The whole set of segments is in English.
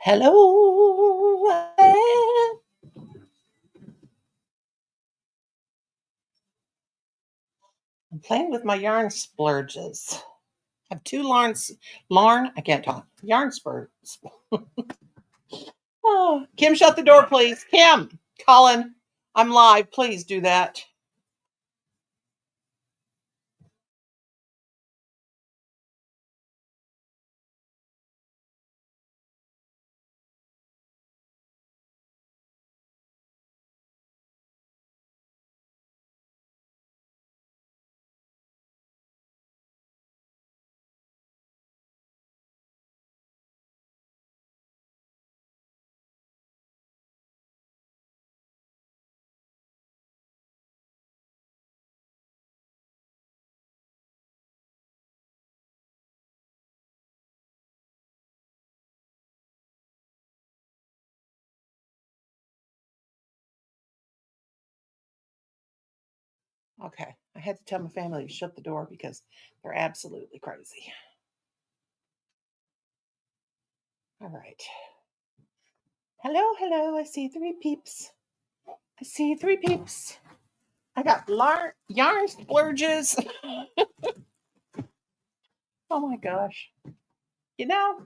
Hello. I'm playing with my yarn splurges. I have two I can't talk. Yarn spurts. Oh, Kim, shut the door, please. Kim, Colin, I'm live. Please do that. Okay. I had to tell my family to shut the door because they're absolutely crazy. All right. Hello, hello. I see three peeps. I see three peeps. I got yarn splurges. Oh my gosh. You know,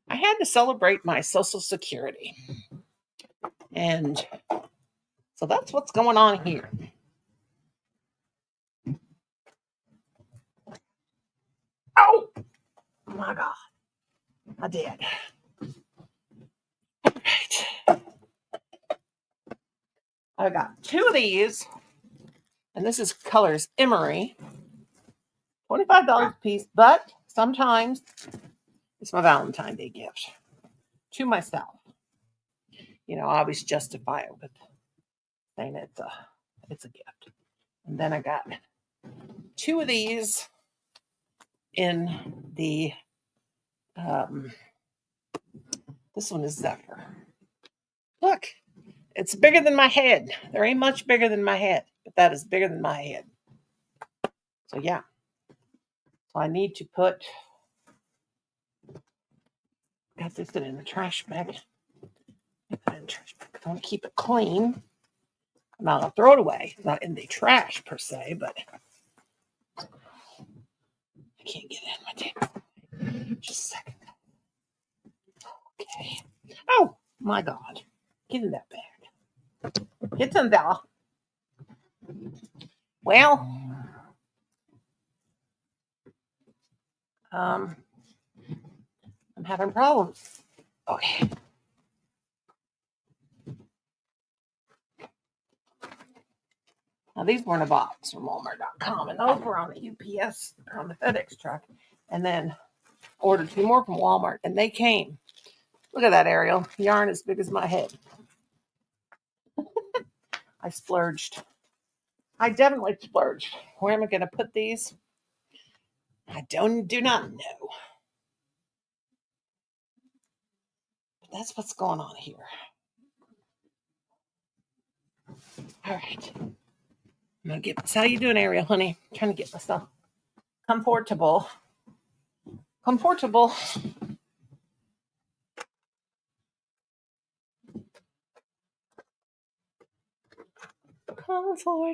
I had to celebrate my Social Security. And so that's what's going on here. Oh my God. I did. All right. I got two of these, and this is colors Emery, $25 a piece, but sometimes it's my Valentine's Day gift to myself. You know, I always justify it with saying it's a gift. And then I got two of these in the this one is Zephyr. Look, it's bigger than my head. There ain't much bigger than my head, but that is bigger than my head. So yeah. So I need to got this in the trash bag. Put it in the trash bag. I want to keep it clean. I'm not gonna throw it away. It's not in the trash per se, but I can't get it in my table. Just a second. Okay. Oh my God. Get in that bag. It's in there. Well, I'm having problems. Okay. Now these were in a box from Walmart.com, and those were on the UPS or on the FedEx truck, and then ordered two more from Walmart, and they came. Look at that, Ariel. Yarn as big as my head. I splurged. I definitely splurged. Where am I going to put these? I do not know. But that's what's going on here. All right. I'm gonna get this. How you doing, Ariel, honey? I'm trying to get myself comfortable. Comfortable. Okay, let's go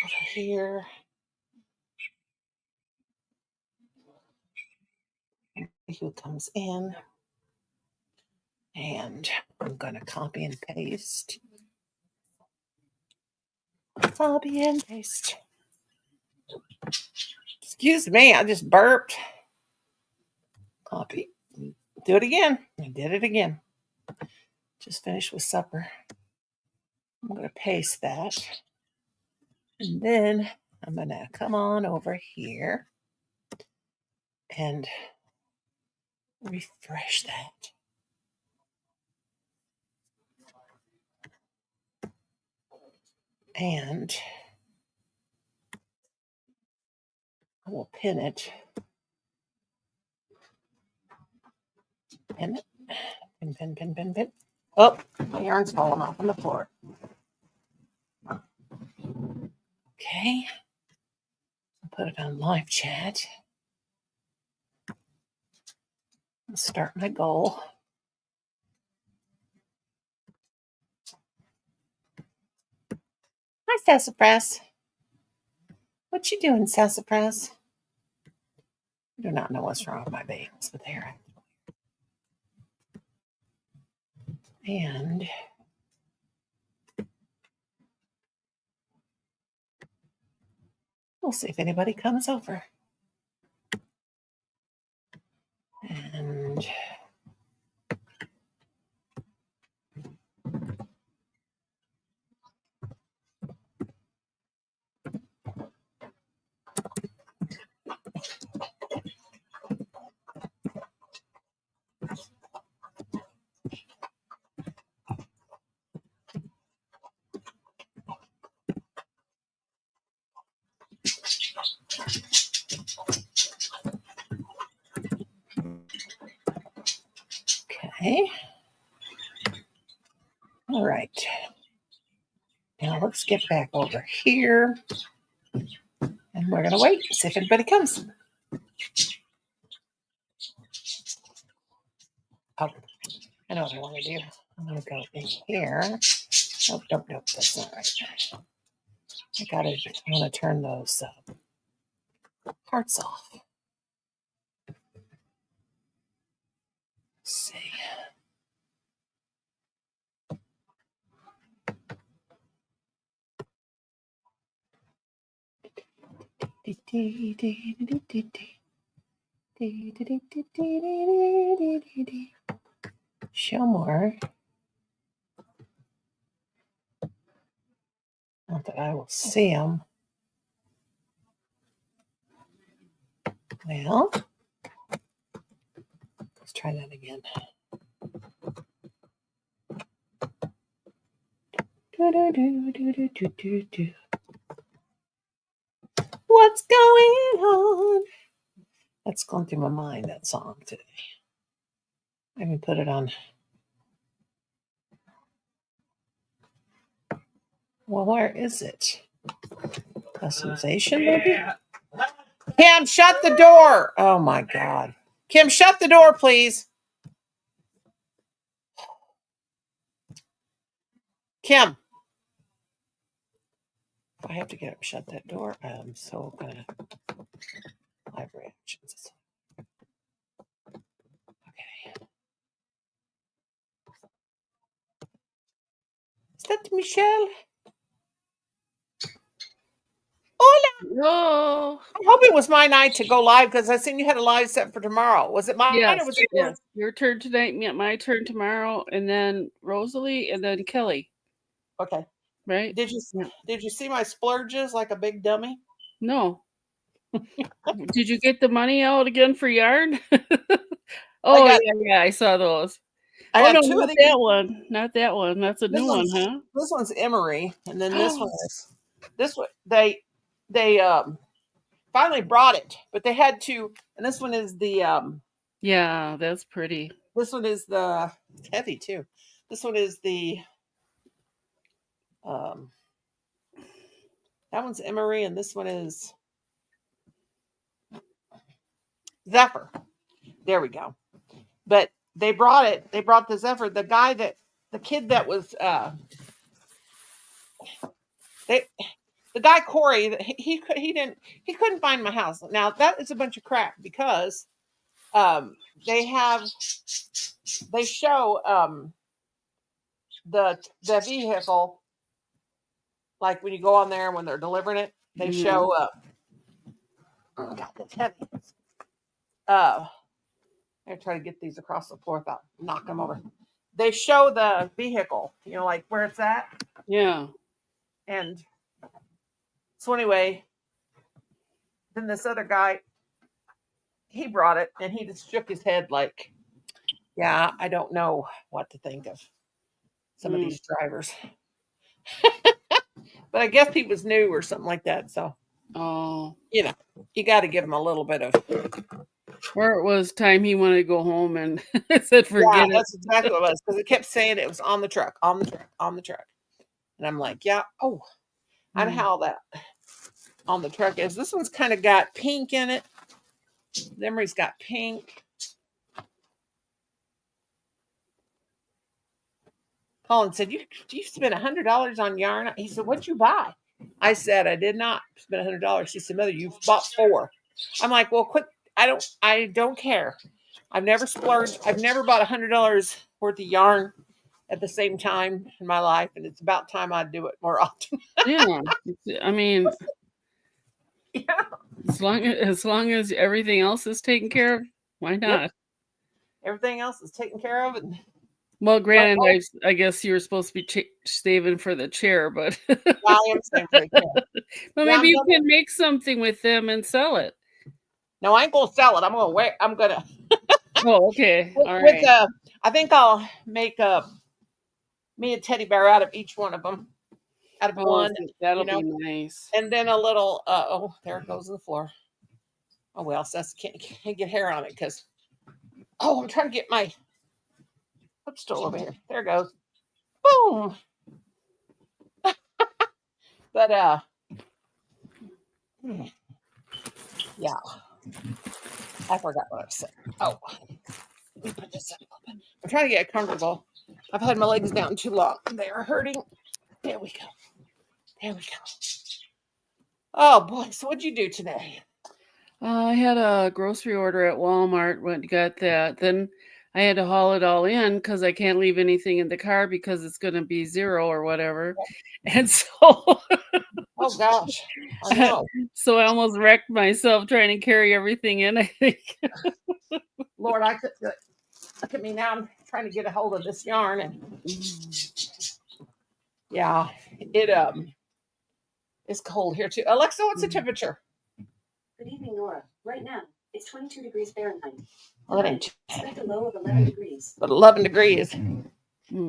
to here. Who comes in? And I'm gonna copy and paste. Copy and paste. Excuse me, I just burped. Copy. Do it again. I did it again. Just finished with supper. I'm going to paste that. And then I'm going to come on over here and refresh that. And I will pin it. Pin it. Pin, pin, pin, pin, pin. Oh, my yarn's falling off on the floor. Okay. I'll put it on live chat. I'll start my goal. Hi, Sassafras. What you doing, Sassafras? I do not know what's wrong with my bagels, but there. And we'll see if anybody comes over. And okay. All right. Now let's get back over here. And we're going to wait, see if anybody comes. Oh, I know what I want to do. I'm going to go in here. Nope, that's not right. I want to turn those parts off. Let's see. Show more. Not that I will see them. Well, let's try that again. What's going on? That's going through my mind, that song today. I can put it on. Well, where is it? Customization, maybe? Kim, shut the door. Oh, my God. Kim, shut the door, please. Kim. If I have to get up and shut that door, I'm so going to live reactions. Okay. Is that Michelle? Hola. No. I hope it was my night to go live because I seen you had a live set for tomorrow. Was it mine Yes, or was it yours? yes. Your turn tonight, my turn tomorrow, and then Rosalie, and then Kelly. Okay. Right? Did you see my splurges like a big dummy? No. Did you get the money out again for yarn? Oh, yeah, I saw those. I Oh, got no, two of not these. that one. Not that one. That's a new one, huh? This one's emery, and then this one is this one. They finally brought it, but they had to. And this one is the Yeah, that's pretty. This one is the it's heavy too. This one is the that one's emery, and this one is Zephyr. There we go. But they brought it. They brought the Zephyr. The kid that was the guy Corey. He couldn't find my house. Now that is a bunch of crap because they show the vehicle, like when you go on there when they're delivering it, they show oh God, that's heavy. I try to get these across the floor without knocking them over. They show the vehicle, like where it's at. Yeah. And so anyway, then this other guy, he brought it and he just shook his head like, yeah, I don't know what to think of some of these drivers. But I guess he was new or something like that. So, you got to give him a little bit of. Or it was time he wanted to go home and said, forget it. That's exactly what it was, because it kept saying it was on the truck. And I'm like, yeah, I know how that on the truck is. This one's kind of got pink in it. The emery's got pink. Colin said, you spent $100 on yarn? He said, what'd you buy? I said, I did not spend $100. She said, Mother, you've bought 4. I'm like, well, quit. I don't care. I've never splurged. I've never bought $100 worth of yarn at the same time in my life, and it's about time I do it more often. Yeah. I mean, Yeah. as long as everything else is taken care of, why not? Yep. Everything else is taken care of. And well, granted, I guess you were supposed to be saving for the chair, but I am saving for the chair. But maybe you can make something with them and sell it. No, I ain't gonna sell it. I'm gonna wear. I'm gonna. Oh, okay. All right. I think I'll make me a teddy bear out of each one of them. Out of one. That'll be nice. And then a little. Oh, there it goes on the floor. Oh well, so can't get hair on it because. Oh, I'm trying to get my footstool over here. There it goes. Boom. But yeah. I forgot what I was saying. Oh, let me put this up. I'm trying to get comfortable. I've had my legs down too long. They are hurting. There we go. There we go. Oh boy. So what'd you do today? I had a grocery order at Walmart. Went and got that. Then I had to haul it all in because I can't leave anything in the car because it's going to be 0 or whatever. And so, oh gosh, I know. So I almost wrecked myself trying to carry everything in. I think. Lord, look at me now. I'm trying to get a hold of this yarn, and yeah, it's cold here too. Alexa, what's the temperature? Good evening, Nora. Right now, it's 22 degrees Fahrenheit. Well, that ain't expect a low of 11 degrees. But 11 degrees.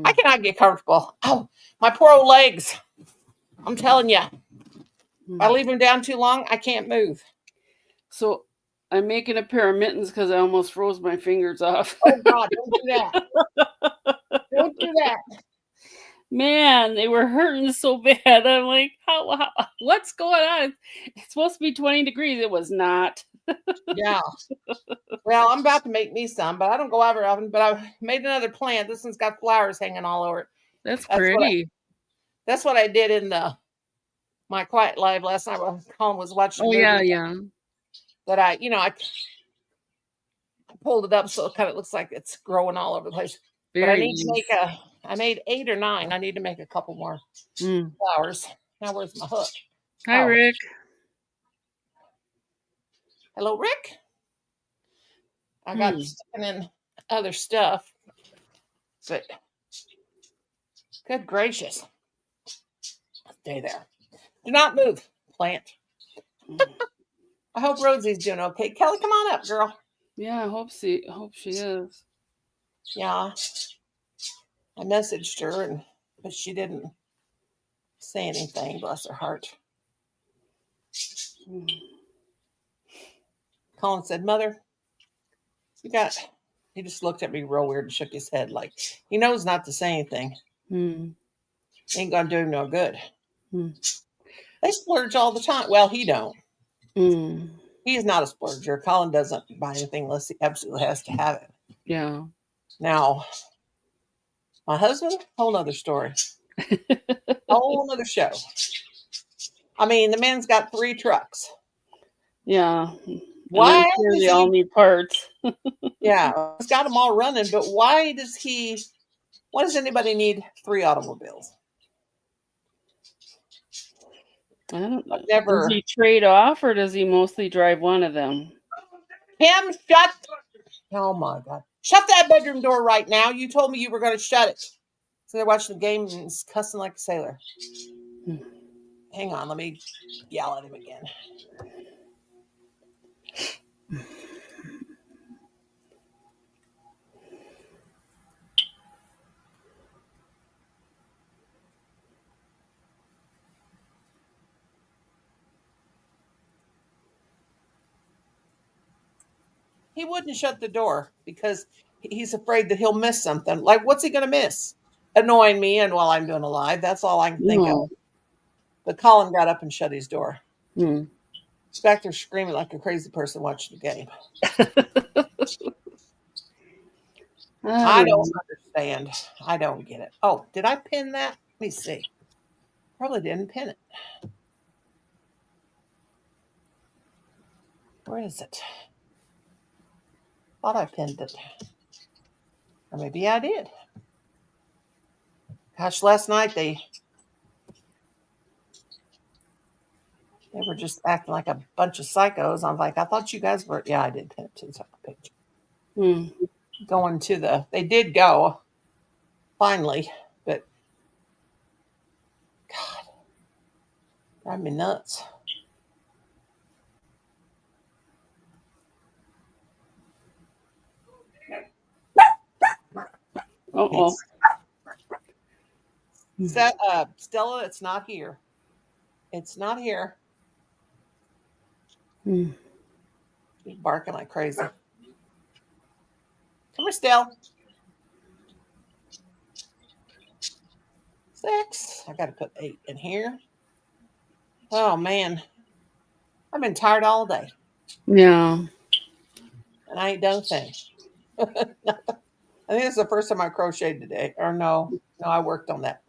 I cannot get comfortable. Oh, my poor old legs. I'm telling you. If I leave them down too long, I can't move. So I'm making a pair of mittens because I almost froze my fingers off. Oh, God, don't do that. Don't do that. Man, they were hurting so bad. I'm like, how what's going on? It's supposed to be 20 degrees. It was not. Yeah. Well, I'm about to make me some, but I don't go out very often. But I made another plant. This one's got flowers hanging all over it. That's pretty. That's what I did in my quiet live last night while Colin was watching. Oh, yeah. That I pulled it up so it kind of looks like it's growing all over the place. But I need to make I made 8 or 9. I need to make a couple more flowers. Now, where's my hook? Hi, Rick. Hello, Rick. I got sticking in other stuff. But good gracious. Stay there. Do not move, plant. I hope Rosie's doing okay. Kelly, come on up, girl. Yeah, I hope she is. Yeah. I messaged her, but she didn't say anything. Bless her heart. Colin said, Mother, he just looked at me real weird and shook his head like he knows not to say anything. Ain't gonna do him no good. They splurge all the time. Well, he don't. He's not a splurger. Colin doesn't buy anything unless he absolutely has to have it. Yeah. Now, my husband, whole nother story. Whole nother show. I mean, the man's got 3 trucks. Yeah. Why does they all need parts? Yeah, he's got them all running, but why does anybody need 3 automobiles? I don't know. Never. Does he trade off or does he mostly drive one of them? Him, shut. Oh my God. Shut that bedroom door right now. You told me you were going to shut it. So they're watching the game and he's cussing like a sailor. Hang on, let me yell at him again. He wouldn't shut the door because he's afraid that he'll miss something. Like, what's he going to miss? Annoying me and while I'm doing a live. That's all I can think of. But Colin got up and shut his door. He's back there screaming like a crazy person watching the game. I don't band. I don't get it. Oh, did I pin that? Let me see. Probably didn't pin it. Where is it? Thought I pinned it. Or maybe I did. Gosh, last night they were just acting like a bunch of psychos. I'm like, I thought you guys were. Yeah, I did pin it to the top of the picture. Going to they did go finally, but God, drive me nuts. Uh-oh. Stella, it's not here. It's not here. Hmm. She's barking like crazy. Come here, Stella. 6. I got to put 8 in here. Oh, man. I've been tired all day. Yeah. And I ain't done a thing. I think it's the first time I crocheted today. Or no, I worked on that.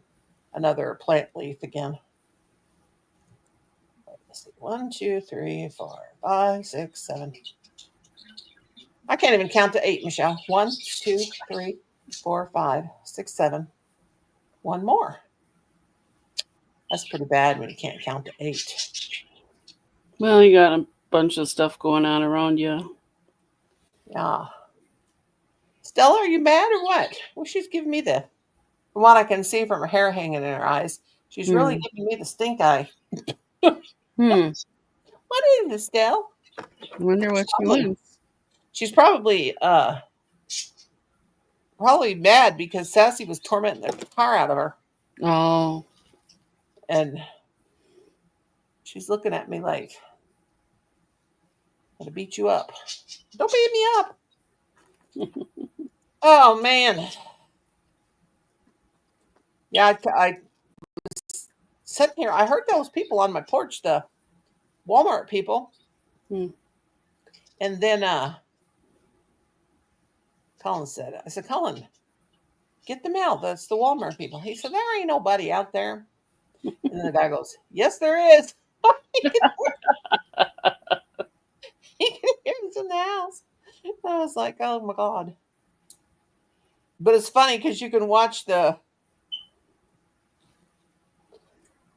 Another plant leaf again. Let's see. 1, 2, 3, 4, 5, 6, 7. I can't even count to 8, Michelle. 1, 2, 3, 4, 5, 6, 7. One more. That's pretty bad when you can't count to 8. Well, you got a bunch of stuff going on around you. Yeah. Stella, are you mad or what? Well, she's giving me from what I can see from her hair hanging in her eyes, she's really giving me the stink eye. What is it, Stella? I wonder what she wants. She's probably mad because Sassy was tormenting the tar out of her. Oh. And she's looking at me like, I'm gonna beat you up. Don't beat me up. Oh, man. Yeah, I was sitting here. I heard those people on my porch, the Walmart people. And then Colin said, I said, Colin, get them out. That's the Walmart people. He said, there ain't nobody out there. And then the guy goes, yes, there is. He can hear us in the house. I was like, oh my God. But it's funny because you can watch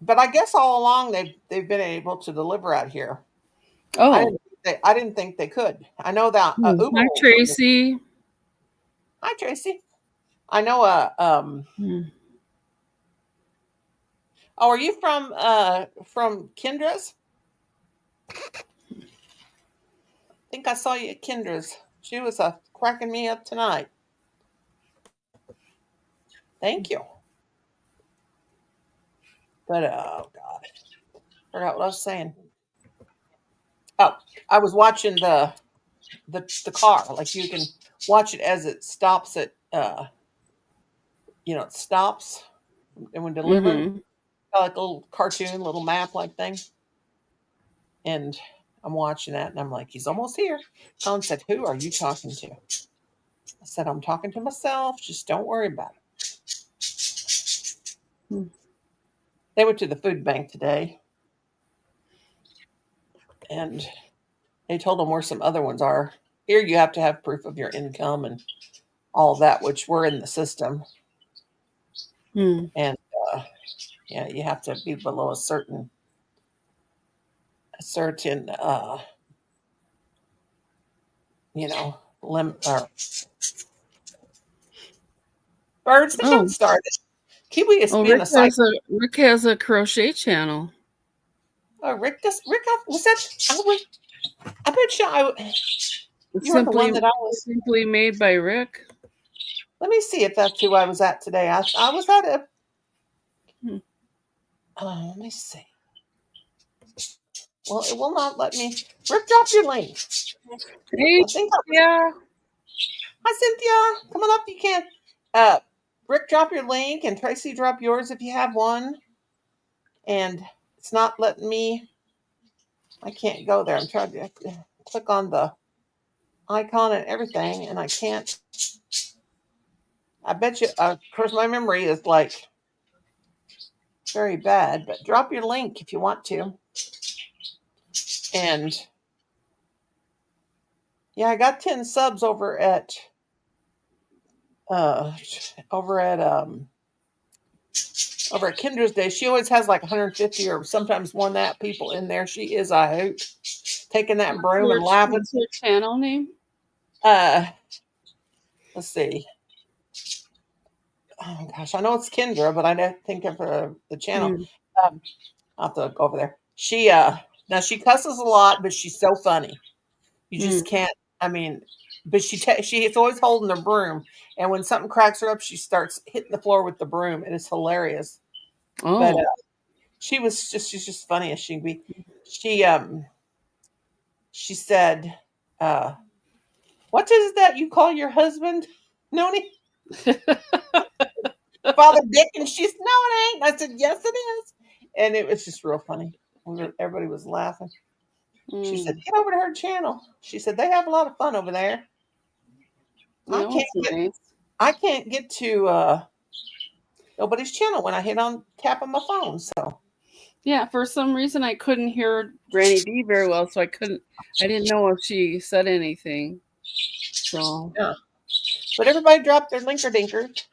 but I guess all along they've been able to deliver out here. Oh. I didn't think they could. I know that Uber. Hi, Tracy. Hi, Tracy. I know Oh, are you from Kendra's? I think I saw you at Kendra's. She was cracking me up tonight. Thank you. But oh God, forgot what I was saying. Oh, I was watching the car. Like you can watch it as it stops at it stops and when delivering, like a little cartoon, little map like thing. And I'm watching that, and I'm like, he's almost here. Colin said, "Who are you talking to?" I said, "I'm talking to myself. Just don't worry about it." They went to the food bank today, and they told them where some other ones are. Here, you have to have proof of your income and all of that, which we're in the system. And yeah, you have to be below a certain limit. Or birds, they don't start it. Kiwi is being a psych. Rick has a crochet channel. Oh, Rick was that? I bet you were the one that I was simply made by Rick. Let me see if that's who I was at today. I was at a. Let me see. Well, it will not let me. Rick, drop your link. Hey, yeah. Hi, Cynthia. Come on up. You can. Rick, drop your link, and Tracy, drop yours if you have one. And it's not letting me. I can't go there. I'm trying to click on the icon and everything, and I can't I bet you, of course, my memory is like very bad, but drop your link if you want to. And yeah, I got 10 subs over at uh over at um over at Kendra's Day. She always has like 150 or sometimes more than that people in there. She is a hoot, taking that broom and laughing. What's her channel name? Let's see. Oh gosh, I know it's Kendra, but I don't think of the channel. Mm. I'll have to go over there. She now she cusses a lot, but she's so funny. You just can't. I mean, but she's always holding the broom, and when something cracks her up, she starts hitting the floor with the broom, and it's hilarious. Oh, But she's just funny as she can be. She said, "What is that you call your husband, Noni?" Father Dick, and she's, "No, it ain't." I said, "Yes, it is," and it was just real funny. Everybody was laughing. She said, "Get over to her channel." She said, "They have a lot of fun over there." Yeah, I can't get to nobody's channel when I tap on my phone. So yeah, for some reason I couldn't hear Granny B very well, so I didn't know if she said anything. So yeah. But everybody dropped their linker dinkers.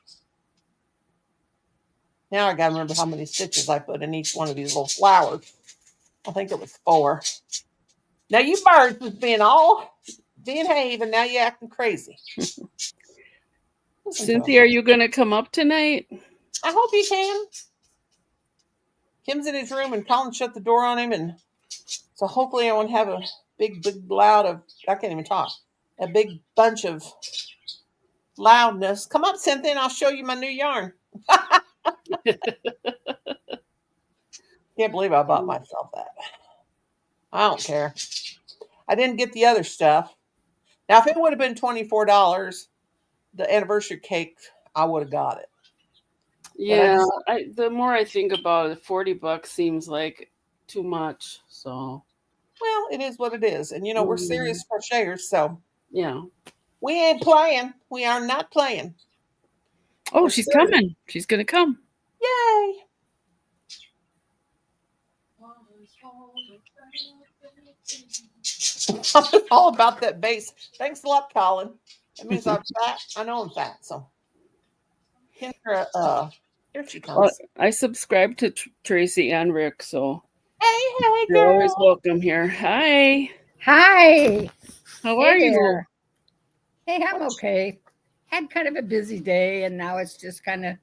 Now I gotta remember how many stitches I put in each one of these little flowers. I think it was 4. Now you birds was being behave, and now you acting crazy. Cynthia, are you gonna come up tonight? I hope you can. Kim's in his room and Colin shut the door on him, and so hopefully I won't have a big loud of, I can't even talk, a big bunch of loudness. Come up, Cynthia, and I'll show you my new yarn. Can't believe I bought myself that. I don't care. I didn't get the other stuff. Now, if it would have been $24, the anniversary cake, I would have got it. Yeah, the more I think about it, $40 seems like too much. So, well, it is what it is, and we're serious crocheters, so yeah, we ain't playing. We are not playing. Oh, she's coming. She's gonna come. Yay! I'm all about that base. Thanks a lot, Colin. That means I'm fat. I know I'm fat, so. Kendra, here she comes. I subscribe to Tracy and Rick, so hey, you're girl. always welcome here. Hi. Hi. How are you? Hey, I'm okay. Had kind of a busy day, and now it's just kind of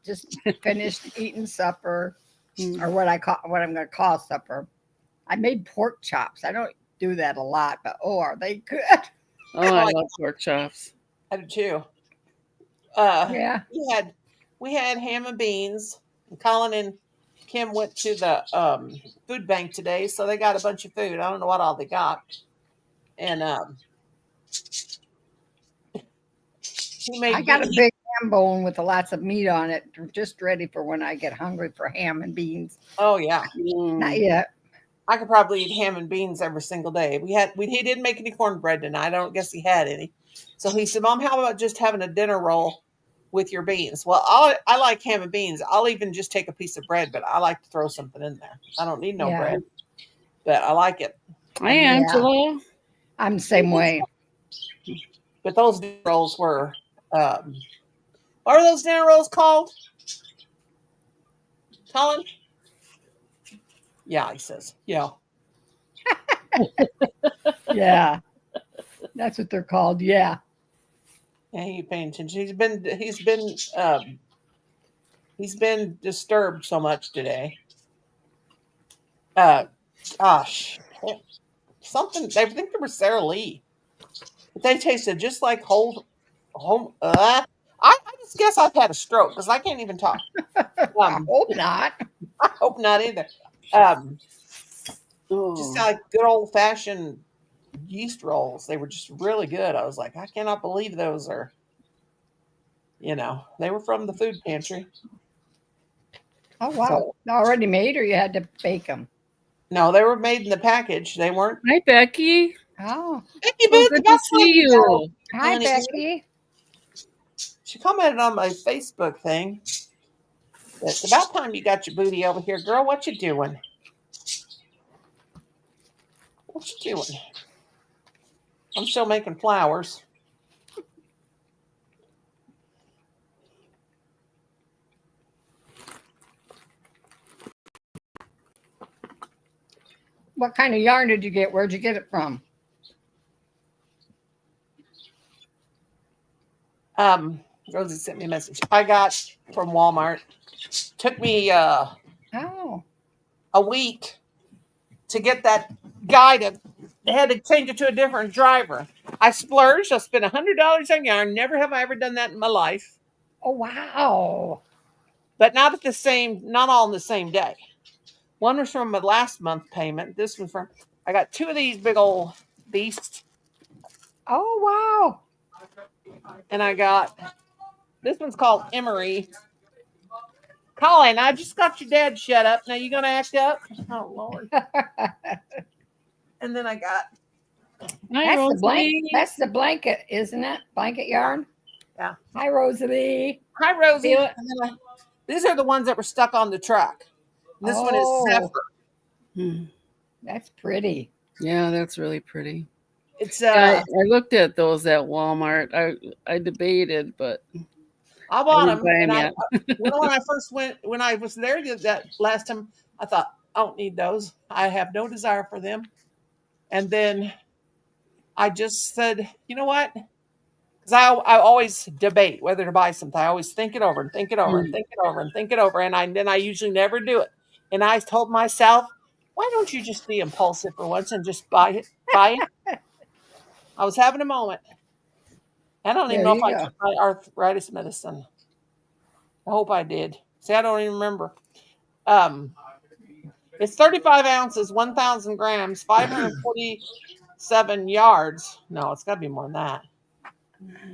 just finished eating supper, or what I'm going to call supper. I made pork chops. I don't do that a lot, but are they good? Oh, I love pork chops. I do too. Yeah. We had ham and beans. And Colin and Kim went to the food bank today, so they got a bunch of food. I don't know what all they got. And I got a big ham bone with lots of meat on it, just ready for when I get hungry for ham and beans. Oh yeah. Not yet. I could probably eat ham and beans every single day. He didn't make any cornbread tonight. I don't guess he had any. So he said, "Mom, how about just having a dinner roll with your beans?" Well, I like ham and beans. I'll even just take a piece of bread, but I like to throw something in there. I don't need no bread, but I like it. Hi, Angela. I'm the same way. But those dinner rolls were, what are those dinner rolls called? Colin? Yeah, he says. Yeah. Yeah. That's what they're called. Yeah. Yeah, he ain't paying attention. He's been disturbed so much today. Gosh. Something, I think they were Sara Lee. But they tasted just like home. I just guess I've had a stroke because I can't even talk. I hope not. I hope not either. Just like good old fashioned yeast rolls. They were just really good. I was like, I cannot believe those are, they were from the food pantry. Oh, wow. So, already made, or you had to bake them? No, they were made in the package. They weren't. Hi, Becky. Oh. Becky, good to see you. Hi, Becky. She commented on my Facebook thing. It's about time you got your booty over here, girl. What you doing? What you doing? I'm still making flowers. What kind of yarn did you get? Where'd you get it from? Rosie sent me a message. I got from Walmart. Took me Oh, a week to get that guy to had to change it to a different driver. I splurged. I spent $100 on yarn. Never have I ever done that in my life. oh wow. But not at the same, not all in the same day. One was from my last month payment. This was from, I got 2 of these big old beasts. Oh wow. And I got, this one's called Emery. Colin, I just got your dad shut up. Now you going to act up? Oh, Lord. And then I got, Hi, That's the blanket. Rosalie. That's the blanket, isn't it? Blanket yarn. Yeah. Hi, Rosalie. hi, Rosie. Feel it? And then these are the ones that were stuck on the truck. And this one is Oh. Zephyr. Hmm. That's pretty. Yeah, that's really pretty. It's Yeah, I looked at those at Walmart. I debated, but I bought I didn't them, buy 'em and yet. when I first went, when I was there that last time, I thought I don't need those. I have no desire for them. And then I just said, you know what? Because I always debate whether to buy something. I always think it over and think it over and think it over and think it over, and then I usually never do it. And I told myself, why don't you just be impulsive for once and just buy it? Buy it. I was having a moment. I don't even There know if you I go. took my arthritis medicine. I hope I did. See, I don't even remember. It's 35 ounces, 1,000 grams, 547 yards. No, it's got to be more than that.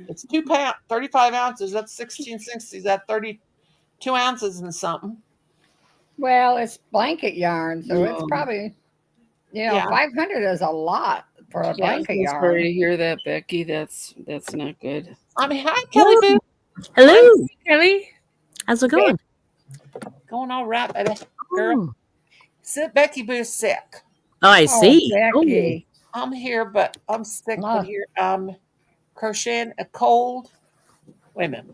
It's 2 pounds, 35 ounces. That's 1660. That's 32 ounces and something. Well, it's blanket yarn, so it's Oh. probably, Yeah. 500 is a lot for a Yeah, I'm blanket so sorry yarn. to hear that, Becky. That's not good. I mean, hi, Kelly Boo. Hello. Kelly? How's it going? Going all right, baby. Girl. Oh, Sit Becky Boo's sick. I Oh, see. Becky. I'm here, but I'm sick. Ah. But here, crocheting a cold. Wait a minute.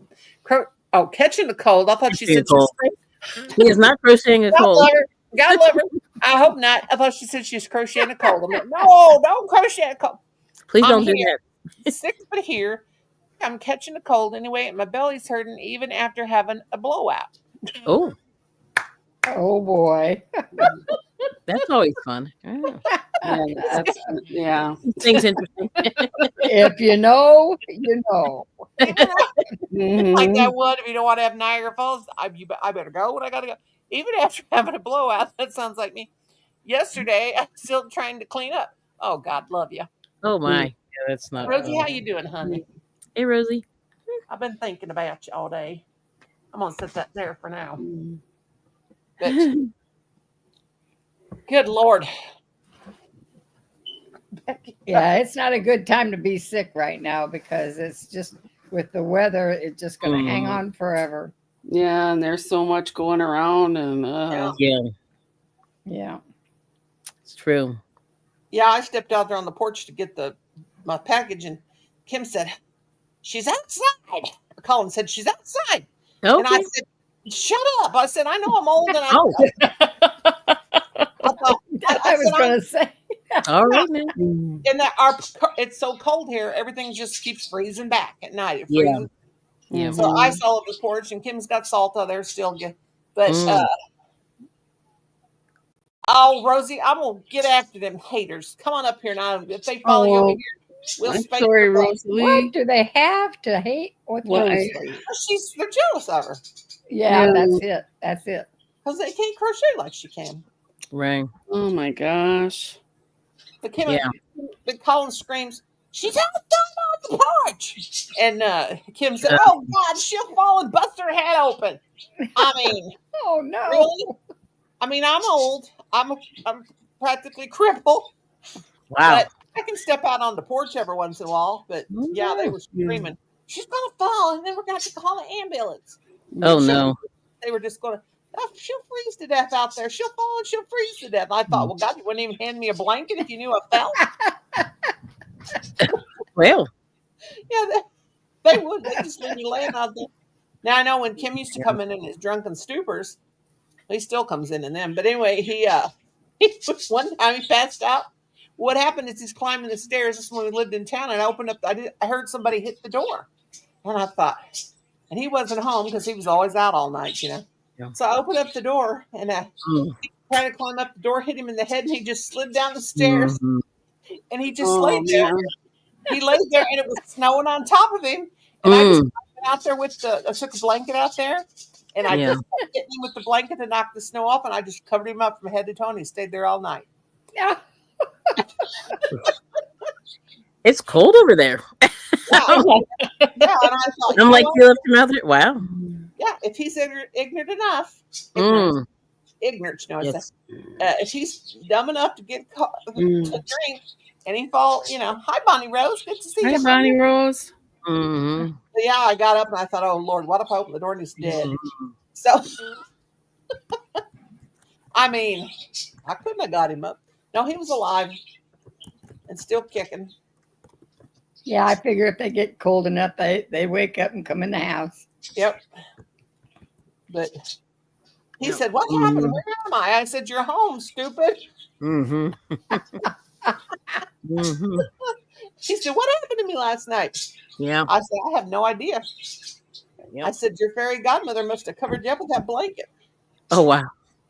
Catching a cold. I thought she Catching a said she was. He is not crocheting a God cold. love her. God love her. I hope not. I thought she said she was crocheting a cold. I'm like, no, don't crochet a cold. Please I'm don't do here. that. Sick, but here. I'm catching a cold anyway, and my belly's hurting even after having a blowout. Oh, Oh boy. that's always fun. Oh, Yeah. things interesting. If you know, you know. Like Mhm. that one, if you don't want to have Niagara Falls, I better go when I gotta go. Even after having a blowout, that sounds like me. Yesterday, I'm still trying to clean up. Oh, God love you. Oh my. Yeah, that's not Rosie, fun. how you doing, honey? Hey, Rosie. I've been thinking about you all day. I'm gonna set that there for now. Mm. But good Lord. Yeah, it's not a good time to be sick right now because it's just with the weather, it's just going to hang Mhm. on forever. Yeah, and there's so much going around, and Yeah, Yeah. it's true. Yeah, I stepped out there on the porch to get my package, and Kim said, "She's outside." Colin said, "She's outside." And I Okay. said, "Shut up." I said, "I know I'm old." And I thought, I was said, going to say, All right now. Mm. and that it's so cold here, everything just keeps freezing back at night. It Yeah. freezes. Yeah. So I saw the porch, and Kim's got salt out there still. But Rosie, I'm gonna get after them haters. Come on up here now. If they follow you over Oh, here, we'll I'm spank sorry, their butt. Rosalie. what do they have to hate with Well, Rosalie? They're jealous of her Yeah, Yeah. that's it. That's it. because they can't crochet like she can. Right. Oh my gosh. But Kim, Yeah. but Colin screams, "She's outside on the porch!" And Kim said, "Oh God, she'll fall and bust her head open." I mean, Oh no. really? I mean, I'm old. I'm practically crippled. Wow. But I can step out on the porch every once in a while. But yeah, they were screaming. she's gonna fall, and then we're gonna have to call an ambulance. Oh She'll- no. They were just gonna. Oh, she'll freeze to death out there. She'll fall and she'll freeze to death. I thought, well, God, you wouldn't even hand me a blanket if you knew I fell. Well. Yeah, they would. They just leave me laying out there. Now I know when Kim used to come in his drunken stupors, he still comes in them. But anyway, he one time he passed out. What happened is he's climbing the stairs. This is when we lived in town, and I opened up. I heard somebody hit the door, and I thought, and he wasn't home because he was always out all night, you know. Yeah. So I opened up the door, and he tried to climb up the door, hit him in the head, and he just slid down the stairs, Mhm. and he just Oh, laid there. man. He laid there, and it was snowing on top of him, and I just went out there I took a blanket out there, and I Yeah. just kept hitting him with the blanket to knock the snow off, and I just covered him up from head to toe, and he stayed there all night. Yeah. It's cold over there. Yeah, and I thought, I'm you like, know what? you left him out there. Wow. Yeah, if he's ignorant enough, Mm. ignorant, you know, Yes. if he's dumb enough to get to Mm. drink, and he fall, you know, hi Bonnie Rose, good to see Hi, you. Bonnie Rose. Hmm. But yeah, I got up and I thought, oh Lord, what if I open the door and he's dead? Mm-hmm. So, I mean, I couldn't have got him up. No, he was alive and still kicking. Yeah, I figure if they get cold enough, they wake up and come in the house. Yep. But he Yeah. said, what happened? Where am I? I said, you're home, stupid. Hmm. Hmm. She said, what happened to me last night? Yeah. I said, I have no idea. Yep. I said, your fairy godmother must have covered you up with that blanket. Oh wow.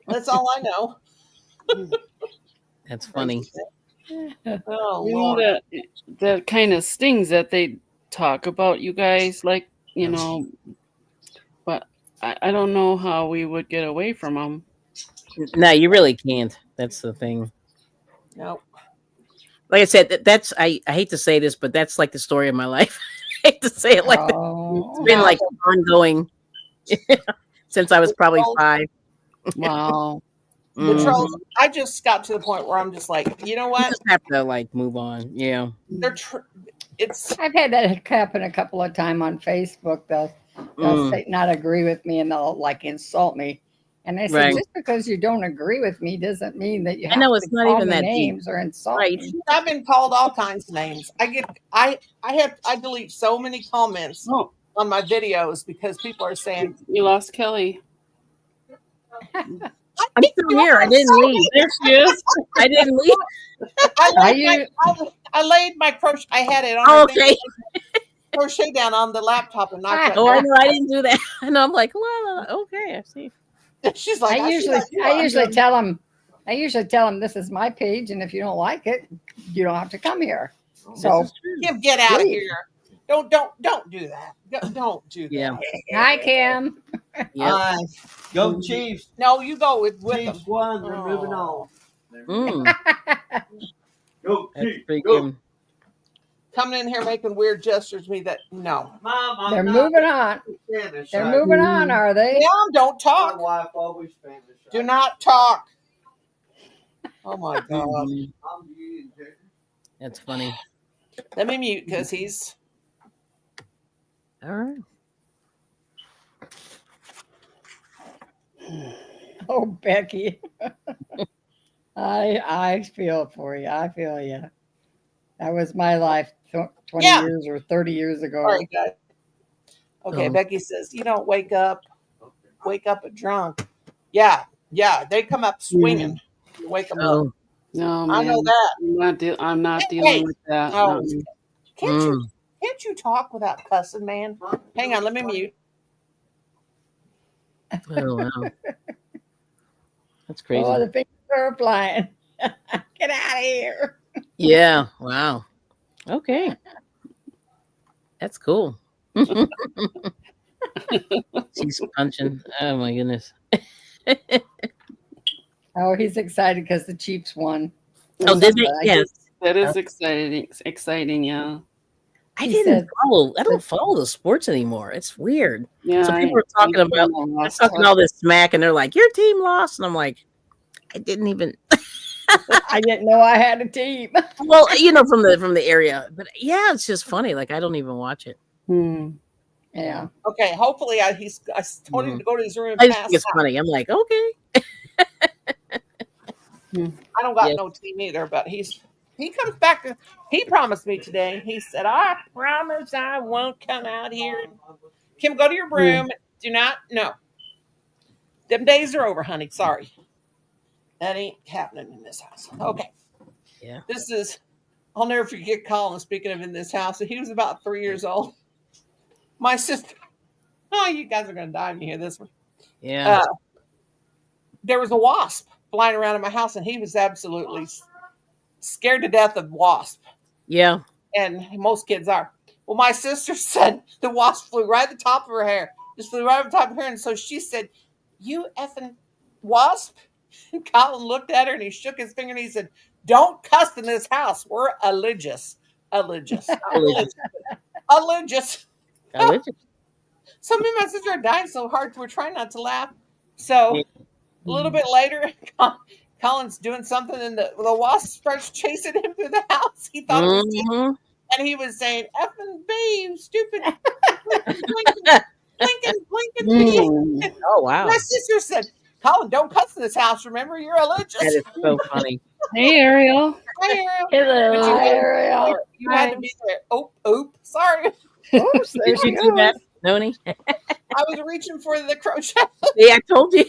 That's all I know. That's funny. Oh, You know Lord. that kind of stings that they talk about you guys, like, you know, but I don't know how we would get away from them. No, you really can't. That's the thing. No. Like I said, that's I hate to say this, but that's like the story of my life. I hate to say it like that. Oh, It's been like ongoing since I was probably 5. Wow. The Mhm. trolls, I just got to the point where I'm just like, you know You what? just have to like move on. Yeah. It's I've had that happen a couple of times on Facebook. They'll Mm. say, not agree with me and they'll like insult me. And I said, Right. just because you don't agree with me doesn't mean that you I have know, to it's not call even me that deep. names or insult Right. me. I've been called all kinds of names. I delete so many comments Oh, on my videos because people are saying, you lost Kelly. I'm still here. I didn't leave. There she is. I didn't leave. I laid my crochet. I had it on Oh, the thing, okay. crochet down on the laptop and knocked that Oh, I down. know. I didn't do that. I know. I'm like, well, okay. I see. She's like, I see how you are. usually tell them this is my page, and if you don't like it, you don't have to come here. So This is true. Kim, get out of Leave. here. Don't do that. Don't do that. Yeah. hi, Kim. Yep. Go Chiefs. No, you go with them. Chiefs won. They're moving on. Mm, Go that's Chiefs. pretty Go. good. Coming in here making weird gestures to me that no. Mom, I'm They're not moving on. Spanish. They're I- moving on, are they? Mom, don't My talk. wife always Spanish. Do not talk. Oh my God. Mhm. I'm using it. That's funny. Let me mute because he's All right. Oh, Becky. I feel for you. I feel you. That was my life 20 Yeah. years or 30 years ago. all right, guys. Okay, Oh. Becky says, you don't wake up a drunk. Yeah, they come up swinging. You wake them up. Oh. No, I man. know that. I'm not Hey, dealing with that. no. Uh-uh. Can't you talk without cussing, man? Hang on, let me mute. Oh, wow. That's crazy. Oh, the fingers are flying. Get out of here. Yeah. Wow. Okay. That's cool. She's punching. Oh my goodness. Oh, he's excited because the Chiefs won. Oh, did they? I Yes. That is exciting, yeah. I He didn't said- follow. I don't follow the sports anymore. It's weird. Yeah. So people are talking about they're talking all this smack, and they're like, "Your team lost," and I'm like, "I didn't even." I didn't know I had a team. Well, you know, from the area, but yeah, it's just funny. Like I don't even watch it. Hmm. Yeah. Okay, hopefully I told him to go to his room and I just think pass it's out. funny. I'm like, okay. I don't got Yes. no team either, but he comes back. He promised me today. He said, "I promise I won't come out here." Kim, go to your room. Do not. No, them days are over, honey. Sorry, that ain't happening in this house. Okay, Yeah. this is. I'll never forget Colin. Speaking of in this house, he was about 3 years old. My sister. Oh, you guys are gonna die when you hear this one. Yeah. There was a wasp flying around in my house, and he was absolutely scared to death of wasp. Yeah. And most kids are. Well, my sister said the wasp flew right at the top of her hair, just flew right at the top of her hair. And so she said, "You effing wasp." And Colin looked at her and he shook his finger and he said, "Don't cuss in this house. We're religious. Religious. Not religious. Religious." Religion. So me and my sister are dying so hard, we're trying not to laugh. So a little bit later, Colin's doing something and the wasp starts chasing him through the house. He thought it was Mm-hmm. and he was saying, "Effing B, you stupid blinking B." Hmm. Oh wow. My sister said, "Colin, don't cuss in this house. Remember, you're religious." That is so funny. Hey, Ariel. Hi, Ariel. But Hi, Ariel. you had to be there. Oh, sorry. Oops, there Did she you do that, goes. Noni? I was reaching for the crochet. Yeah, I told you.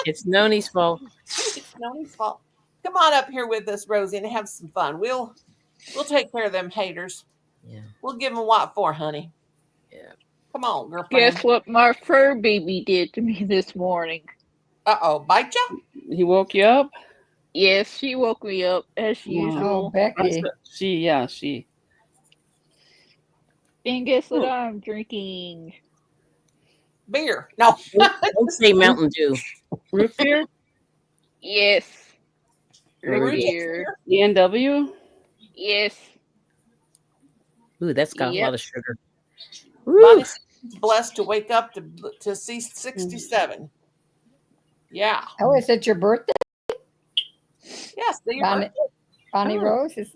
It's Noni's fault. It's Noni's fault. Come on up here with us, Rosie, and have some fun. We'll take care of them haters. Yeah. We'll give them what for, honey. Yeah. Come on, girlfriend. Guess what my fur baby did to me this morning? Uh-oh, bite ya? He woke you up? Yes, she woke me up as Wow. Oh, usual. Becky. She. And guess what I'm drinking? Beer. No. Don't say Mountain Dew. Root beer? Yes. Very Root good. beer. ENW? Yes. Ooh, that's got a Yep. lot of sugar. Bonnie's blessed to wake up to see 67. Yeah. Oh, is it your birthday, Yes, your Bonnie? birthday. Bonnie Oh. Rose? Is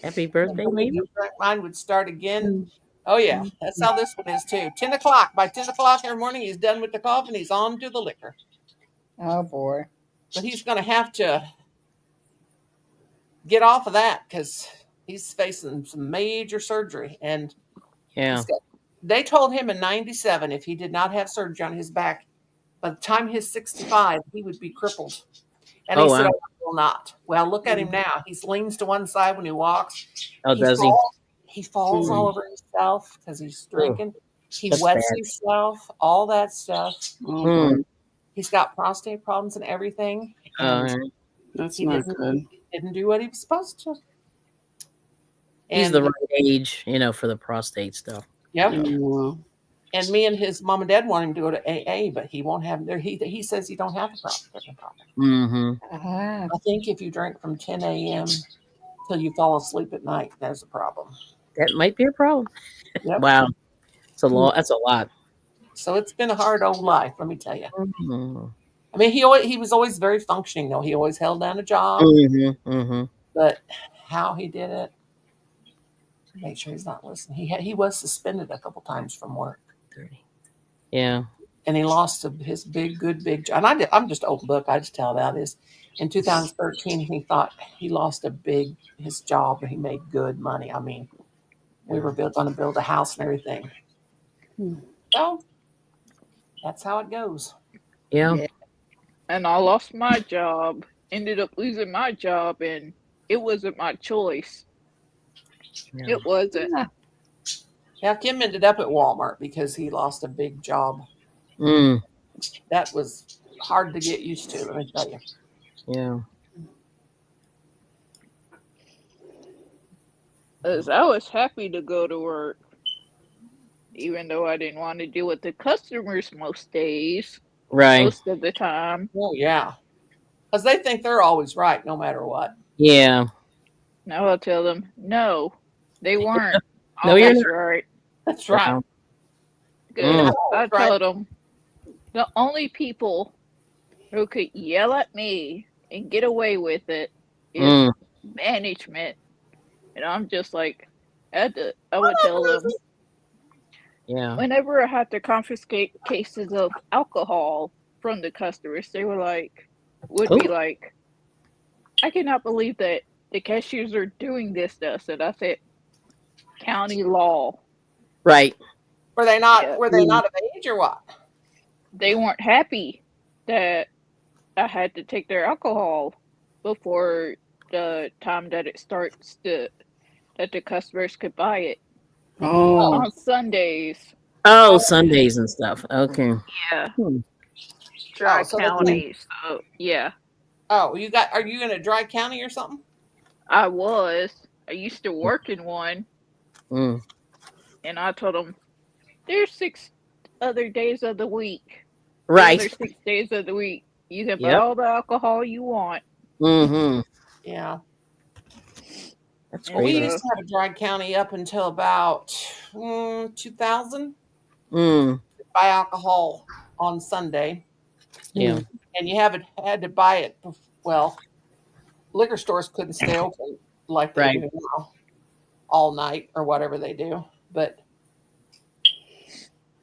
Happy birthday, maybe. Mine would start again. Oh yeah, that's how this one is too. 10 o'clock. By 10 o'clock every morning, he's done with the coffee and he's on to the liquor. oh boy. But he's going to have to get off of that because he's facing some major surgery. And Yeah. they told him in 97 if he did not have surgery on his back, by the time he's 65, he would be crippled. And Oh, he said, wow. "Oh, I will not." Well, look at him now. He leans to one side when he walks. Oh, does he? He falls all over himself because he's drinking. He That's wets bad. himself, all that stuff. Oh, Hmm. boy. He's got prostate problems and everything. And That's he not didn't- good. didn't do what he was supposed to. He's And the right age, for the prostate stuff. yep. Wow. And me and his mom and dad want him to go to AA, but he won't have there. He says you don't have a problem. Mm-hmm. Ah, I think if you drink from 10 a.m. till you fall asleep at night, there's a problem. That might be a problem. Yep. Wow. It's a lot. That's a lot. So it's been a hard old life, let me tell you. Mhm. I mean, he was always very functioning, though. He always held down a job, Mhm. but how he did it, make sure he's not listening. He was suspended a couple times from work, 30. Yeah. and he lost his big job. And I'm just open book. I just tell about this. In 2013, he thought he lost his job, but he made good money. I mean, we were going to build a house and everything. So that's how it goes. Yeah. Yeah. And I lost my job. Ended up losing my job, and it wasn't my choice. Yeah. It wasn't. Yeah, Kim ended up at Walmart because he lost a big job. Mm. That was hard to get used to, let me tell you. Yeah. As I was happy to go to work, even though I didn't want to deal with the customers most days, Right. most of the time. Oh, yeah. Because they think they're always right, no matter what. Yeah. Now I'll tell them, no, they weren't. No, you're always not. right. That's right. Wow. Good. I Right. told them the only people who could yell at me and get away with it is Mm. management. And I'm just like, I would tell them Yeah. whenever I had to confiscate cases of alcohol from the customers, they were like, would be Oh, like, I cannot believe that the cashiers are doing this to us. And I said, county law. right. Were they Yeah. not of age or what? They weren't happy that I had to take their alcohol before the time that it starts to that the customers could buy it Oh. on Sundays. Oh, Sundays and stuff. Okay. Yeah, Hmm. Dry So they can't. County. So yeah, Oh, are you in a dry county or something? I was. I used to work in one, Mm. and I told them there's 6 other days of the week. The other Right. 6 days of the week, you can buy Yep. all the alcohol you want. Mm-hmm. Yeah. That's And Well, we crazy. used to have a dry county up until about 2000. Mm. Buy alcohol on Sunday, Yeah. and you had to buy it. Well, liquor stores couldn't stay open like they Right. do now, all night or whatever they do. But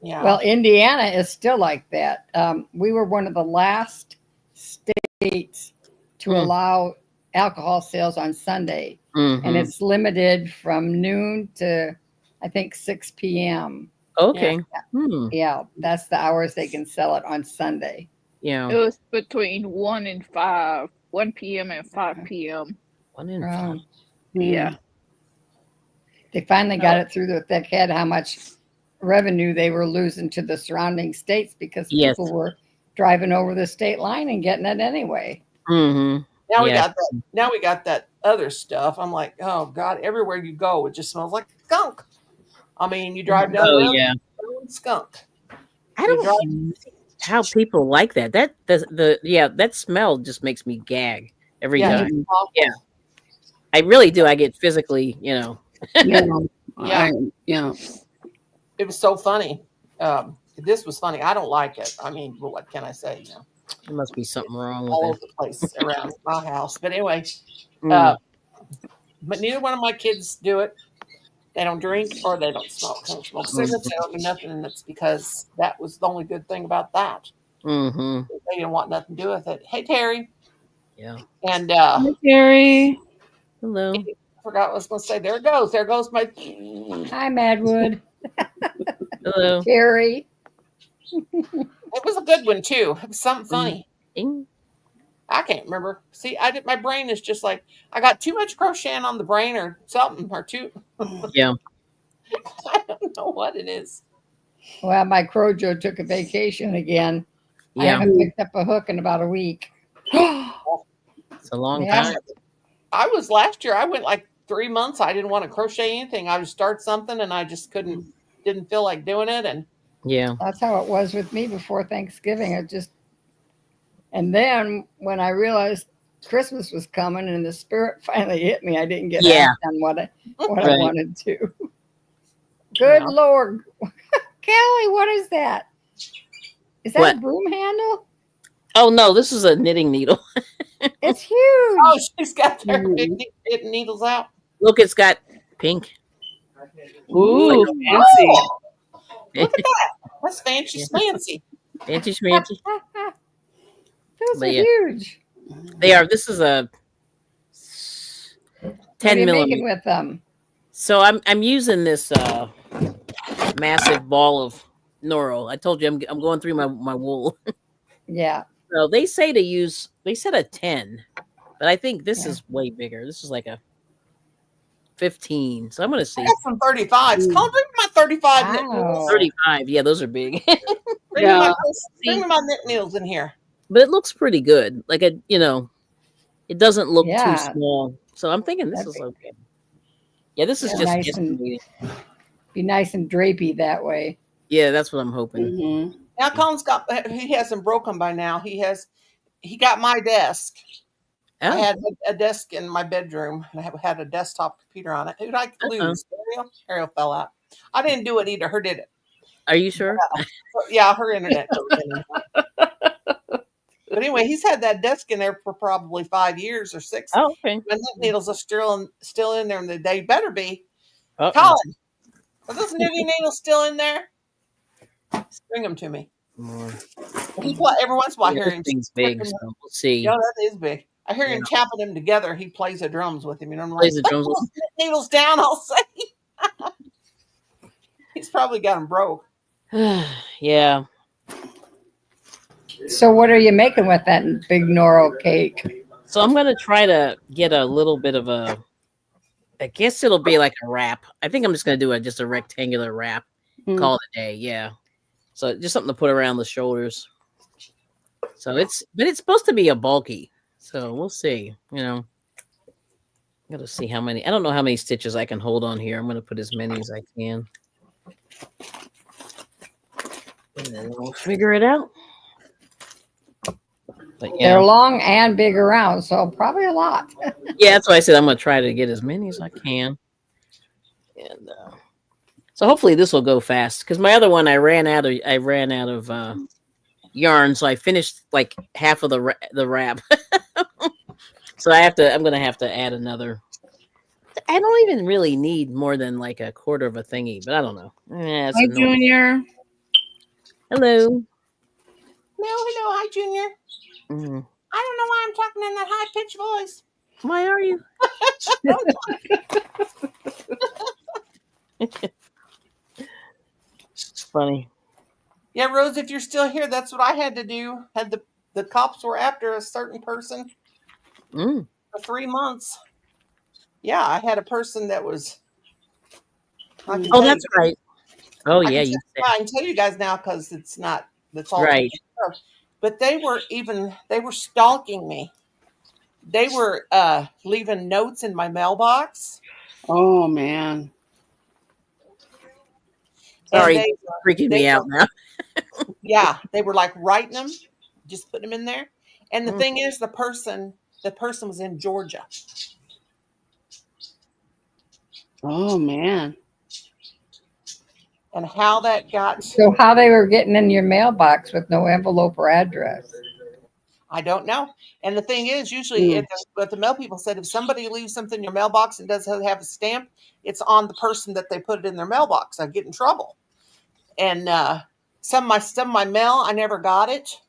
yeah, Well, Indiana is still like that. We were one of the last states to Mm. allow alcohol sales on Sunday, Mm-hmm. and it's limited from noon to I think 6 p.m. Okay. Hmm. Yeah, that's the hours they can sell it on Sunday. Yeah. it was between 1 p.m. and 5 p.m. 1 in 5. Um, Yeah. They finally got it through their thick head how much revenue they were losing to the surrounding states because Yes. people were driving over the state line and getting it anyway. Mm-hmm. now we Yeah. got that. Now we got that other stuff. I'm like, oh God! Everywhere you go, it just smells like skunk. I mean, you drive down the Oh road, yeah. skunk. I You don't drive. see how people like that. That smell just makes me gag every Yeah, time. it's awful. Yeah. I really do. I get physically, Yeah. Yeah. Yeah. It was so funny. This was funny. I don't like it. I mean, well, what can I say? You know, there must be something wrong all over with the place around my house. But anyway, it. but neither one of my kids do it. They don't drink or they don't smoke. They don't smoke cigarettes. They don't do nothing, and it's because that was the only good thing about that. Mm-hmm. They didn't want nothing to do with it. Hey, Terry, Yeah. and Hi, Gary. Hello. I forgot what I was going to say. There it goes. There goes my. Hi, Madwood. Hello. Terry. It was a good one too. It was something funny. Ding. I can't remember. See, my brain is just like I got too much crocheting on the brain or something or too. Yeah. I don't know what it is. Well, my Crojo took a vacation again. I Yeah. haven't picked up a hook in about a week. It's a long Yeah. time. I was last year. I went like 3 months. I didn't want to crochet anything. I would start something and I just didn't feel like doing it. And Yeah. That's how it was with me before Thanksgiving. And then when I realized Christmas was coming and the spirit finally hit me, I didn't get Yeah. asked on what I Right. wanted to. Good Yeah. Lord. Kelly, what is that? Is that What? a broom handle? Oh no, this is a knitting needle. It's huge. oh, she's got their big needles out. Look, it's got pink. Ooh, fancy. Oh, look at that. That's fancy schmancy. Fancy schmancy. Those But are yeah. huge. They are. This is a What are 10 you millimeter. making with them? So I'm using this massive ball of Noro. I told you I'm going through my wool. Yeah. So they said a 10, but I think this Yeah. is way bigger. This is like a 15. So I'm gonna see. I got some 35s. Come on, bring me my 35 knit needles. Wow. 35. Yeah, those are big. Bring me Yeah. bring me my knit needles in here. But it looks pretty good. Like it doesn't look Yeah. too small. So I'm thinking this That'd is okay. Yeah, this is Yeah, just nice and- estimating. Be nice and drapey that way. Yeah, that's what I'm hoping. Mm-hmm. Now Colin's he hasn't broken by now. He got my desk. I Oh, had a desk in my bedroom and I had a desktop computer on it. Who did I lose? Ariel fell out. I didn't do it either. Her did it. are you sure? Yeah, her internet. But anyway, he's had that desk in there for probably 5 years or 6. Oh, okay. My knit needles are still in there, and they better be, Oh, Colin, are those knitting needles still in there? Bring them to me. more. Every once in a while, I Yeah, hear this him. thing's big, so we'll see. Yeah, that is big. I hear Yeah. him tapping them together. He plays the drums with him, and I'm like, Plays the put drums with- those needles down. I'll say. He's probably got them broke. Yeah. So what are you making with that big Noro cake? So I'm gonna try to get a little bit of a. I guess it'll be like a wrap. I think I'm just gonna do just a rectangular wrap. Hmm. Call it a day. Yeah. So just something to put around the shoulders. So it's supposed to be a bulky. So we'll see. Gotta see how many. I don't know how many stitches I can hold on here. I'm gonna put as many as I can. And then we'll figure it out. But yeah. They're long and big around, so probably a lot. Yeah, that's why I said I'm gonna try to get as many as I can. And so hopefully this will go fast. Because my other one I ran out of yarn, so I finished like half of the wrap. So I'm gonna have to add another. I don't even really need more than like a quarter of a thingy, but I don't know. It's Hi, annoying. Junior. Hello. Hello, hi, Junior. Mhm. I don't know why I'm talking in that high pitched voice. Why are you? It's funny. Yeah, Rose, if you're still here, that's what I had to do. Had the cops were after a certain person Mm. for 3 months. Yeah, I had a person that was. I can Oh, tell that's you, right. Oh I yeah, can, you tell, I can tell you guys now because it's not. That's all. right. But they were stalking me. They were leaving notes in my mailbox. Oh man. Sorry, And freaking me out now. they were like writing them, just putting them in there. And the Mm. thing is, the person was in Georgia. Oh man. And how that got, So how they were getting in your mailbox with no envelope or address? I don't know. And the thing is, usually, Mm. what the mail people said, if somebody leaves something in your mailbox and doesn't have a stamp, it's on the person that they put it in their mailbox. I get in trouble. And some of my mail, I never got it.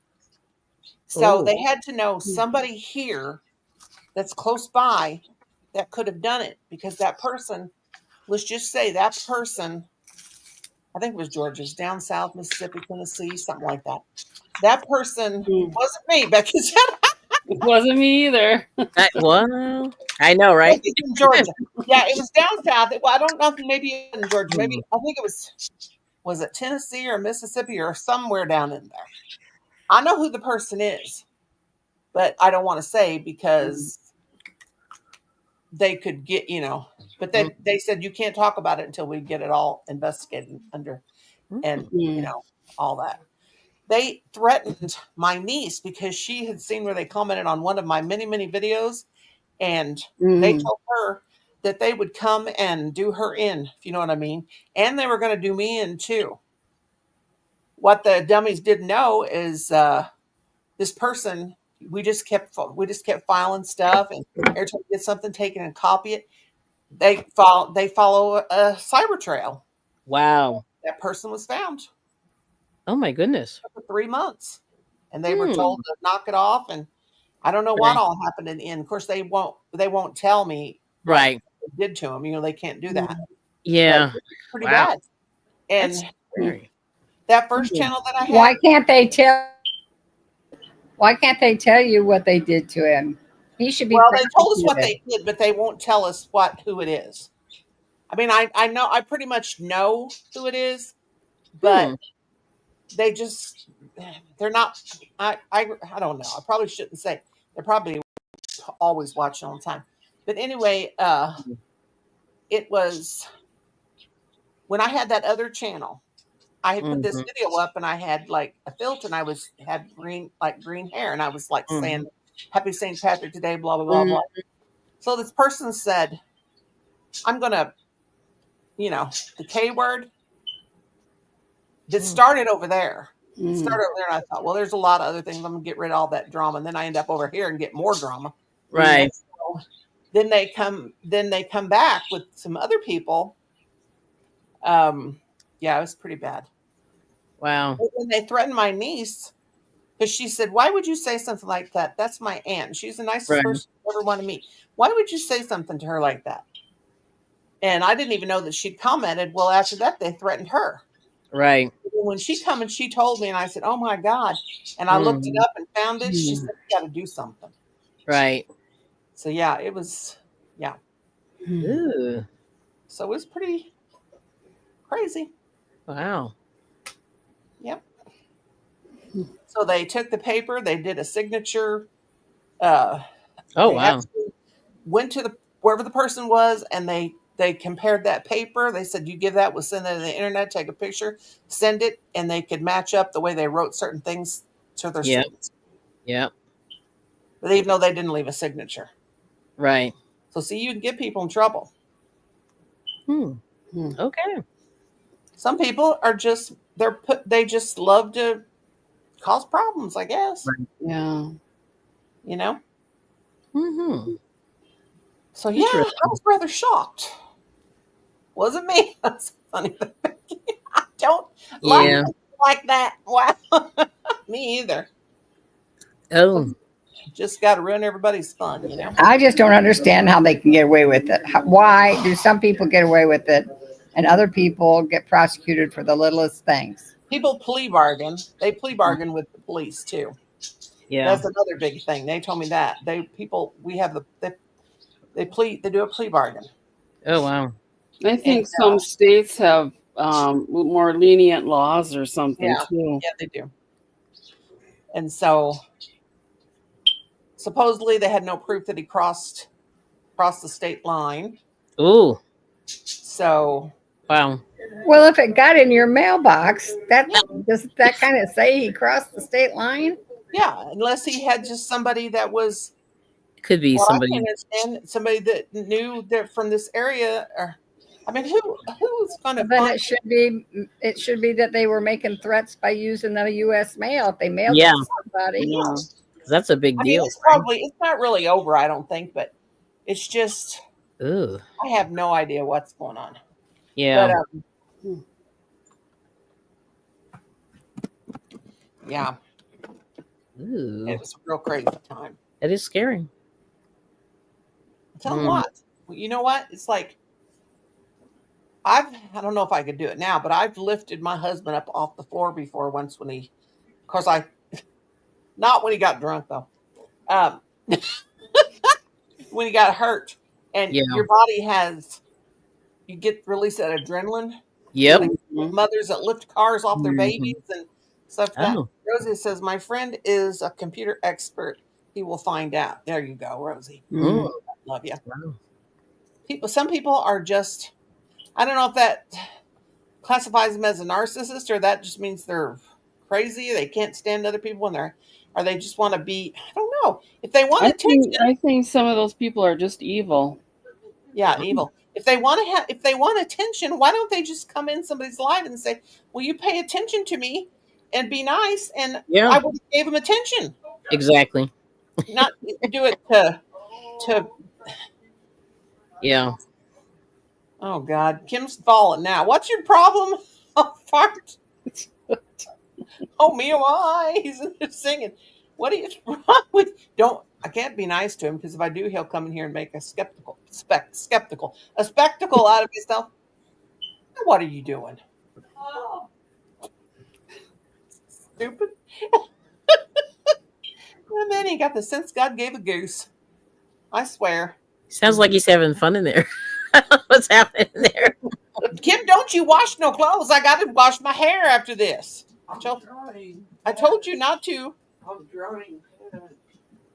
So Oh. they had to know somebody here that's close by that could have done it, because that person, let's just say that person, I think it was Georgia's, down south, Mississippi, Tennessee, something like that. That person Mm. wasn't me, Becky said. It wasn't me either. Well, I know, right? Maybe in Georgia. Yeah, it was down south. Well, I don't know if maybe in Georgia. Maybe I think it was it Tennessee or Mississippi or somewhere down in there. I know who the person is, but I don't want to say because they could get, but they said you can't talk about it until we get it all investigated under and Mm. all that. They threatened my niece because she had seen where they commented on one of my many, many videos, and they Mm. told her that they would come and do her in, if you know what I mean. And they were going to do me in too. What the dummies didn't know is this person, we just kept filing stuff, and every time we get something taken and copy it, they follow a cyber trail. Wow. That person was found Oh my goodness. for 3 months, and they were told to knock it off. And I don't know what all happened in the end. Of course, they won't tell me what Right. they did to them. They can't do that. Yeah. But pretty Wow. bad. And That's scary. that first channel that I had, Why can't they tell you what they did to him? He should be. well, they told us what prosecuted. they did, but they won't tell us who it is. I mean, I know, I pretty much know who it is, but they're not. I don't know. I probably shouldn't say. They're probably always watching all the time. But anyway, it was when I had that other channel. I had put this video up, and I had like a filter, and I had green hair, and I was like saying, "Happy St. Patrick today," blah blah blah blah. So this person said, "I'm gonna, the K word." That started over there. And I thought, well, there's a lot of other things. I'm gonna get rid of all that drama, and then I end up over here and get more drama. Right. So then they come back with some other people Yeah, it was pretty bad. Wow. But when they threatened my niece, because she said, "Why would you say something like that? That's my aunt. She's the nicest Right. person you ever want to meet. Why would you say something to her like that?" And I didn't even know that she'd commented. Well, after that, they threatened her. Right. When she come and she told me, and I said, "Oh my God!" And I looked it Mhm. up and found it. She said, "You got to do something." Right. So yeah, it was yeah. Ooh. So it was pretty crazy. Wow. Yep. So they took the paper, they did a signature. Uh, Oh they wow. actually went to the wherever the person was, and they compared that paper. They said, "You give that, we'll send it to the internet, take a picture, send it," and they could match up the way they wrote certain things to their Yep. signature. Yep. But even though they didn't leave a signature, Right. so see, you can get people in trouble. Hmm. Hmm. Okay. Some people are just they just love to cause problems, I guess. Right. Yeah. You know. Mm-hmm. So yeah, I Interesting. was rather shocked. Wasn't me. That's funny. I don't like Yeah. things like that. Wow. Me either. Oh. Just got to ruin everybody's fun, you know. I just don't understand how they can get away with it. Why do some people get away with it and other people get prosecuted for the littlest things? People plea bargain. They plea bargain with the police too. Yeah. That's another big thing. They told me that we have they do a plea bargain. Oh wow. I And think some states have more lenient laws or something yeah, too. yeah, they do. And so supposedly they had no proof that he crossed the state line. Ooh. So Wow. Well, if it got in your mailbox, that yeah, does that kind of say he crossed the state line? yeah, unless he had just somebody that was Could be what I somebody. can understand, somebody that knew that from this area. Or, I mean, who's going to Well, then find? it should be that they were making threats by using the U.S. mail if they mailed it Yeah. to somebody. Yeah. 'Cause that's a big I mean, deal, it's right? not really over. I don't think, but it's just Ooh. I have no idea what's going on. But Yeah. yeah, Ooh. it was a real crazy time. That is scary. Tell them Mm. what. Well, you know what? It's like I don't know if I could do it now, but I've lifted my husband up off the floor before once when he, of course, not when he got drunk though. Um, when he got hurt, and Yeah. your body you get release that adrenaline. Yep. Like Mhm. mothers that lift cars off their Mhm. babies and stuff like that. Oh. Rosie says, "My friend is a computer expert. He will find out." There you go, Rosie. Mhm. Mm. Love you. Wow. Some people are just, I don't know if that classifies them as a narcissist or that just means they're crazy. They can't stand other people and or they just want to be, I don't know. If they want attention, I think some of those people are just evil. yeah, evil. If they want attention, why don't they just come in somebody's life and say, "Will you pay attention to me and be nice?" And Yeah. I would have gave them attention, Exactly. not do it to. Yeah. Oh God, Kim's falling now. What's your problem? Oh, fart. Oh me, oh I. He's in there singing. What are you wrong with? Don't. I can't be nice to him because if I do, he'll come in here and make a a spectacle out of himself. What are you doing? Stupid. And then he got the sense God gave a goose. I swear. Sounds like he's having fun in there. What's happening there? Kim, don't you wash no clothes. I got to wash my hair after this. Drying. I told you not to. I'm drying pants.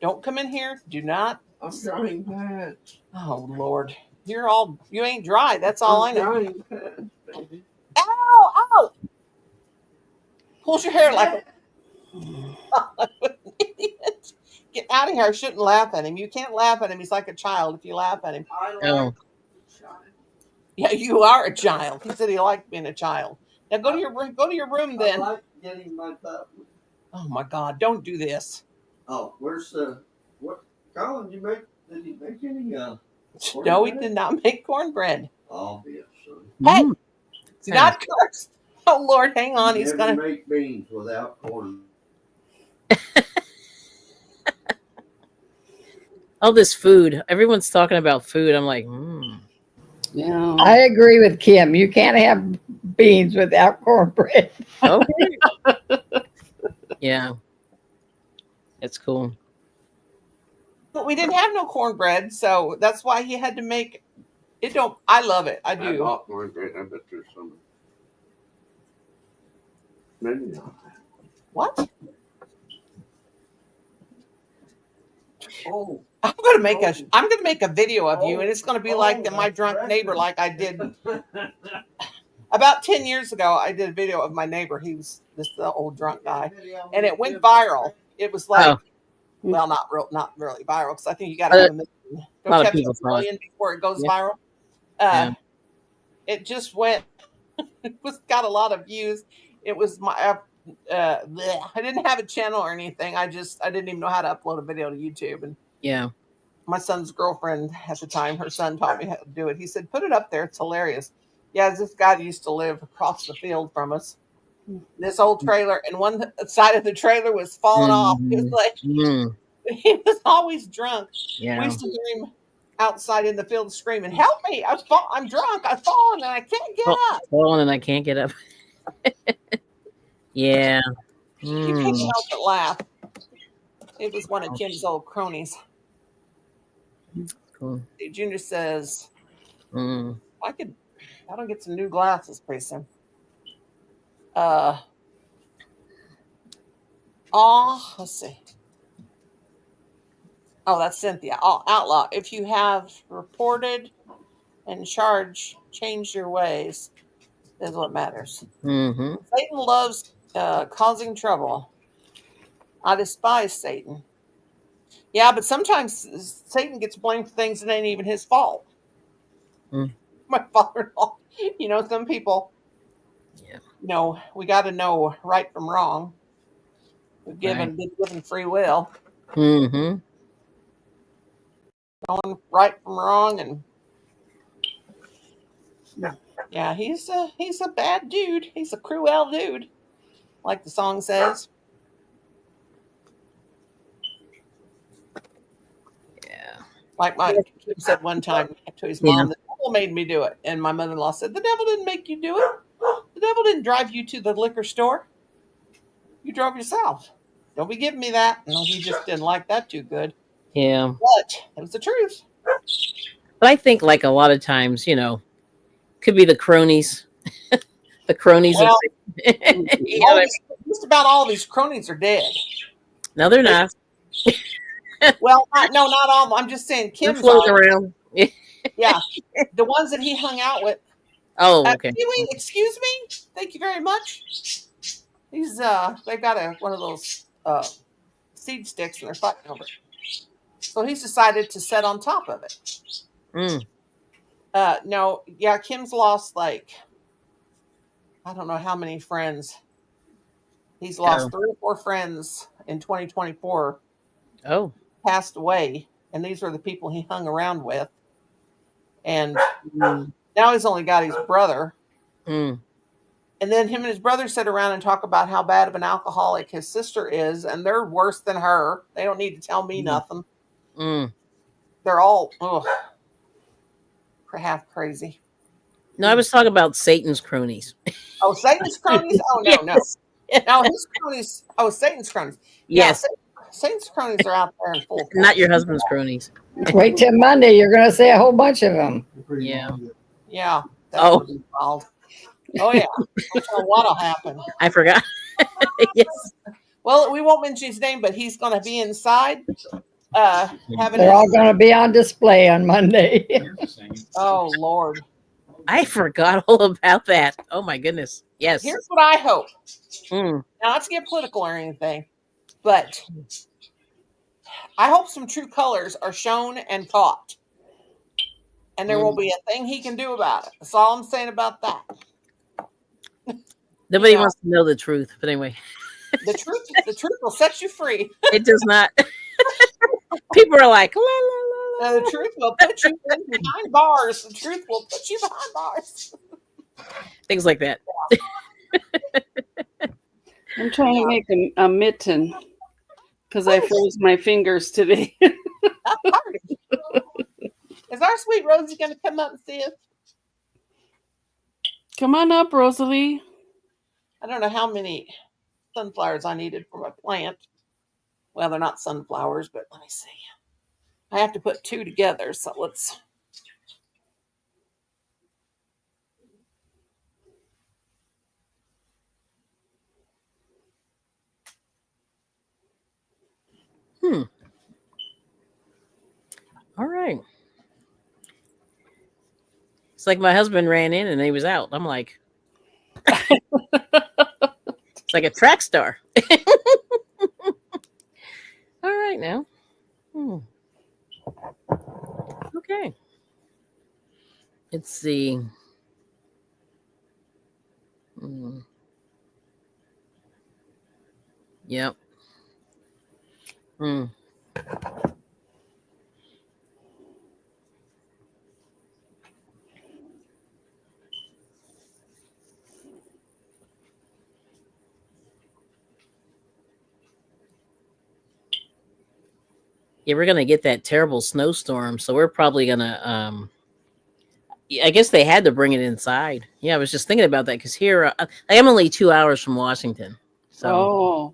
Don't come in here. Do not. I'm drying pants. Oh, Lord. You ain't dry. That's all I I'm know. drying pants, baby. Ow, ow. Pulls your hair like an idiot. Get out of here. I shouldn't laugh at him. You can't laugh at him. He's like a child if you laugh at him. I like Oh. shine. Yeah, you are a child. He said he liked being a child. Now go to your room I then. like getting my butt. Oh my God, don't do this. Oh, where's what? Colin, did he make any, No, he did not make cornbread. obviously. Hey, Mm. See, not curse. Oh Lord, hang on. He's Never gonna. make beans without corn. All this food. Everyone's talking about food. I'm like, Yeah. I agree with Kim. You can't have beans without cornbread. okay. Yeah, it's cool. But we didn't have no cornbread, so that's why he had to make it. Don't I love it? I I do. bought cornbread. I bet there's some. Maybe not. What? Oh, I'm gonna make a video of you, and it's gonna be like my drunk neighbor, like I did about 10 years ago. I did a video of my neighbor. He was the old drunk guy, and it went viral. It was like, well, not really viral, because I think you got to have a million. A lot of Don't you people have to have a million before it goes Yeah. viral? Yeah. It just went. It got a lot of views. It was my. I didn't have a channel or anything. I didn't even know how to upload a video to YouTube. And Yeah. my son's girlfriend at the time, her son taught me how to do it. He said, "Put it up there. It's hilarious." Yeah, this guy used to live across the field from us. This old trailer, and one side of the trailer was falling off. He was like, he was always drunk. We Yeah. used to hear him outside in the field screaming, "Help me! I'm drunk. I've fallen and I can't get up." Falling and I can't get up. Yeah. You can't help but laugh. It was one of Kim's old cronies. Cool. Junior says, I don't get some new glasses pretty soon. Let's see. Oh, that's Cynthia. Oh, outlaw. If you have reported and change your ways, is what matters. Mm-hmm. Satan loves causing trouble. I despise Satan. Yeah, but sometimes Satan gets blamed for things that ain't even his fault. My father-in-law, some people, we got to know right from wrong. We've been given free will. Mm-hmm. Knowing right from wrong, and yeah, he's a bad dude. He's a cruel dude, like the song says. Yeah. Like my kid said one time to his mom, "The devil made me do it," and my mother-in-law said, "The devil didn't make you do it. The devil didn't drive you to the liquor store. You drove yourself. Don't be giving me that." No, he just didn't like that too good. Yeah. But it was the truth. But I think, like a lot of times, could be the cronies. The cronies. Well, Of just about all these cronies are dead. no, they're not. Well, not all. I'm just saying They're Kim's floating around. Yeah, the ones that he hung out with. Oh, okay. Excuse me. Thank you very much. They've got one of those seed sticks, and they're fighting over it. So he's decided to sit on top of it. No, yeah, Kim's lost I don't know how many friends. He's lost 3 or 4 friends in 2024. Oh. Passed away, and these were the people he hung around with. And now he's only got his brother. And then him and his brother sit around and talk about how bad of an alcoholic his sister is, and they're worse than her. They don't need to tell me nothing. They're all half crazy. No, I was talking about Satan's cronies. Oh, Satan's cronies? Oh, no, Yes. no. His cronies. Oh, Satan's cronies. Yes. Yeah, Satan's cronies are out there in full force. Not your husband's cronies. Wait till Monday. You're going to say a whole bunch of them. Yeah. Yeah. That's wild. Oh, yeah. I don't know what'll happen. I forgot. Yes. Well, we won't mention his name, but he's going to be inside. They're all going to be on display on Monday. Oh, Lord. I forgot all about that. Oh, my goodness. Yes. Here's what I hope. Now, not to get political or anything, but I hope some true colors are shown and taught. And there will be a thing he can do about it. That's all I'm saying about that. Nobody wants to know the truth, but anyway. The truth will set you free. It does not. People are like, la, la, la, la. The truth will put you behind bars. The truth will put you behind bars. Things like that. I'm trying to make a mitten because I froze my fingers today. Is our sweet Rosie going to come up and see us? Come on up, Rosalie. I don't know how many sunflowers I needed for my plant. Well, they're not sunflowers, but let me see. I have to put 2 together, so let's. All right. It's like my husband ran in and he was out. I'm like, it's like a track star. All right now. Okay. Let's see. Yep. Yeah, we're gonna get that terrible snowstorm, so we're probably gonna. I guess they had to bring it inside. Yeah, I was just thinking about that because here I am only 2 hours from Washington, so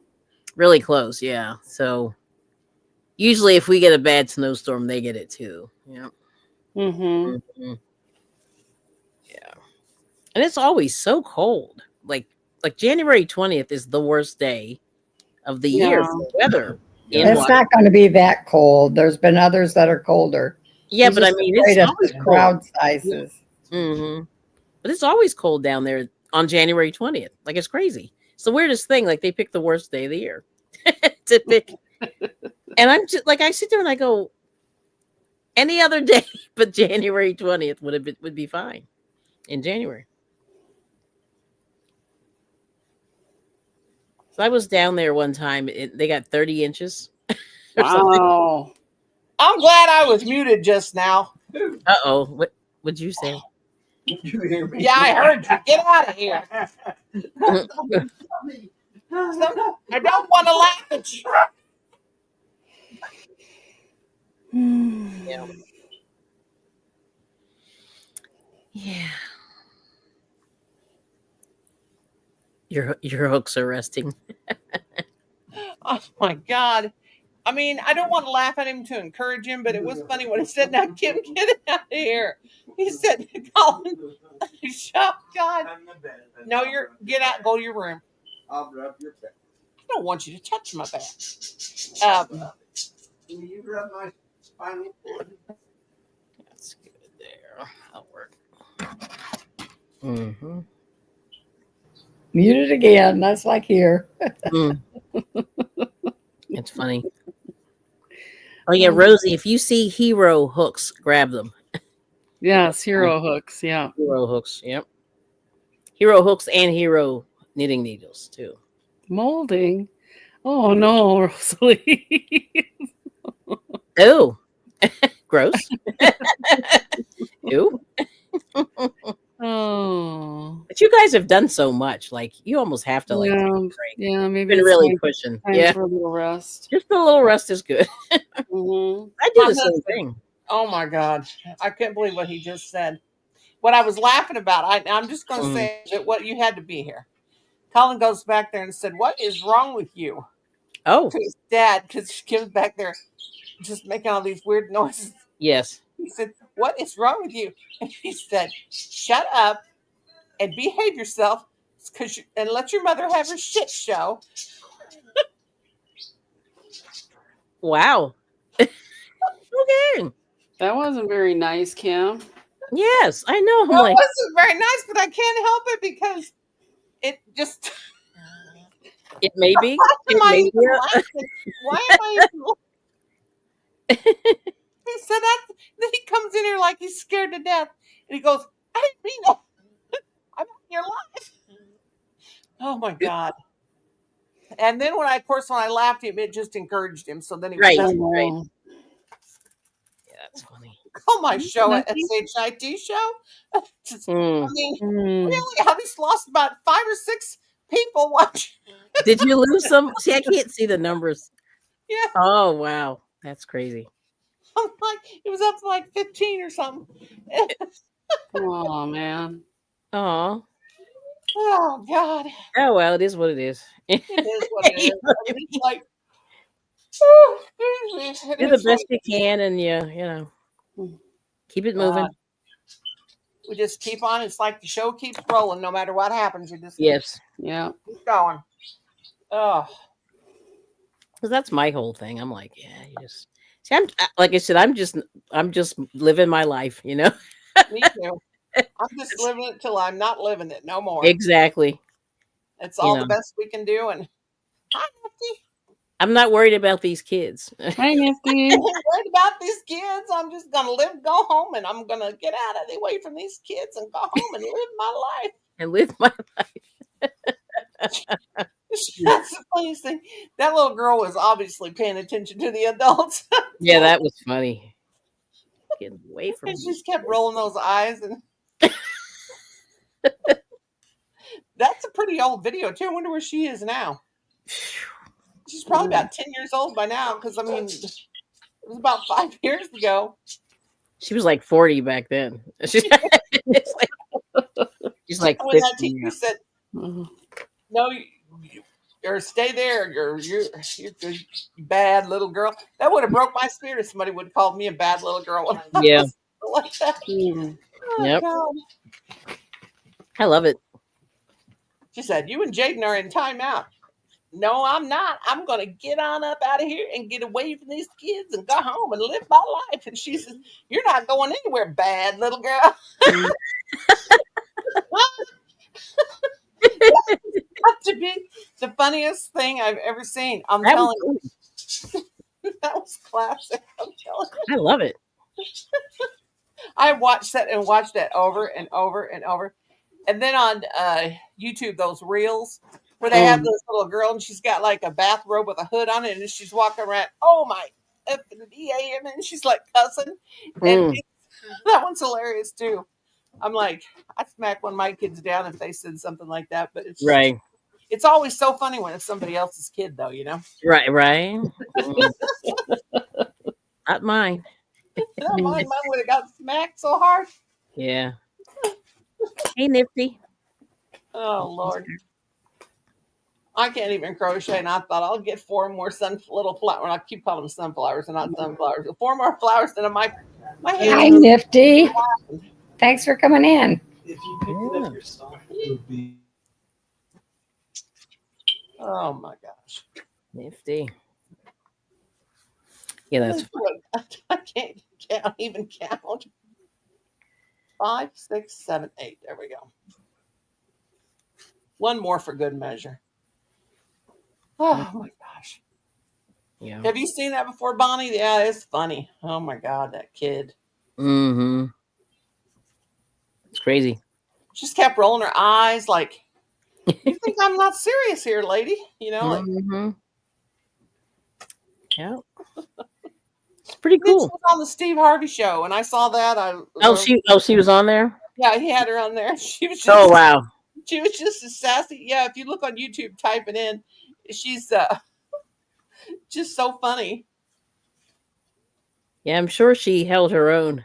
really close. Yeah, so usually if we get a bad snowstorm, they get it too. Yeah. Mm-hmm. Yeah, and it's always so cold. Like January 20th is the worst day of the year for weather. It's not going to be that cold. There's been others that are colder. Yeah, He's but I just mean, afraid it's of always the cold. crowd sizes. But it's always cold down there on January 20th. Like, it's crazy. It's the weirdest thing. Like, they pick the worst day of the year to pick. And I'm just like, I sit there and I go, any other day but January 20th would be fine in January. So I was down there one time. They got 30 inches. Wow. I'm glad I was muted just now. Uh-oh. What would you say? You hear me? Yeah, I heard you. Get out of here. I don't want to laugh at you. Yeah. Yeah. Your hooks are resting. Oh my God. I mean, I don't want to laugh at him to encourage him, but it was funny when he said, "Now, Kim, get out of here." He said, "Colin, shut God. No, get out, go to your room. I'll rub your back. I don't want you to touch my back." Can you rub my spinal cord? That's good there. That'll work. Mm-hmm. Muted again. That's like here. It's funny. Oh yeah, Rosie, if you see hero hooks, grab them. Yes, hero hooks. Yeah. Hero hooks. Yep. Hero hooks and hero knitting needles too. Molding. Oh no, Rosalie. Oh, gross. Ew. Oh. But you guys have done so much. Like, you almost have to take a break. Yeah, maybe Been it's really time pushing. for a little rest. Just a little rest is good. Mm-hmm. I do the same thing. Oh my God. I couldn't believe what he just said. What I was laughing about, I'm just going to say that what you had to be here. Colin goes back there and said, "What is wrong with you?" Oh, To his dad, because Kim's back there just making all these weird noises. yes. He said, "What is wrong with you?" And he said, "Shut up and behave yourself, and let your mother have her shit show." Wow. Okay. That wasn't very nice, Kim. Yes, I know. I'm Well, like, it wasn't very nice, but I can't help it because it just. it may be. Why am I It may even laughing? Why am I even laughing? He said that. Then he comes in here like he's scared to death. And he goes, "I didn't mean that. I'm in your life." Oh my God. And then when I laughed at him, it just encouraged him. So then he Right. was Right. Yeah, that's funny. call my show a Nothing? SHIT show. I Mm. mean, Mm. really, I just lost about 5 or 6 people watching. Did you lose some? See, I can't see the numbers. Yeah, Oh wow, that's crazy. I'm like, it was up to like 15 or something. Oh man. Oh, Oh God, oh well, it is what it is. it is what it is. I mean, it's like, oh, excuse me. Do It the is best like, you can, and you know, keep it God, moving. we just keep on. It's like the show keeps rolling, no matter what happens. You just Yes, Yeah. keep going. Oh, because that's my whole thing. I'm like, yeah, you just see. Like I said, I'm just living my life. You know, me too. I'm just living it till I'm not living it no more. exactly. It's You all know, the best we can do. And hi, Nifty. I'm not worried about these kids. Hi, Nifty. I ain't worried about these kids. I'm just gonna go home, and I'm gonna get out of the way from these kids and go home and live my life. And live my That's the funniest thing. That little girl was obviously paying attention to the adults. yeah, that was funny. Getting away from And she me. just kept rolling those eyes. And that's a pretty old video, too. I wonder where she is now. She's probably about 10 years old by now, because, I mean, it was about 5 years ago. She was like 40 back then. It's like, she's like When that 50 teacher now. said, Mhm. no, or stay there, you're a bad little girl. That would have broke my spirit if somebody would have called me a bad little girl when I Yeah. was like that. Mhm. Oh, Yep. God. I love it. She said, you and Jaden are in timeout. No, I'm not. I'm going to get on up out of here and get away from these kids and go home and live my life. And she says, you're not going anywhere, bad little girl. Mhm. Got to be the funniest thing I've ever seen. I'm That was telling cool. you, that was classic. I'm telling you. I love it. I watched that and watched that over and over and over. And then on YouTube, those reels where they have Mm. this little girl and she's got like a bathrobe with a hood on it and she's walking around, oh my effing BAM, and she's like cussing. And Mm. that one's hilarious too. I'm like, I'd smack one of my kids down if they said something like that, but Right. it's always so funny when it's somebody else's kid, though, you know? Right. Right. Mm. Not mine. Mine would have got smacked so hard. Yeah. Hey, Nifty. Oh, Lord. I can't even crochet, and I thought I'll get 4 more little flowers. I keep calling them sunflowers, and not sunflowers. 4 more flowers, then my Hi, hand. Nifty. Thanks for coming in. If you picked it Yeah. up yourself, it would be. Oh my gosh. Nifty. Yeah, that's I can't even count. 5, 6, 7, 8. There we go. One more for good measure. Oh my gosh. yeah. Have you seen that before, Bonnie? Yeah, it's funny. Oh my God, that kid. Mm-hmm. It's crazy. Just kept rolling her eyes like, you think I'm not serious here, lady? You know, like, Mm-hmm. Yeah. It's pretty then she cool. was on the Steve Harvey show, and I saw that. She was on there. Yeah, he had her on there. She was just, Oh wow. she was just as sassy. Yeah, if you look on YouTube, type it in. She's just so funny. Yeah, I'm sure she held her own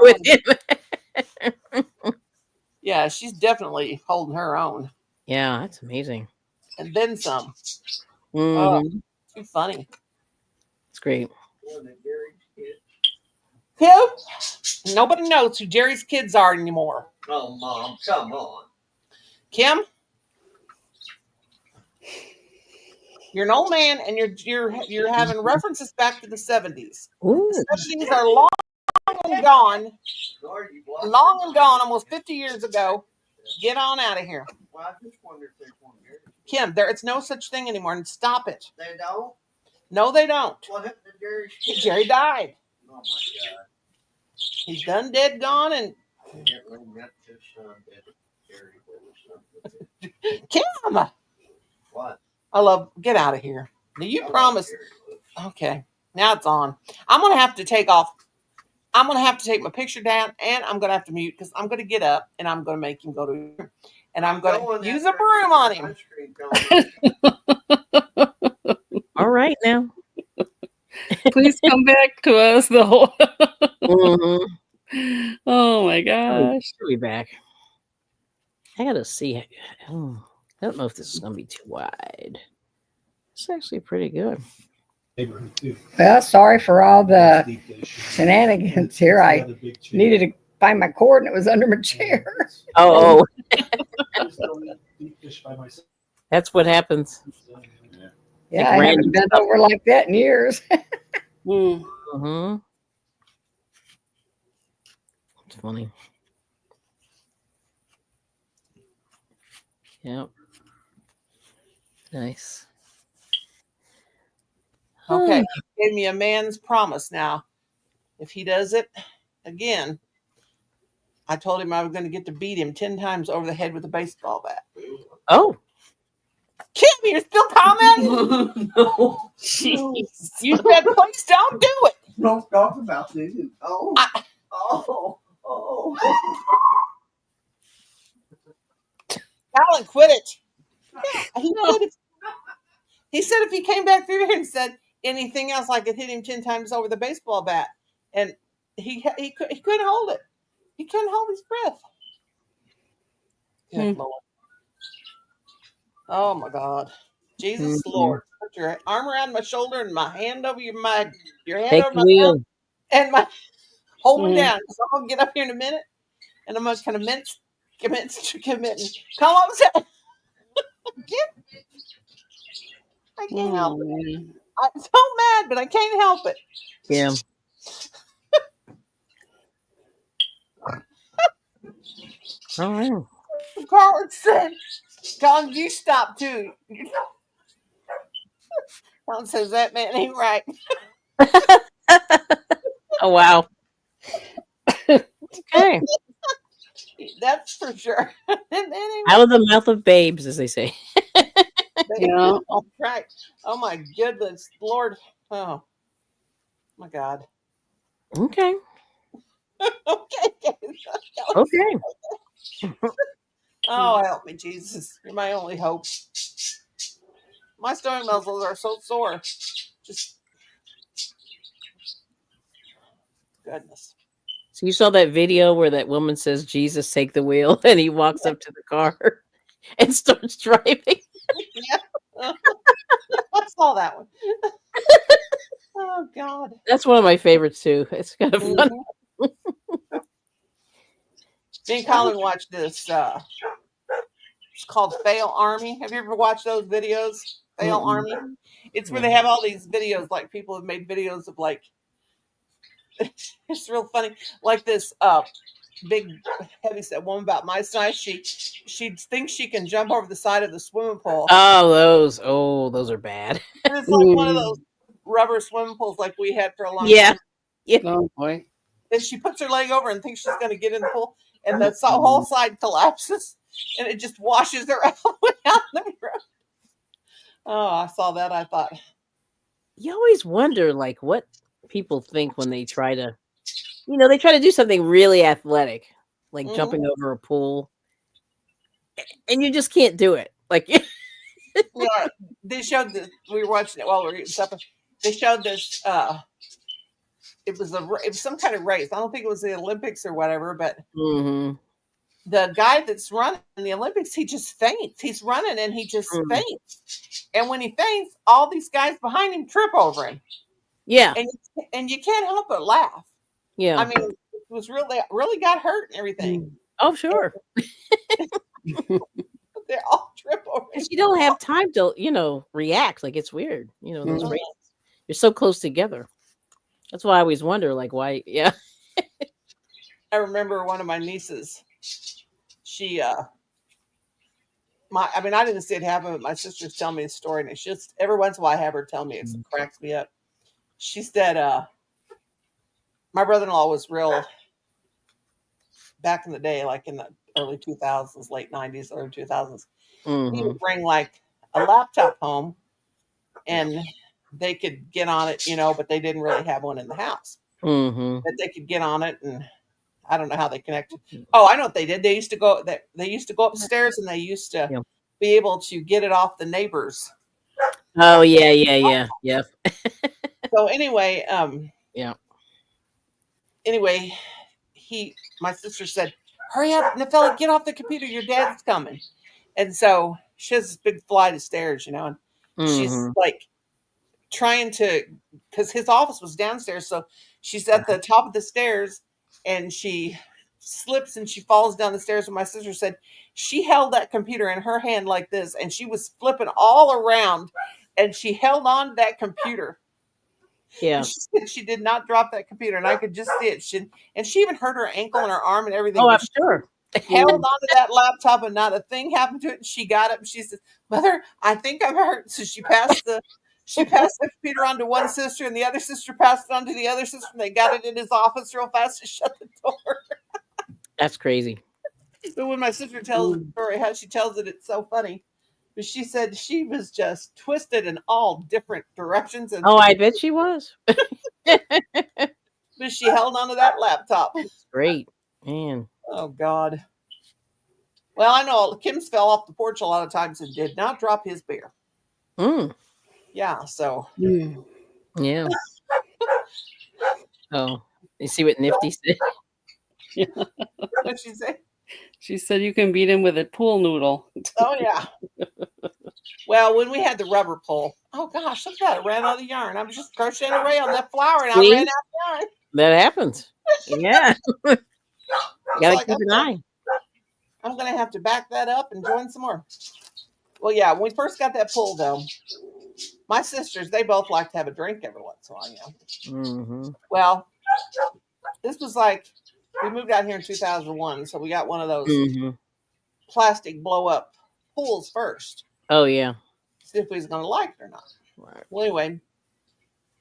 with him. Yeah, she's definitely holding her own, Yeah, that's amazing. and then some. Oh, Mm-hmm. too funny. It's great. Who? Nobody knows who Jerry's kids are anymore. Oh, Mom, come on. Kim, you're an old man, and you're having references back to the 70s. Ooh. The 70s are long and gone, Lord, you blocked long and gone, almost 50 years ago. Get on out of here, Well, I just wonder if there's one here. Kim. It's no such thing anymore, and stop it. They don't? No, they don't. What happened to Jerry's kids? Jerry died. Oh, my God. He's done, dead, gone, and I can't remember his son, Jerry, but his son. Kim. What? I love. Get out of here. Now you I love promise. Jerry. Okay, now it's on. I'm gonna have to take off I'm gonna have to take my picture down, and I'm gonna have to mute because I'm gonna get up and I'm gonna make him go to his room, and I'm gonna use a broom on him. All right now. Please come back to us though. Mhm. Oh my gosh. She'll be back. I gotta see. Oh, I don't know if this is gonna be too wide. It's actually pretty good. Well, sorry for all the shenanigans here. I needed to find my cord and it was under my chair. Oh, that's what happens. Yeah, Like I random haven't bent stuff. over like that in years. Mm. Mm-hmm. It's funny. Yep. Nice. Okay, he gave me a man's promise. Now, if he does it again, I told him I was going to get to beat him 10 times over the head with a baseball bat. Oh. Kim, you're still commenting? No. Jeez. You said, please don't do it. Don't talk about this. Oh. I- Oh. Oh. Alan, quit it. Yeah, he said if he came back through here and said anything else, I could hit him 10 times over the baseball bat. And he couldn't hold it. He couldn't hold his breath. Good Lord. Oh my God. Jesus Lord. Put your arm around my shoulder and my hand over your hand Take over the my wheel. mouth and my hold me Mhm. down. So I'm gonna get up here in a minute and I'm gonna kind of commit. Come on, I can't help it. Mm. I'm so mad, but I can't help it. Yeah. All right. Colin said, Colin, you stop too. Colin says that man ain't right. Oh wow. Okay. That's for sure. That ain't Out of the mouth of babes, as they say. Yeah. all right. Oh my goodness, Lord. Oh my God. Okay. Okay. Okay. Oh, help me, Jesus. You're my only hope. My stomach muscles are so sore. Just goodness. So you saw that video where that woman says, "Jesus, take the wheel," and he walks up to the car and starts driving. Yeah. I saw that one. Oh God. That's one of my favorites too. It's kind of fun. Me and Colin watched this. It's called Fail Army. Have you ever watched those videos? Fail Mm-mm. Army. It's where they have all these videos, like people have made videos of like. It's real funny. Like this big heavy set woman about my size. She thinks she can jump over the side of the swimming pool. Those are bad. And it's like one of those rubber swimming pools like we had for a long Yeah. time. Yeah. Oh boy. And she puts her leg over and thinks she's going to get in the pool, and the whole side collapses, and it just washes her out the road. Oh, I saw that. I thought, You always wonder like what people think when they try to, they try to do something really athletic, like Mhm. jumping over a pool, and you just can't do it. Like, yeah, they showed this. We were watching it while we were eating supper. They showed this. It was some kind of race. I don't think it was the Olympics or whatever, but mm-hmm. the guy that's running in the Olympics, he just faints. He's running and he just faints. And when he faints, all these guys behind him trip over him. Yeah. And you can't help but laugh. Yeah. I mean, it was really got hurt and everything. Oh, sure. They all trip over him. Because you don't have time to, react. Like it's weird. Those Mhm. races. You're so close together. That's why I always wonder, like, why? Yeah. I remember one of my nieces. She, I didn't see it happen, but my sisters tell me a story, and it's just every once in a while I have her tell me. It cracks me up. She said, my brother-in-law was real back in the day, like in the early 2000s, late 90s, early 2000s. He would bring like a laptop home, and they could get on it, but they didn't really have one in the house. Mm-hmm. that they could get on it, and I don't know how they connected. Oh, I know what they did. They used to go upstairs, and they used to Yeah. be able to get it off the neighbors. Oh yeah. Yep. So anyway, Yeah. anyway, my sister said, "Hurry up, Nafella, get off the computer. Your dad's coming." And so she has this big flight of stairs, and she's Mm-hmm. like trying to, because his office was downstairs. So she's at the top of the stairs, and she slips and she falls down the stairs. And my sister said she held that computer in her hand like this, and she was flipping all around, and she held on to that computer. Yeah. And she said she did not drop that computer, and I could just see it. She even hurt her ankle and her arm and everything. Oh, But I'm she sure. held onto that laptop, and not a thing happened to it. And she got up and she said, "Mother, I think I'm hurt." So she passed the computer on to one sister, and the other sister passed it on to the other sister, and they got it in his office real fast to shut the door. That's crazy. But when my sister tells the story, how she tells it, it's so funny. But she said she was just twisted in all different directions, and Oh, I bet she was. but she held onto that laptop. Great. Man. Oh God. Well, I know Kim's fell off the porch a lot of times and did not drop his beer. Mm. Yeah, so Yeah. Oh, you see what Nifty said? what'd she say? She said you can beat him with a pool noodle. Oh yeah. Well, when we had the rubber pull, oh gosh, look at that! I ran out of yarn. I was just crocheting away on that flower, and I See? ran out of yarn. That happens. Yeah. It's Gotta like, keep an eye. I'm gonna have to back that up and join some more. Well, yeah, when we first got that pull though, my sisters, they both like to have a drink every once in a while, Mm-hmm. Well, this was like, we moved out here in 2001, so we got one of those Mm-hmm. plastic blow up pools first. Oh yeah. See if we was gonna like it or not. Right. Well, anyway,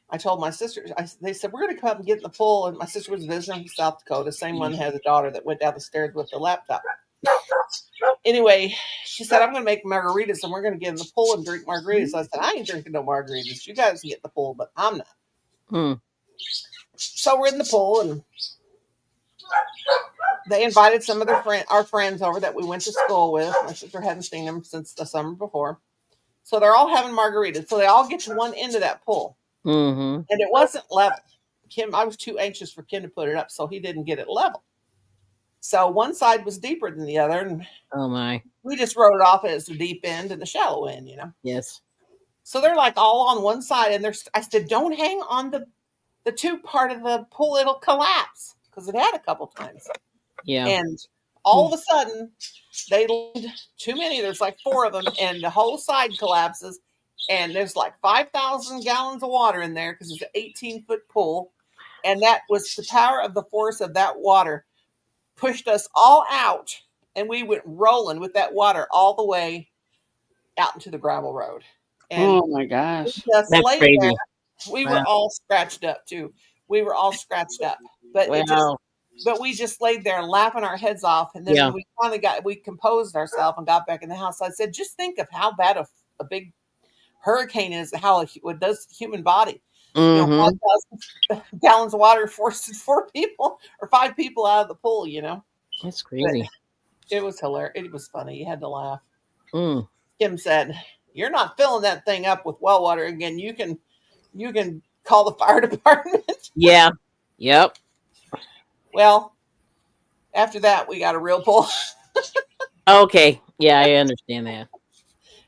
I told my sisters, they said, we're going to come and get in the pool. And my sister was visiting from South Dakota. Same one has a daughter that went down the stairs with the laptop. Anyway, she said, I'm going to make margaritas and we're going to get in the pool and drink margaritas. I said, I ain't drinking no margaritas. You guys can get in the pool, but I'm not. Hmm. So we're in the pool, and they invited some of our friends over that we went to school with. My sister hadn't seen them since the summer before. So they're all having margaritas. So they all get to one end of that pool. Mm-hmm. And it wasn't level. I was too anxious for Kim to put it up, so he didn't get it level. So one side was deeper than the other, and Oh my. we just wrote it off as the deep end and the shallow end, Yes. So they're like all on one side, and I said, don't hang on the two part of the pool, it'll collapse, because it had a couple times. Yeah. And all of a sudden, they laid too many. There's like 4 of them, and the whole side collapses. And there's like 5,000 gallons of water in there because it's an 18-foot pool. And that was the power of the force of that water pushed us all out. And we went rolling with that water all the way out into the gravel road. And Oh my gosh. just That's laid crazy. there. We were Wow. all scratched up too. We were all scratched up. But Wow. but we just laid there laughing our heads off. And then Yeah. when we composed ourselves and got back in the house, I said, just think of how bad a big hurricane is, how it does human body. Mm-hmm. 5,000 gallons of water forces 4 people or 5 people out of the pool, That's crazy. It was hilarious. It was funny. You had to laugh. Mm. Kim said, you're not filling that thing up with well water again. You can call the fire department. Yeah. Yep. Well, after that, we got a real pool. Okay. Yeah, I understand that.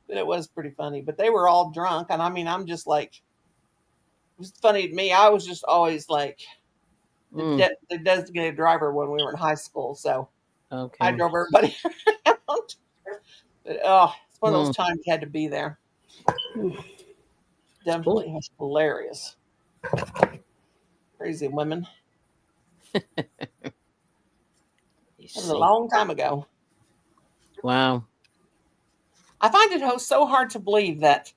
But it was pretty funny. But they were all drunk. And I mean, I'm just like, it was funny to me. I was just always like the designated driver when we were in high school. So Okay. I drove everybody around. But it's one of those times you had to be there. Definitely hilarious. Crazy women. That was a long time ago. Wow. I find it so hard to believe that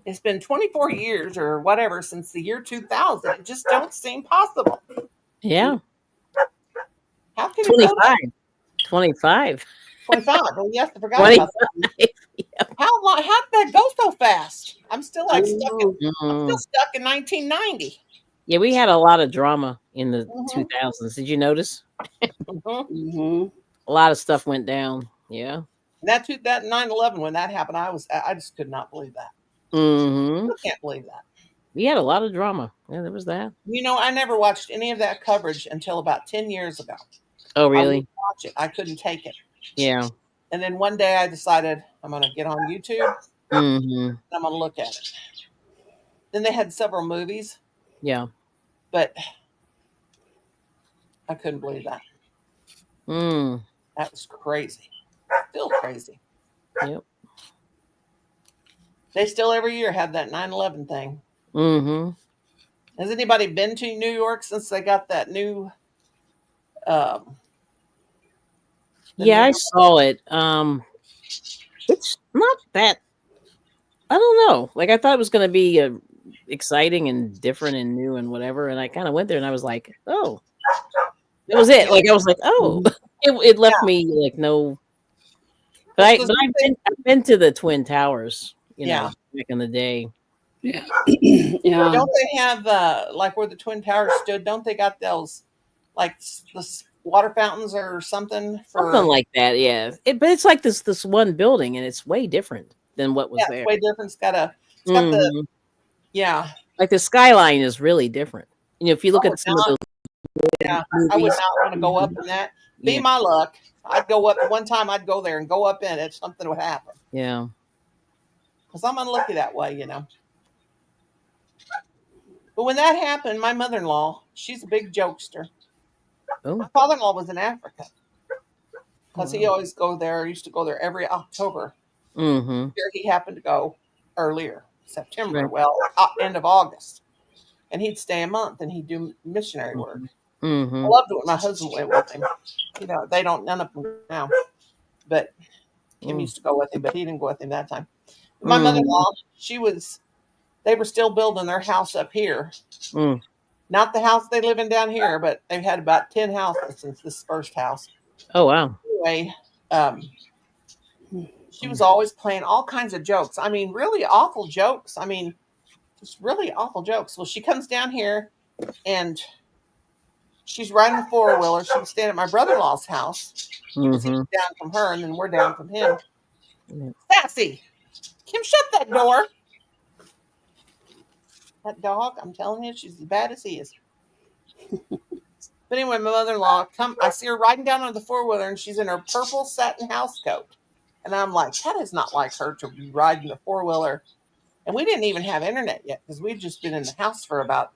it's been 24 years or whatever since the year 2000. It just don't seem possible. Yeah. How can it go 25. 25. 25? Oh, yes, I forgot about that. Yep. How long? How did that go so fast? I'm still like stuck. I'm Mm. still stuck in 1990. Yeah, we had a lot of drama in the Mhm. 2000s. Did you notice? Mhm. Mhm. A lot of stuff went down. Yeah. That 9/11 when that happened, I just could not believe that. Hmm. I can't believe that. We had a lot of drama. Yeah, there was that. I never watched any of that coverage until about 10 years ago. Oh, I wouldn't really? watch it. I couldn't take it. Yeah. And then one day I decided I'm going to get on YouTube Hmm. and I'm going to look at it. Then they had several movies, Yeah. but I couldn't believe that. Mm. That was crazy. Still crazy. Yep. They still every year have that 9/11 thing. Hmm. Has anybody been to New York since they got that new um the Yeah, I new saw it. It's not that. I don't know. Like I thought it was going to be exciting and different and new and whatever, and I kind of went there and I was like, oh, that was it. yeah, Like I was like, oh, Mhm. it left yeah. me like no. But Well, I because but I've been to the Twin Towers, yeah. back in the day. Yeah. Yeah. Don't they have like where the Twin Towers stood? Don't they got those like water fountains or something Something for? like that, yeah. But it's like this one building, and it's way different than what was Yeah, it's there. way different. It's got the Hmm. yeah. Like the skyline is really different. If you look Oh, at it's some of not. those Yeah, I would movies, not want to go up Mhm. in that. Be yeah, my luck. I'd go up one time. I'd go there and go up in it. Something would happen yeah. because I'm unlucky that way. But when that happened, my mother-in-law, she's a big jokester. My Oh, father-in-law was in Africa because he wow. always used to go there every October. Mm-hmm. Here he happened to go earlier, September, Right. well, end of August. And he'd stay a month and he'd do missionary work. I Mm-hmm. loved it when my husband went with him. They don't, none of them now, but Kim Mm-hmm. used to go with him, but he didn't go with him that time. My mother in Mm-hmm. law, they were still building their house up here. Mm. Not the house they live in down here, but they've had about 10 houses since this first house. Oh, wow. Anyway, she was always playing all kinds of jokes. I mean, really awful jokes. I mean, just really awful jokes. Well, she comes down here and she's riding a four-wheeler. She was staying at my brother-in-law's house because he's Mm-hmm. down from her and then we're down from him. Yeah. Sassy, Kim, shut that door. That dog, I'm telling you, she's as bad as he is. But anyway, my mother-in-law I see her riding down on the four-wheeler and she's in her purple satin house coat. And I'm like, that is not like her to be riding the four-wheeler. And we didn't even have internet yet because we'd just been in the house for about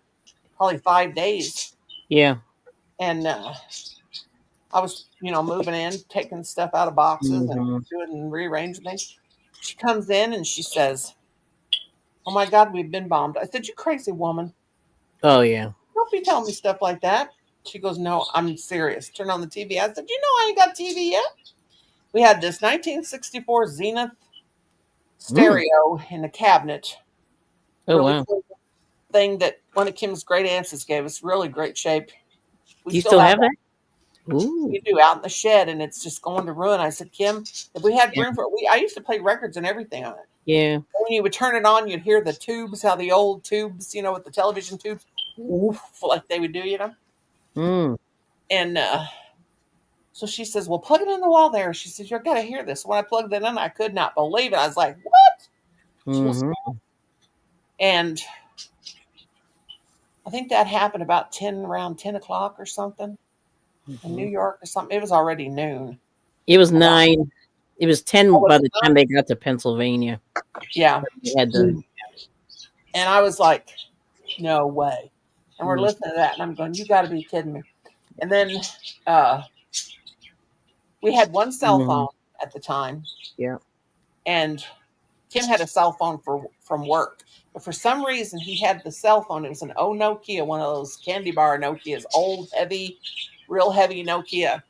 probably 5 days. Yeah. And I was, moving in, taking stuff out of boxes and Mm-hmm. doing rearranging things. She comes in and she says, "Oh my God, we've been bombed." I said, "You crazy woman. Oh, yeah. Don't be telling me stuff like that." She goes, "No, I'm serious." Turn on the TV. I said, "I ain't got TV yet." We had this 1964 Zenith Mm. stereo in the cabinet. Oh, Really wow. cool thing that one of Kim's great aunts gave us. Really great shape. We Do you still still have have that? Ooh. we do out in the shed and it's just going to ruin. I said, Kim, if we had Yeah. room for it, I used to play records and everything on it. Yeah. When you would turn it on, you'd hear the tubes, how the old tubes, with the television tubes, woof, like they would do. Mm. And so she says, well, plug it in the wall there. She says, you've got to hear this. When I plugged it in, I could not believe it. I was like, what? She goes, Mm-hmm. and I think that happened about around 10 o'clock or something in New Mm-hmm. York or something. It was already noon. It was About, 9. It was 10 was by it the time they got to Pennsylvania. Yeah. They had the. And I was like, no way. And we're Mm. listening to that, and I'm going, you got to be kidding me. And then we had one cell Mhm. phone at the time, Yeah. and Kim had a cell phone from work. But for some reason, he had the cell phone. It was an old Nokia, one of those candy bar Nokias, old, heavy, real heavy Nokia.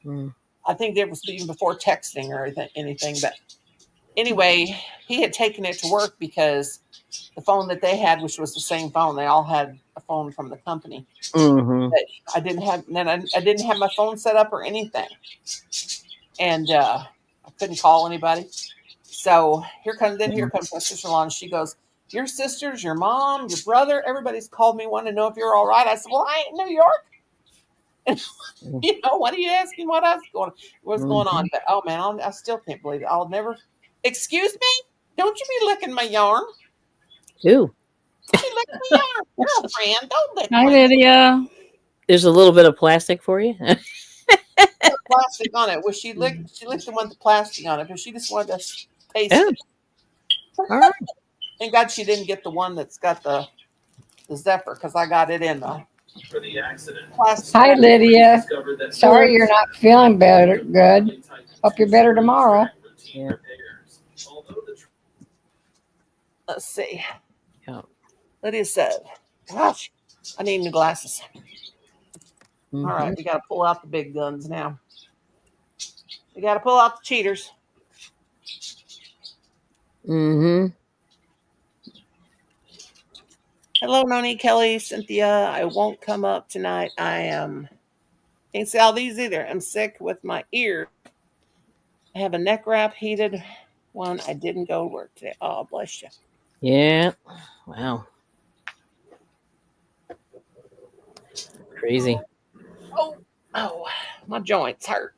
Mm. I think it was even before texting or anything. But anyway, he had taken it to work because the phone that they had, which was the same phone, they all had a phone from the company. Mm-hmm. But I didn't have my phone set up or anything, and I couldn't call anybody. So here comes my sister-in-law, and she goes, "Your sisters, your mom, your brother, everybody's called me, want to know if you're all right." I said, "Well, I ain't in New York." What are you asking? What's going on? But oh man, I still can't believe it. I'll never. Excuse me? Don't you be licking my yarn? Ooh, Don't be licking my yarn, girlfriend. Don't lick Hi, my Lydia. there's a little bit of plastic for you. plastic on it. Well, she licked the one with the plastic on it, but she just wanted to taste Oh, it. all right. Thank God she didn't get the one that's got the Zephyr, because I got it in the For the accident. plastic. Hi, Lydia. Discovered that Sorry you're not feeling better. Good. Hope you're better tomorrow. Yeah. Although the Let's see. Yeah. Lydia said, "Gosh, I need new glasses." Mhm. All right, we got to pull out the big guns now. We got to pull out the cheaters. Mhm. Hello, Noni, Kelly, Cynthia. I won't come up tonight. Can't see all these either. I'm sick with my ear. I have a neck wrap, heated one. I didn't go to work today. Oh, bless you. Yeah. Wow. Crazy. Oh, my joints hurt.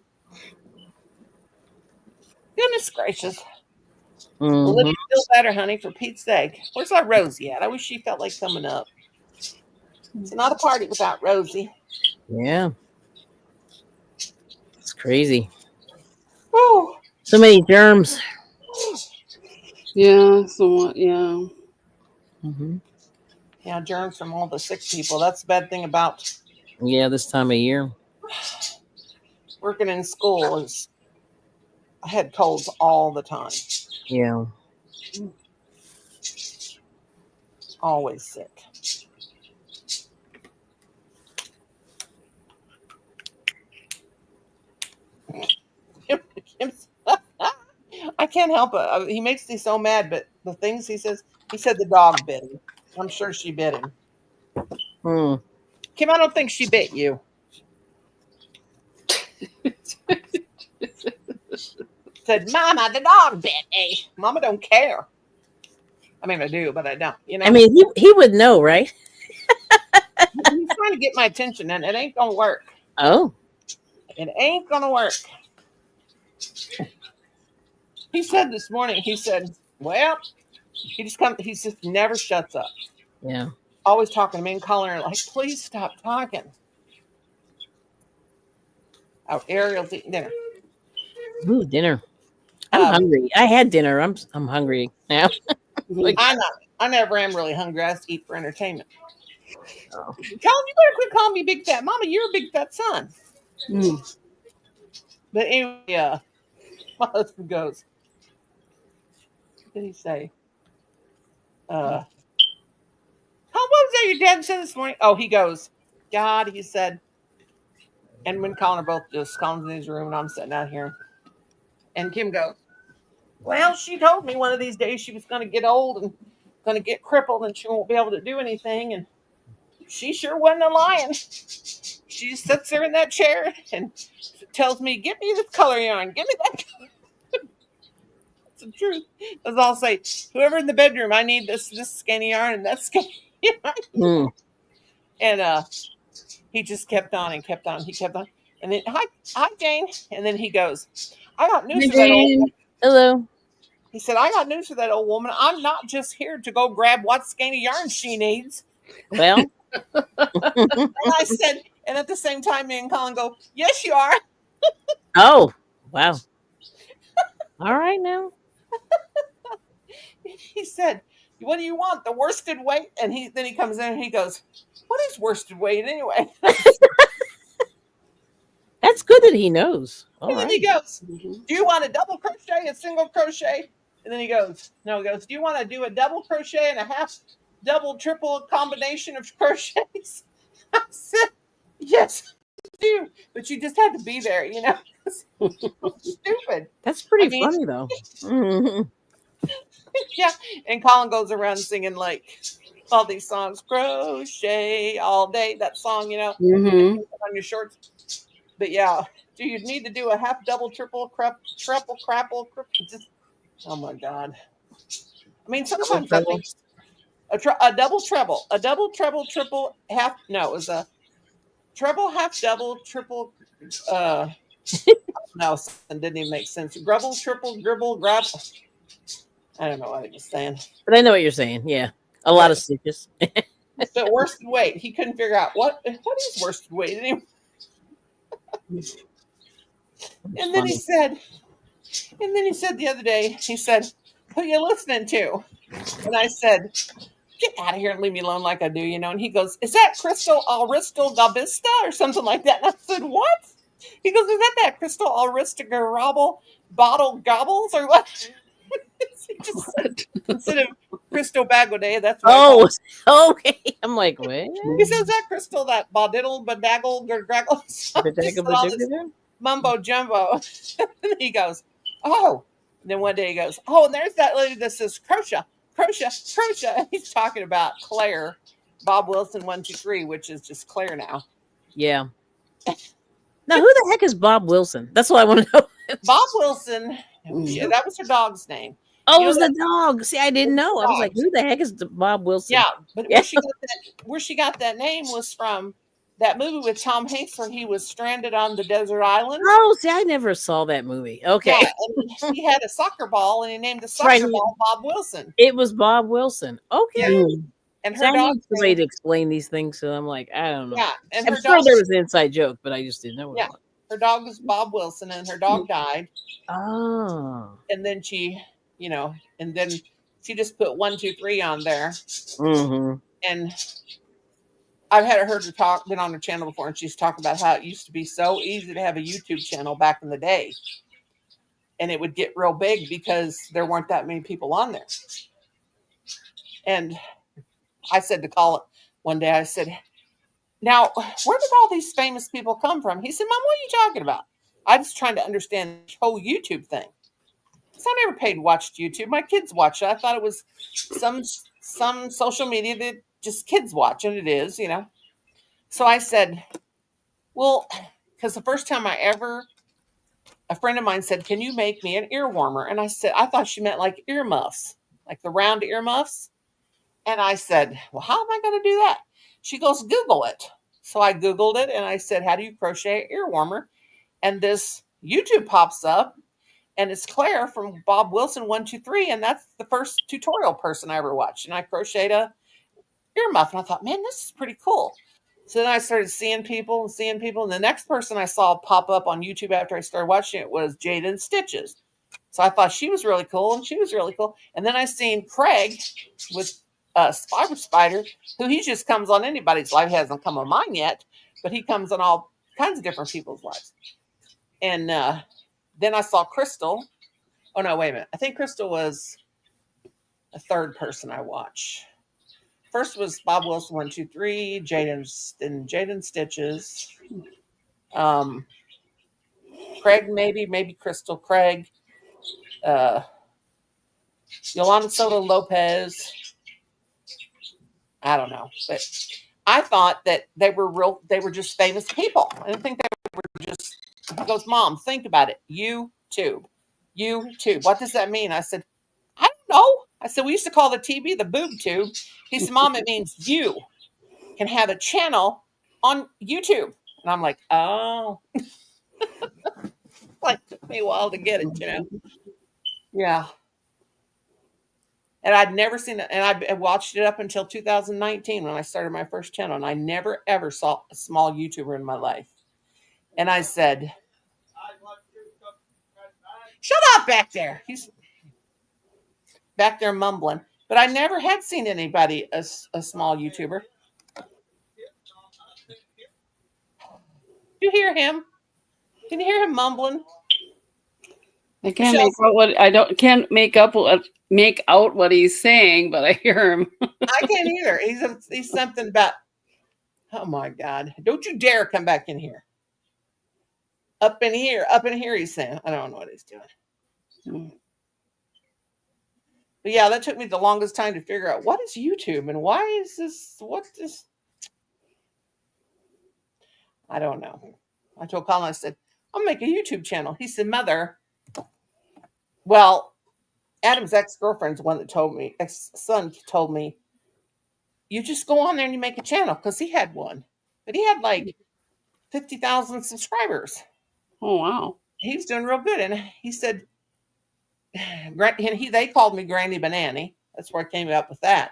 Goodness gracious. Well, Mhm. Lydia's still better, honey, for Pete's sake. Where's our Rosie at? I wish she felt like coming up. It's not a party without Rosie. Yeah. It's crazy. Whew. So many germs. Yeah, somewhat. Yeah. Mhm. Yeah, germs from all the sick people. That's the bad thing about Yeah, this time of year. working in school is I had colds all the time. Yeah. Always sick. I can't help it. He makes me so mad, but the things he said the dog bit him. I'm sure she bit him. Hmm. Kim, I don't think she bit you. Said, "Mama, the dog bit me." Mama don't care. I mean, I do, but I don't. I mean, he would know, right? He's trying to get my attention, and it ain't gonna work. Oh. It ain't gonna work. He said this morning. He said, "Well, he just never shuts up. Yeah. Always talking to me and calling her like, please stop talking." Oh, Ariel's eating dinner. Ooh, dinner. I'm hungry. I had dinner. I'm hungry now. Like, I never am really hungry. I just eat for entertainment. oh. Colin, you better quit calling me big fat mama. You're a big fat son. Mm. But anyway, my husband goes, what did he say? What was that your dad said this morning? Oh, he goes, God, he said, and when Colin are both just Colin's in his room and I'm sitting out here. And Kim goes, well, she told me one of these days she was going to get old and going to get crippled and she won't be able to do anything. And she sure wasn't a lying. She just sits there in that chair and tells me, "Get me this color yarn. Give me that." It's the truth. As I'll say, whoever in the bedroom, I need this skinny yarn and that skinny yarn. Mm. And he just kept on and kept on. He kept on. And then, hi, Jane. And then he goes, I got news Hi, for that old Jane. woman. Hello. He said, I got news for that old woman. I'm not just here to go grab what skinny yarn she needs. Well. And I said, and at the same time, me and Colin go, yes, you are. Oh. Wow. All right now. He said, what do you want? The worsted weight? And then he comes in and he goes, what is worsted weight anyway? That's good that he knows. All And then right. he goes, Mhm. do you want a double crochet, a single crochet? And then he goes, no, he goes, do you want to do a double crochet and a half double, triple combination of crochets? I said, yes, I do. But you just had to be there, you know? Stupid. That's pretty I mean, funny though. Mhm. yeah. And Colin goes around singing like all these songs, crochet all day. That song, you know, Mhm. on your shorts. But yeah, do you need to do a half, double, triple, triple, crapple? Just Oh my God. I mean, Double sometimes I treble. think a double treble, triple, half. No, it was a treble, half, double, triple. Uh, no, something didn't even make sense. Grubble, triple, gribble, grab. I don't know what he was saying. But I know what you're saying. Yeah, a lot But of stitches. but worsted weight. He couldn't figure out what is worsted weight. It's And then he funny. said, the other day, he said, "Who you listening to?" And I said, "Get out of here and leave me alone like I do, you know." And he goes, "Is that Crystal Aristal Gabista or something like that?" And I said, "What?" He goes, "Is that Crystal Aristal Garable Bottle Gobbles or what?" He just said, instead of Crystal Bagode, that's what I call Oh, it. okay. I'm like, what? He says, "That Crystal, that Bodiddle, Badaggle, Graggle." So I just said all this mumbo jumbo. And he goes, "Oh." And then one day he goes, "Oh, and there's that lady that says crochet, crochet, crochet." And he's talking about Claire, Bob Wilson 123, which is just Claire now. Yeah. Now, who the heck is Bob Wilson? That's what I want to know. Bob Wilson, that was her dog's name. Oh, You it know was the that dog. See, I it didn't was know. I the was like, dogs. who the heck is Bob Wilson? Yeah, but Yeah. where she got that name was from that movie with Tom Hanks where he was stranded on the desert island. Oh, see, I never saw that movie. Okay. Yeah, and he had a soccer ball, and he named the Right. soccer ball Bob Wilson. It was Bob Wilson. Okay. Yeah, and See, her I need dog's somebody name. to explain these things, so I'm like, I don't know. Yeah, and I'm her sure dog. there was an inside joke, but I just didn't know what Yeah, it was. her dog was Bob Wilson, and her dog died. Oh. And then she, and then she just put 123 on there. Mm-hmm. And I've heard her been on her channel before, and she's talked about how it used to be so easy to have a YouTube channel back in the day, and it would get real big because there weren't that many people on there. And I said to call it one day, I said, "Now, where did all these famous people come from?" He said, "Mom, what are you talking about?" I was trying to understand the whole YouTube thing. Because I never paid to watch YouTube. My kids watch it. I thought it was some social media that just kids watch, and it is, So I said, well, because the first time a friend of mine said, "Can you make me an ear warmer?" And I said, I thought she meant like earmuffs, like the round earmuffs. And I said, "Well, how am I going to do that?" She goes, "Google it." So I Googled it and I said, "How do you crochet an ear warmer?" And this YouTube pops up, and it's Claire from Bob Wilson 123, and that's the first tutorial person I ever watched. And I crocheted a earmuff, and I thought, man, this is pretty cool. So then I started seeing people, and the next person I saw pop up on YouTube after I started watching it was Jaden Stitches. So I thought she was really cool, and she was really cool. And then I seen Craig with Fiber Spider, who he just comes on anybody's life. He hasn't come on mine yet, but he comes on all kinds of different people's lives. And then I saw Crystal. Oh no, wait a minute. I think Crystal was a third person I watched. First was Bob Wilson 123, Jaden Stitches, Craig maybe Crystal Craig, Yolanda Soto Lopez. I don't know, but I thought that they were just famous people. I didn't think they were just. He goes, "Mom, think about it. YouTube. What does that mean?" I said, "I don't know." I said, "We used to call the TV the boob tube." He said, "Mom, it means you can have a channel on YouTube." And I'm like, "Oh." Like, took me a while to get it. Yeah. And I'd never seen it. And I watched it up until 2019 when I started my first channel. And I never, ever saw a small YouTuber in my life. And I said, "Shut up back there." He's back there mumbling. But I never had seen anybody, a small YouTuber. You hear him? Can you hear him mumbling? I can't make out what he's saying, but I hear him. I can't either. He's something about, oh my God, don't you dare come back in here. Up in here, he's saying. I don't know what he's doing. But yeah, that took me the longest time to figure out what is YouTube and why is this, I don't know. I told Colin, I said, "I'll make a YouTube channel." He said, "Mother, well, Adam's ex-girlfriend's one that told me, ex-son told me, you just go on there and you make a channel, because he had one. But he had like 50,000 subscribers. Oh wow. He was doing real good. And he said, they called me Granny Banani. That's where I came up with that.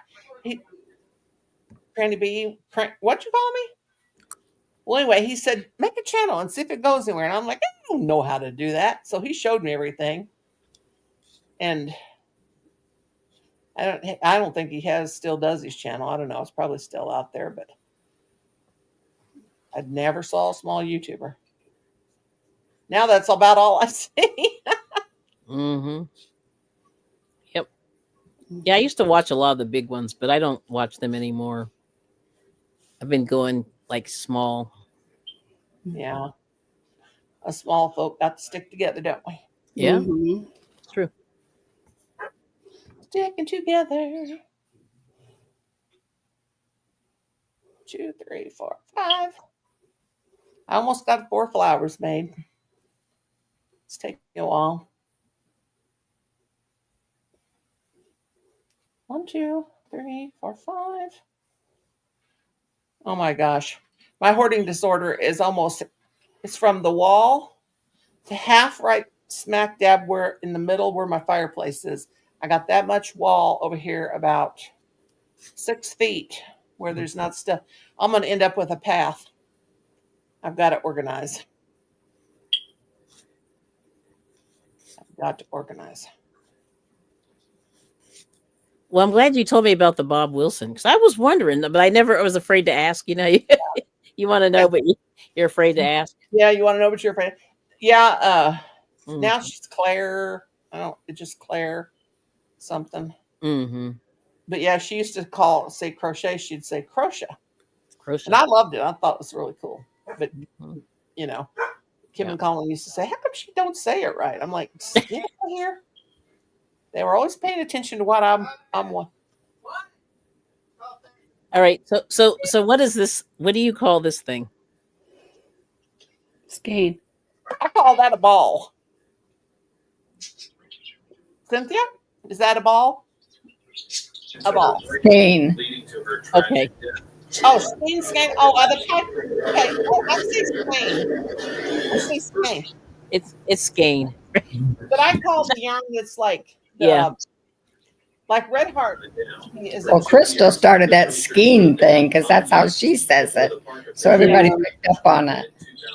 Granny B, what you call me? Well, anyway, he said, make a channel and see if it goes anywhere. And I'm like, I don't know how to do that. So he showed me everything. And I don't think he still does his channel. I don't know. It's probably still out there, but I never saw a small YouTuber. Now that's about all I see. Mm-hmm. Yep. Yeah, I used to watch a lot of the big ones, but I don't watch them anymore. I've been going like small. Yeah. Us small folk got to stick together, don't we? Yeah, Mhm. true. Sticking together. 2, 3, 4, 5. I almost got 4 flowers made. It's taking a while. 1, 2, 3, 4, 5. Oh my gosh. My hoarding disorder is it's from the wall to half right smack dab where in the middle where my fireplace is. I got that much wall over here about 6 feet where there's not stuff. I'm going to end up with a path. I've got to organize. I've got to organize. Well, I'm glad you told me about the Bob Wilson, because I was wondering, but I was afraid to ask. You know, you want to know, but you're afraid to ask. Yeah, you want to know what you're afraid of? Yeah, now Mhm. she's Claire. It's just Claire something. Mm-hmm. But yeah, she used to say crochet. She'd say crochet. Crochet. And I loved it. I thought it was really cool. But, Mhm. you know, Kim Yeah. and Colin used to say, how come she don't say it right? I'm like, get over here. They were always paying attention to what I'm All right. So what is this? What do you call this thing? Skein. I call that a ball. Cynthia, is that a ball? A ball. Skein. Leading to her Okay. tragic death. Oh, skein. Oh, other type. Okay. Oh, I say skein. I say skein. It's skein. But I call the yarn that's like Yeah. like Red Heart is Well, Crystal started that skiing thing because that's how she says it. So everybody Yeah. picked up on it.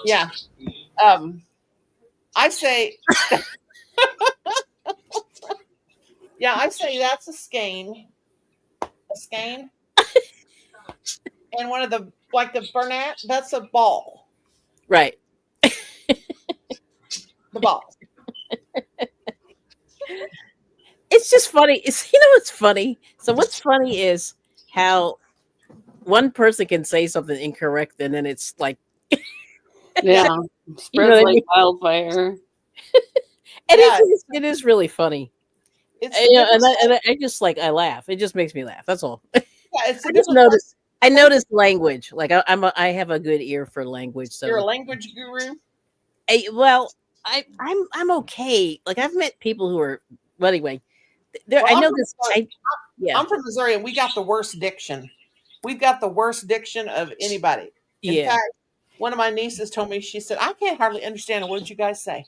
Yeah. I say yeah, I say that's a skein. A skein. And one of the like the Bernat, that's a ball. Right. The ball. It's just funny. What's funny? So what's funny is how one person can say something incorrect and then it's like, Yeah. you Spreads know what I like mean? wildfire. And Yeah. it is really funny. It's And, the you know, and difference. I just like I laugh. It just makes me laugh. That's all. Yeah, it's the I just difference. noticed. I noticed language. Like I have a good ear for language. You're a So language guru. I'm okay. Like I've met people who are. Well, anyway, there. Well, I know this. Yeah. I'm from Missouri, and we got the worst diction. We've got the worst diction of anybody. In Yeah. fact, one of my nieces told me, she said, I can't hardly understand a word you guys say.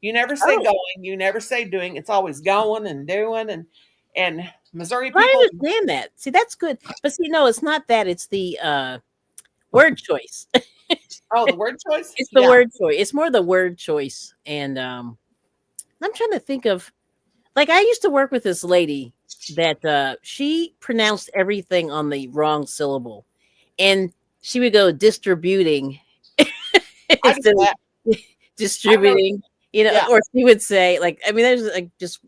You never say Oh. going, you never say doing. It's always going and doing and Missouri I people. understand that. See, that's good. But see, no, it's not that. It's the word choice. Oh, the word choice? It's the Yeah. word choice. It's more the word choice. And I'm trying to think of, like, I used to work with this lady that she pronounced everything on the wrong syllable, and she would go distributing I do instead that. of distributing, Yeah. or she would say, like, I mean, there's like just,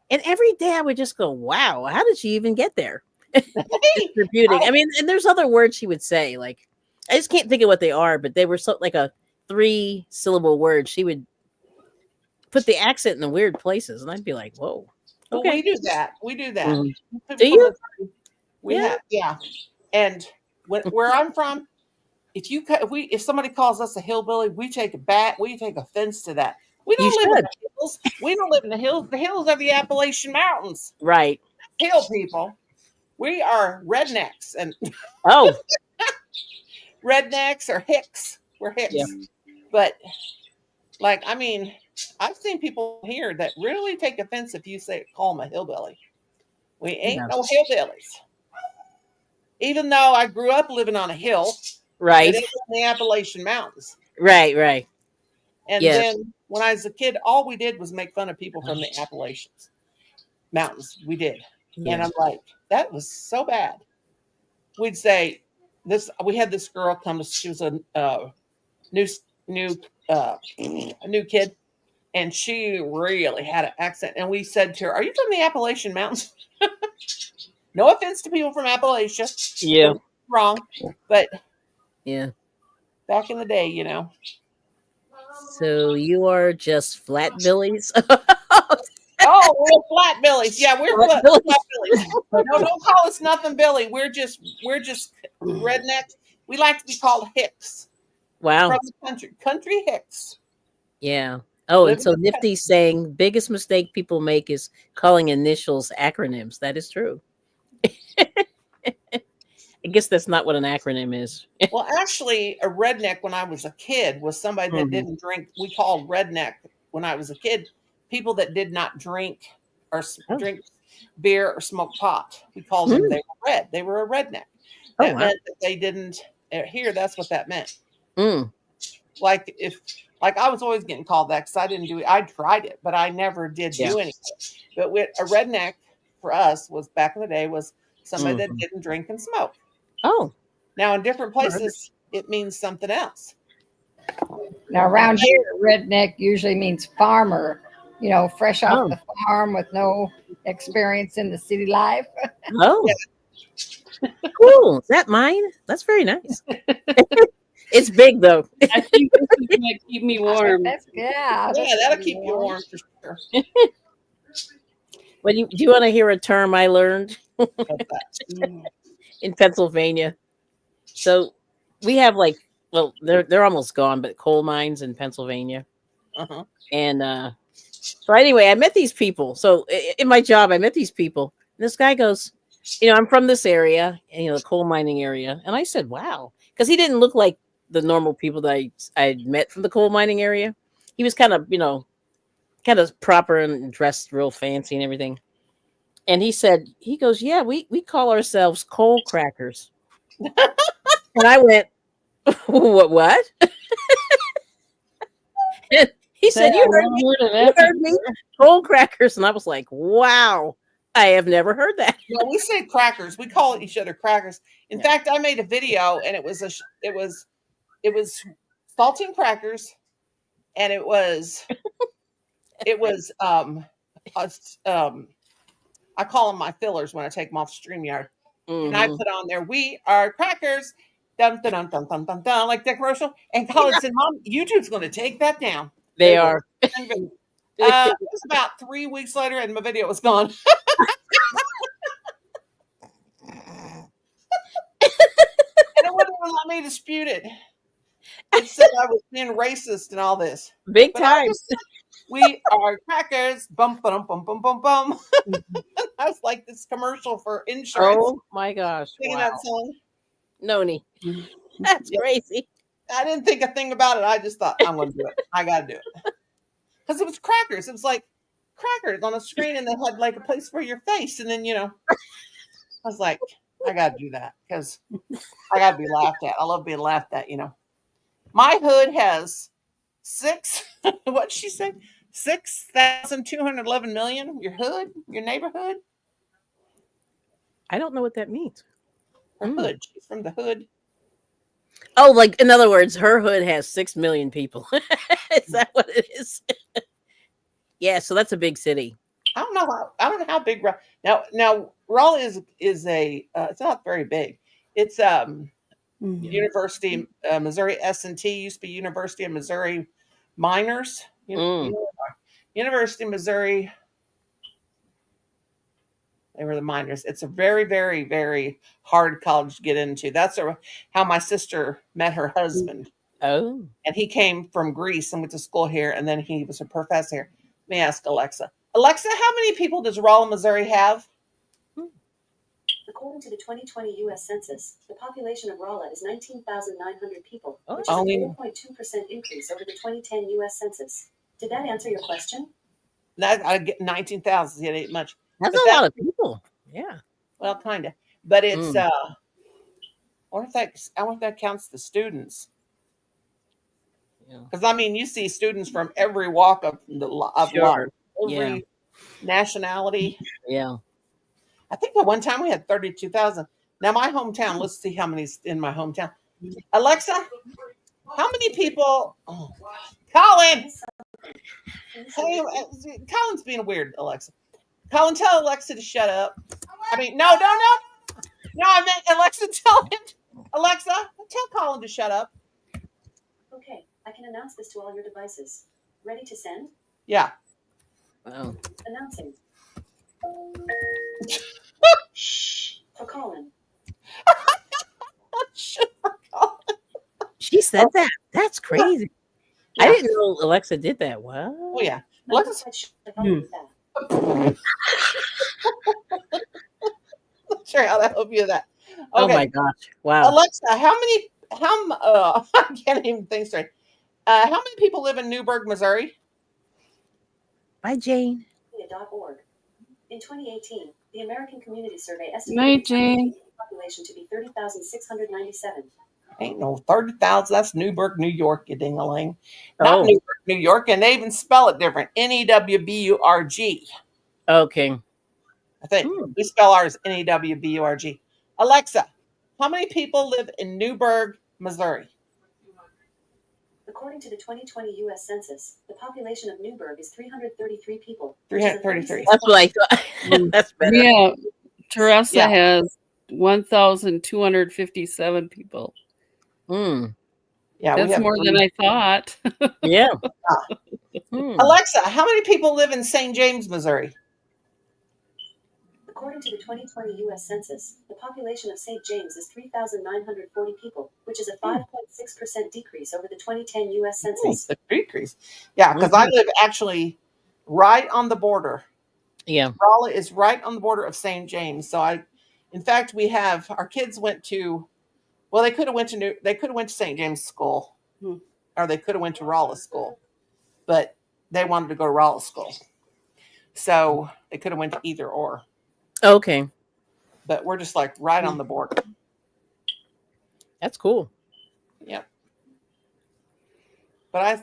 and every day I would just go, wow, how did she even get there? Distributing. I mean, and there's other words she would say, like, I just can't think of what they are, but they were like a 3-syllable word. She would put the accent in the weird places, and I'd be like, whoa. Well, Okay. we do that. We do that. Mhm. People Do from you? Missouri, we Yeah. have, yeah. And where I'm from, if somebody calls us a hillbilly, we take offense to that. We You don't live in should. the hills. We don't live in the hills. The hills are the Appalachian Mountains. Right. Hill people. We are rednecks and Oh, rednecks or hicks. We're yeah. hicks. But like, I mean, I've seen people here that really take offense if you say call them a hillbilly. We ain't Yeah. no hillbillies. Even though I grew up living on a hill, Right. it is in the Appalachian Mountains. Right. Right. And Yes. then when I was a kid, all we did was make fun of people from the Appalachians Mountains. We did. And Yeah. I'm like, that was so bad. We'd say this. We had this girl come to. She was a new new a new kid, and she really had an accent. And we said to her, "Are you from the Appalachian Mountains?" No offense to people from Appalachia. Yeah. Don't get me wrong, but Yeah. back in the day, you know. So you are just flat billies. Oh, we're flat billies. Yeah, we're Flat flat billies. billies. No, don't call us nothing Billy. We're just rednecks. We like to be called Hicks Wow. from the country. Country Hicks. Yeah. Oh, and Living so in the country. Nifty's saying biggest mistake people make is calling initials acronyms. That is true. I guess that's not what an acronym is. Well, actually, a redneck when I was a kid was somebody that Mhm. didn't drink. We called redneck when I was a kid people that did not drink or Oh. drink beer or smoke pot. We called them. They were red. They were a redneck. Oh, That wow. meant that they didn't. Here, that's what that meant. Mm. Like I was always getting called that because I didn't do it. I tried it, but I never did Yeah. do anything. But with a redneck for us was back in the day was somebody that Mhm. didn't drink and smoke. Oh. Now in different places it means something else. Now around here, redneck usually means farmer, you know, fresh off Oh. the farm with no experience in the city life. Oh. Cool. Is that mine? That's very nice. It's big though. I think this is gonna keep me warm. Yeah, that'll keep you warm for sure. Well, do you want to hear a term I learned What's that? in Pennsylvania? So we have well, they're almost gone, but coal mines in Pennsylvania. Uh-huh. And so anyway, I met these people. So in my job, I met these people. And this guy goes, I'm from this area, the coal mining area. And I said, wow, because he didn't look like the normal people that I'd met from the coal mining area. He was kind of proper and dressed real fancy and everything. And he goes, yeah, we call ourselves coal crackers. And I went, what? And he said, you heard me? Heard of You that heard me? Coal crackers. And I was like, wow, I have never heard that. No, we say crackers. We call each other crackers. In fact, I made a video and it was saltine crackers, and it was I call them my fillers when I take them off StreamYard. And I Mhm. put on there, we are crackers, dun dun dun dun dun dun, dun like that commercial. And Colin said, Mom, YouTube's going to take that down. They will. are. It was about 3 weeks later, and my video was gone. And it wouldn't even let me dispute it. It said I was being racist and all this. Big But I time. just said, we are crackers. Bum bum bum bum bum bum. I was like this commercial for insurance. Oh my gosh. Singing Wow. that song. Noni. That's Yeah. crazy. I didn't think a thing about it. I just thought I'm going to do it. I got to do it because it was crackers. It was like crackers on a screen, and they had like a place for your face, and then I was like, I got to do that because I got to be laughed at. I love being laughed at. My hood has what'd she say? 6,211 million. Your hood, your neighborhood, I don't know what that means. her hood. She's from the hood. Oh, like in other words, her hood has 6 million people. Is that what it is? Yeah, so that's a big city. I don't know how big now Raleigh is a it's not very big. It's University Missouri S&T used to be University of Missouri Miners. University of Missouri. They were the miners. It's a very, very, very hard college to get into. That's how my sister met her husband. Oh, and he came from Greece and went to school here, and then he was a professor here. Let me ask Alexa. Alexa, how many people does Rolla, Missouri have? According to the 2020 U.S. Census, the population of Rolla is 19,900 people, Oh. which is a Only 4.2% increase over the 2010 U.S. Census. Did that answer your question? That I get 19,000. It ain't much. that's But a lot of people. Yeah. well, kind of. But it's Mm. I wonder if that counts the students. Yeah. Because I mean, you see students from every walk of life, Sure. every Yeah. nationality. Yeah. I think at one time we had 32,000. Now my hometown. Let's see how many's in my hometown. Alexa, how many people? Oh, Colin. Hey, Colin's being weird. Alexa, Colin, tell Alexa to shut up. I mean, no. I meant Alexa. Tell him. Alexa, tell Colin to shut up. Okay, I can announce this to all your devices. Ready to send? Yeah. Wow. Announcing. For Colin. She said that. That's crazy. I Yeah. didn't know Alexa did that. What? Oh yeah. I'm not Alexa's quite sure if I help with that. not sure how to help you with that. Oh Okay, my gosh. Wow. Alexa, I can't even think straight. How many people live in Newburgh, Missouri? Bye, Jane. .org. In 2018, the American Community Survey Night, estimated Jane. the population to be 30,697. Ain't no 30,000. That's Newburgh, New York, you ding-a-ling. Not Oh, Newburgh, New York, and they even spell it different. Newburg. okay. I think Hmm. we spell ours Newburg. Alexa, how many people live in Newburgh, Missouri? According to the 2020 U.S. Census, the population of Newburgh is 333 people. 333. That's what I thought. Mm. That's better. Yeah, Teresa Yeah. has 1,257 people. Mm. Yeah, we That's have more than I thought. Yeah. Hmm. Alexa, how many people live in St. James, Missouri? According to the 2020 U.S. Census, the population of St. James is 3,940 people, which is a 5.6% decrease over the 2010 U.S. Census. The decrease. Yeah, because I live actually right on the border. Yeah. Raleigh is right on the border of St. James. So in fact, we have our kids went to, well, they could have went to St. James school, or they could have went to Raleigh school, but they wanted to go to Raleigh school, so they could have went to either or. Okay. But we're just like right on the border. That's cool. Yep. But I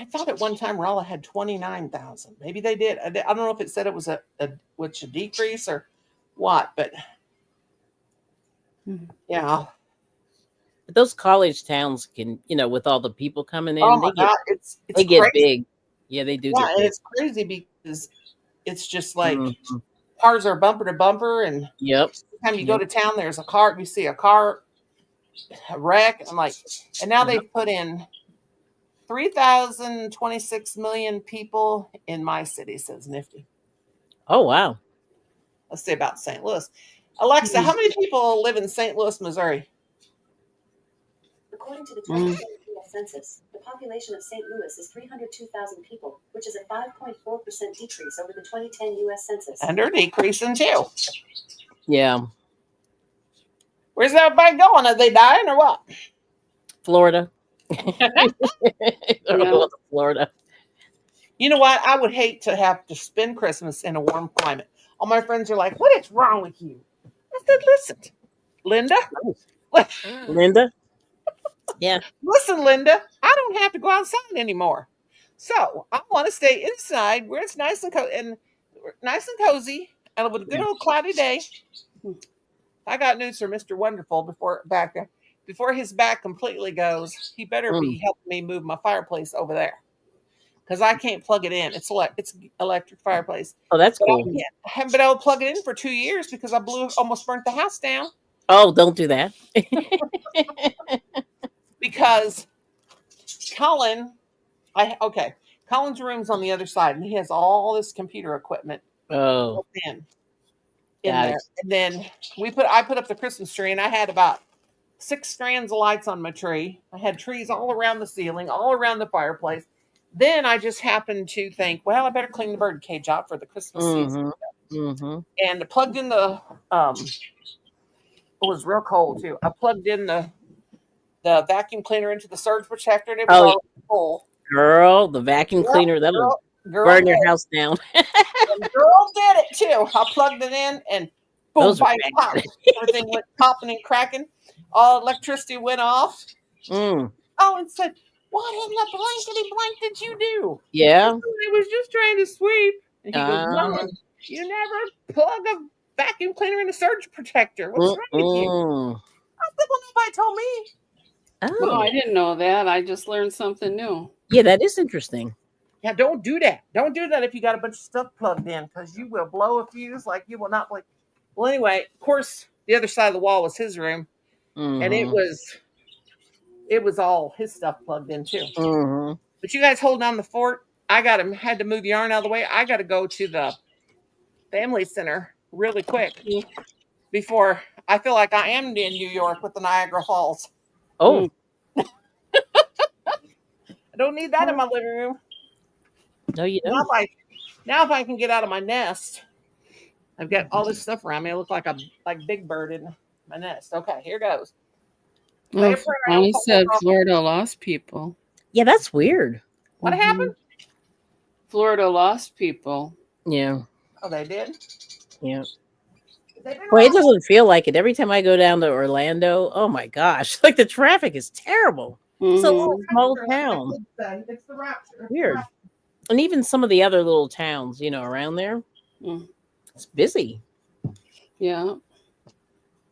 thought at one time Raleigh had 29,000. Maybe they did. I don't know if it said it was a decrease or what, but yeah. But those college towns can, with all the people coming in, Oh my God, they get crazy. big. Yeah, they do Yeah, get and big. it's crazy because it's just like Mhm. cars are bumper to bumper, and Yep. every time you go to town, there's a car. You see a car wreck. I'm like, and now they've put in 3,026 million people in my city, says Nifty. Oh, wow. Let's say about St. Louis. Alexa, how many people live in St. Louis, Missouri? According to the 2020 U.S. Census, the population of St. Louis is 302,000 people, which is a 5.4% decrease over the 2010 U.S. Census. And they're decreasing too. Yeah. Where's everybody going? Are they dying or what? Florida. They're all to Florida. You know what? I would hate to have to spend Christmas in a warm climate. All my friends are like, "What is wrong with you?" I said, "Listen, Linda. Linda. Yeah. Listen, Linda. I don't have to go outside anymore, so I want to stay inside where it's nice and cozy, and with a good old cloudy day." I got news for Mr. Wonderful before his back completely goes. He better be helping me move my fireplace over there, because I can't plug it in. It's electric fireplace. Oh, that's But cool. I haven't been able to plug it in for 2 years because I almost burnt the house down. Oh, don't do that. Because Colin's room's on the other side, and he has all this computer equipment Oh, in got there. it. And then I put up the Christmas tree, and I had about 6 strands of lights on my tree. I had trees all around the ceiling, all around the fireplace. Then I just happened to think, well, I better clean the bird cage out for the Christmas season. And I plugged in the it was real cold too. I plugged in the vacuum cleaner into the surge protector, and it was Oh, already full. girl, the vacuum Yep, cleaner, that'll girl burn did your it. house down. And girl did it too. I plugged it in, and boom, Those are fire pop. bad. Everything went popping and cracking. All electricity went off. Mm, Oh, and said, "What in the blankety blank did you do?" I yeah. said, "I was just trying to sweep." And he goes, "Mom, Uh, you never plug a vacuum cleaner in a surge protector. What's wrong with you?" mm. I said, "Well, nobody told me." Oh, Oh, I didn't know that. I just learned something new. yeah, that is interesting. Yeah, don't do that. Don't do that if you got a bunch of stuff plugged in, because you will blow a fuse like you will not blink. Well, anyway, of course, the other side of the wall was his room, and it Mm-hmm. was all his stuff plugged in too. Mm-hmm. But you guys hold down the fort. I had to move yarn out of the way. I got to go to the family center really quick before I feel like I am in New York with the Niagara Falls. Oh, I don't need that in my living room. no, you Now don't. if I can get out of my nest, I've got all this stuff around me. I look like a Big Bird in my nest. Okay, here goes. Oh, I said Florida lost people. Yeah, that's weird. What happened? Florida lost people. Yeah, Oh, they did. yeah. They've been Well, it around. doesn't feel like it. Every time I go down to Orlando, oh my gosh, like the traffic is terrible. It's a little Mhm. small town. It's the rapture. Weird. And even some of the other little towns, around there, Mm. it's busy. Yeah.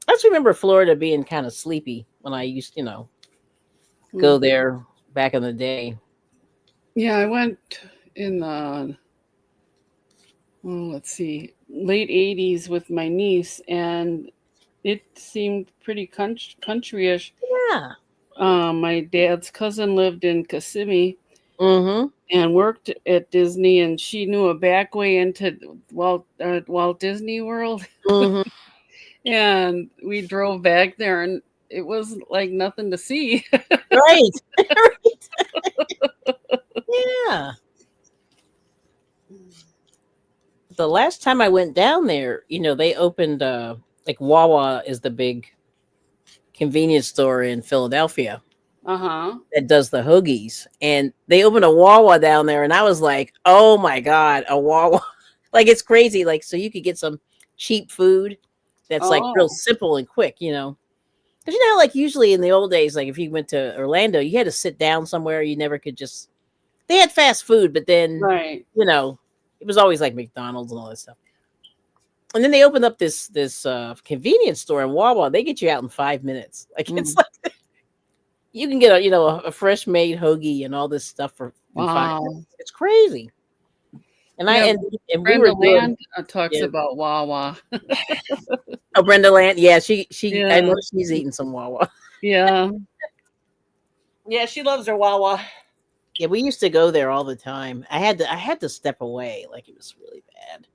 I just remember Florida being kind of sleepy when I used, go there back in the day. Yeah, I went in the let's see, late 80s with my niece, and it seemed pretty countryish. Yeah. My dad's cousin lived in Kissimmee Mm-hmm. and worked at Disney, and she knew a back way into Walt Disney World. Mm-hmm. And we drove back there, and it was like nothing to see. Right. Yeah. The last time I went down there, they opened like Wawa is the big convenience store in Philadelphia Uh-huh. that does the hoagies. And they opened a Wawa down there, and I was like, oh my God, a Wawa. Like it's crazy. Like, so you could get some cheap food that's like real Oh, simple and quick, Because how, like usually in the old days, like if you went to Orlando, you had to sit down somewhere. You never could just. They had fast food, but then right. it was always like McDonald's and all that stuff. And then they opened up this convenience store in Wawa. They get you out in 5 minutes. Like it's like you can get a fresh made hoagie and all this stuff for in 5 minutes. Wow. It's crazy. And Yeah, we were Brenda doing. Land talks Yeah. about Wawa. Oh, Brenda Land. Yeah, she. Yeah. I know she's eating some Wawa. Yeah. Yeah, she loves her Wawa. Yeah, we used to go there all the time. I had to step away, like it was really bad.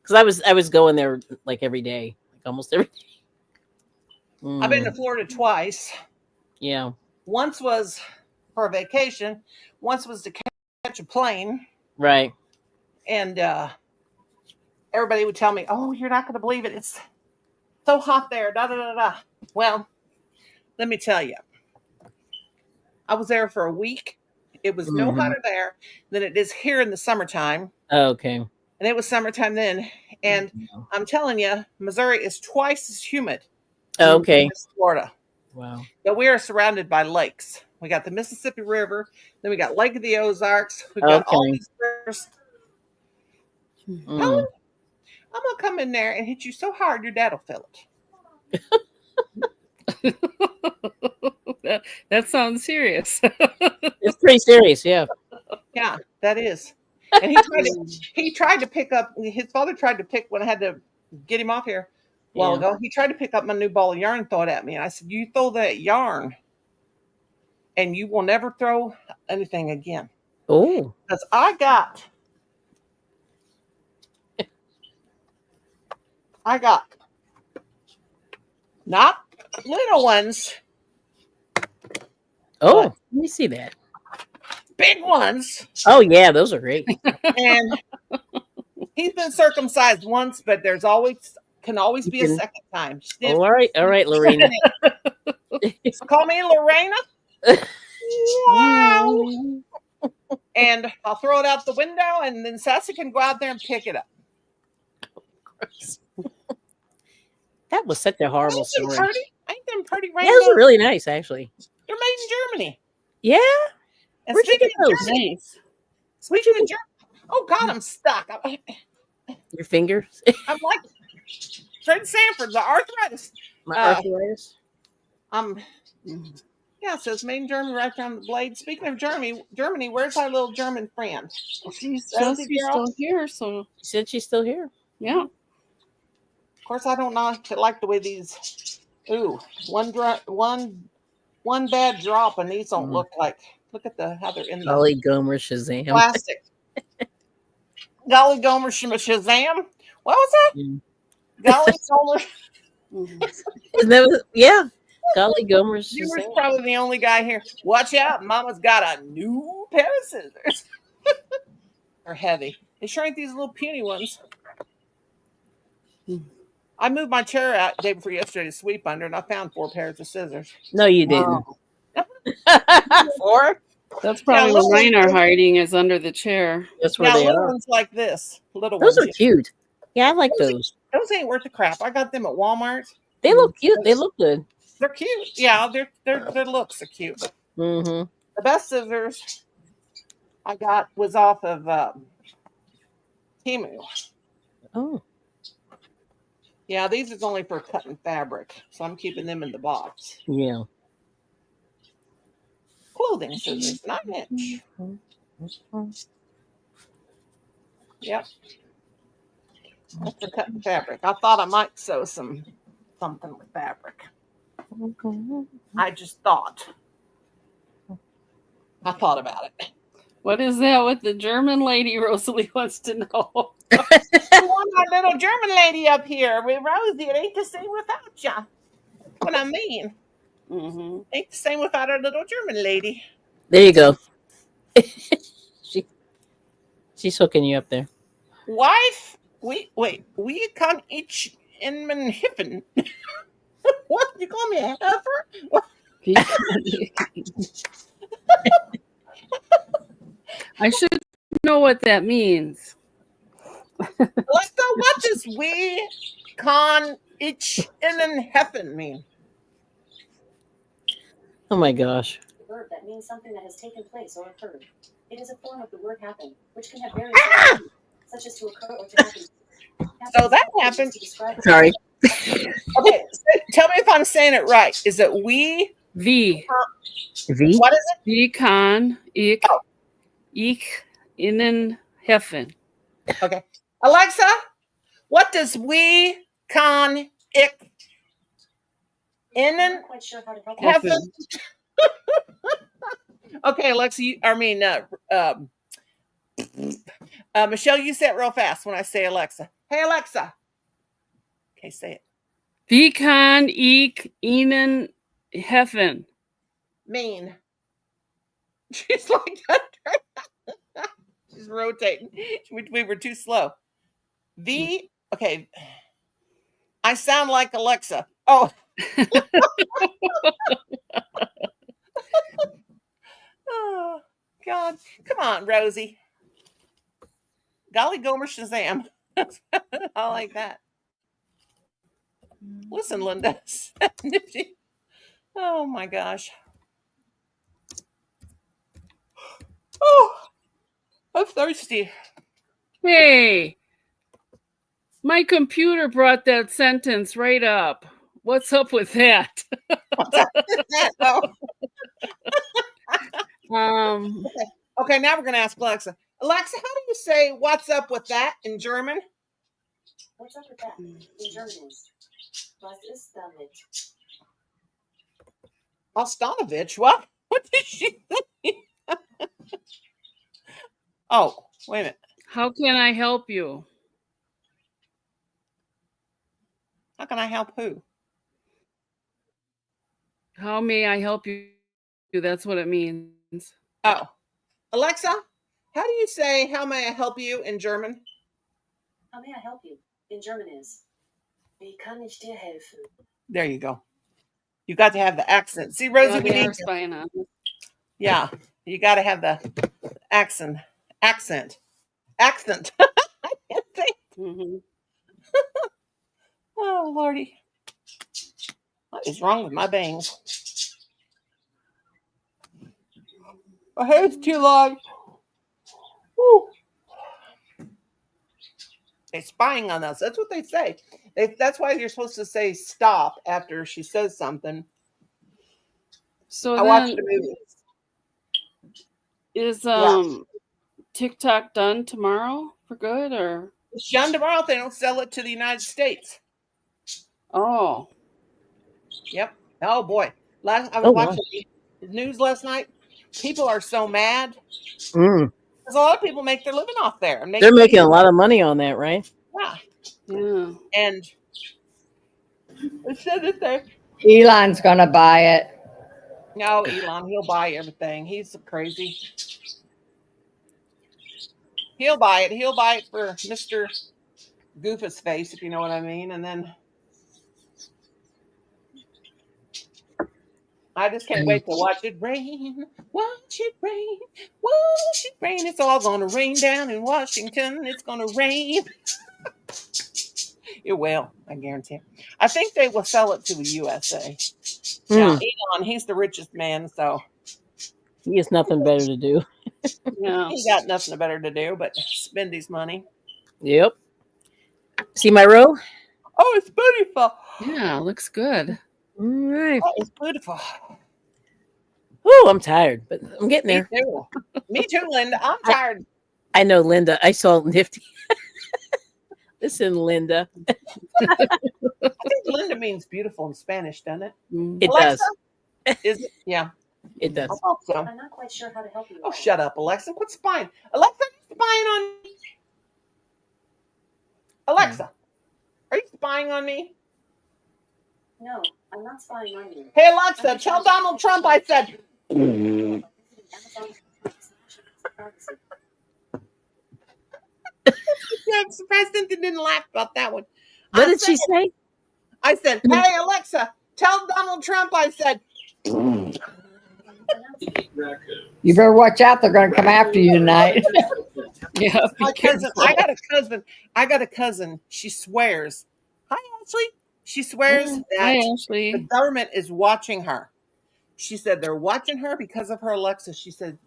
Because I was going there like every day, like almost every day. I've been to Florida twice. Yeah. Once was for a vacation. Once was to catch a plane. Right. And everybody would tell me, "Oh, you're not going to believe it. It's so hot there." Da da da da. Well, let me tell you, I was there for a week. It was no hotter there than it is here in the summertime, Okay. and it was summertime then. And I'm telling you, Missouri is twice as humid Okay. as Florida. Wow. But we are surrounded by lakes. We got the Mississippi River, then we got Lake of the Ozarks. We've got all Okay. these rivers. Mm. Helen, I'm gonna come in there and hit you so hard your dad'll feel it. That sounds serious. It's pretty serious, yeah. Yeah, that is. And he tried to pick up. His father tried to pick when I had to get him off here a while ago. He tried to pick up my new ball of yarn and throw it at me. And I said, "You throw that yarn, and you will never throw anything again." Oh. Because I got Not little ones, Oh, What? let me see that. big ones. Oh yeah, those are great. And he's been circumcised once, but there's always can always be a can- second time. Oh, all right, Lorena. So call me Lorena. Wow. And I'll throw it out the window, and then Sassy can go out there and pick it up. That was such a horrible Ain't them story. pretty? Ain't them pretty Yeah, those rainbows? are really nice, actually. They're made in Germany. Yeah. And Where'd you speaking get of those? Germany, Nice. speaking of Germany, oh God, I'm stuck. Your fingers? I'm like Fred Sanford, the arthritis. My Uh, arthritis. Yeah, it says made in Germany right down the blade. Speaking of Germany, where's our little German friend? She says Rosie she's girl? still here, so She said she's still here. yeah. Of course, I don't know. I like the way these. Ooh, one bad drop, and these don't look like. Look at how they're in the Golly Gomer Shazam. plastic. Golly Gomer Shazam. What was that? Mm. Golly Gomer. Mhm. Isn't that yeah. Golly Gomer You were Shazam. probably the only guy here. Watch out, Mama's got a new pair of scissors. They're heavy. They sure ain't these little puny ones. I moved my chair out the day before yesterday to sweep under, and I found 4 pairs of scissors. No, you didn't. 4? That's probably little where mine ones- are hiding, is under the chair. That's where Yeah, they little are. ones like this. Little Those ones. are cute. Yeah, I like those. Those ain't worth the crap. I got them at Walmart. They look cute. They look good. They're cute. Yeah, their looks are cute. Mm-hmm. The best scissors I got was off of Temu. Oh. Yeah, these is only for cutting fabric, so I'm keeping them in the box. Yeah. Clothing scissors, 9-inch. Yep. That's for cutting fabric. I thought I might sew something with fabric. I just thought. I thought about it. What is that with the German lady? Rosalie wants to know. I want my little German lady up here with Rosie. It ain't the same without ya. That's what I mean. Mm-hmm. Ain't the same without our little German lady. There you go. She's hooking you up there. Wife, we can each in Manhiffen. What? You call me a heifer? What? I should know what that means. Let's go. What does we can each in Heffen mean? Oh my gosh. A verb that means something that has taken place or occurred. It is a form of the word happen, which can have various meanings, such as to occur or to happen. So that happened. To describe Sorry. Okay, tell me if I'm saying it right. Is it we? V. V? What is it? Wie kann ich, Oh. ich Ihnen helfen? Okay. Alexa, what does we can ich I'm in not quite sure how to help heaven? Heaven. Okay, Alexa, Michelle, you say it real fast when I say Alexa. Hey, Alexa. Okay, say it. Wie kann ich Ihnen helfen? Mean. She's like that. She's rotating. We were too slow. Okay. I sound like Alexa. Oh. Oh, God. Come on, Rosie. Golly Gomer Shazam. I like that. Listen, Linda. Oh, my gosh. Oh, I'm thirsty. Hey, my computer brought that sentence right up. What's up with that? Oh. Okay, now we're going to ask Alexa. Alexa, how do you say what's up with that in German? What's up with that? In German is was ist damit? Ostanovich? What? What did she say? Oh, wait a minute. How can I help you? How can I help who? How may I help you? That's what it means. Oh, Alexa, how do you say "How may I help you" in German? How may I help you? In German is Wie kann ich dir helfen? There you go. You got to have the accent. See, Yeah, Rosie, we they need. are spying on us. Yeah, you got to have the accent. Accent. I can't think. Hmm. Oh, Lordy. What is wrong with my bangs? My hair's too long. Woo. They're spying on us. That's what they say. That's why you're supposed to say stop after she says something. So I watched then, the movie. is Yeah. TikTok done tomorrow for good, or It's done tomorrow if they don't sell it to the United States. oh, Yep. Oh, boy. I was Oh, wow. watching the news last night. People are so mad. Mm. Because a lot of people make their living off there. And They're making a lot of money on that, right? Yeah. yeah. And it said that they. Elon's gonna buy it. No, Elon, he'll buy everything. He's crazy. He'll buy it. He'll buy it for Mr. Goofus face, if you know what I mean. And then I just can't wait to watch it rain. Watch it rain. Watch it rain. It's all going to rain down in Washington. It's going to rain. It will, I guarantee it. I think they will sell it to the USA. Now, Elon, he's the richest man, so He has nothing better to do. Yeah. he got nothing better to do but spend his money. Yep. See my row? Oh, it's beautiful. Yeah, looks good. All right. Oh, it's beautiful. Oh, I'm tired, but I'm getting Me there. too. Me too, Linda. I'm tired. I know, Linda. I saw Nifty. Listen, Linda. I think Linda means beautiful in Spanish, doesn't it? Mm. It Alexa? does. Is it? Yeah. It I does. thought so. I'm not quite sure how to help you. Oh, shut up, Alexa. Quit spying. Alexa, are you spying on me? Alexa, are you spying on me? No, I'm not spying on you. Hey, Alexa, tell Donald Trump I said. Amazon. I'm surprised Cynthia didn't laugh about that one. What did she say? I said, hey, Alexa, tell Donald Trump I said. You better watch out. They're gonna come after you tonight. Yeah, be My cousin, careful. I got a cousin. She swears. Hi, Ashley. She swears Hi, that the Ashley. government is watching her. She said they're watching her because of her Alexa. She said,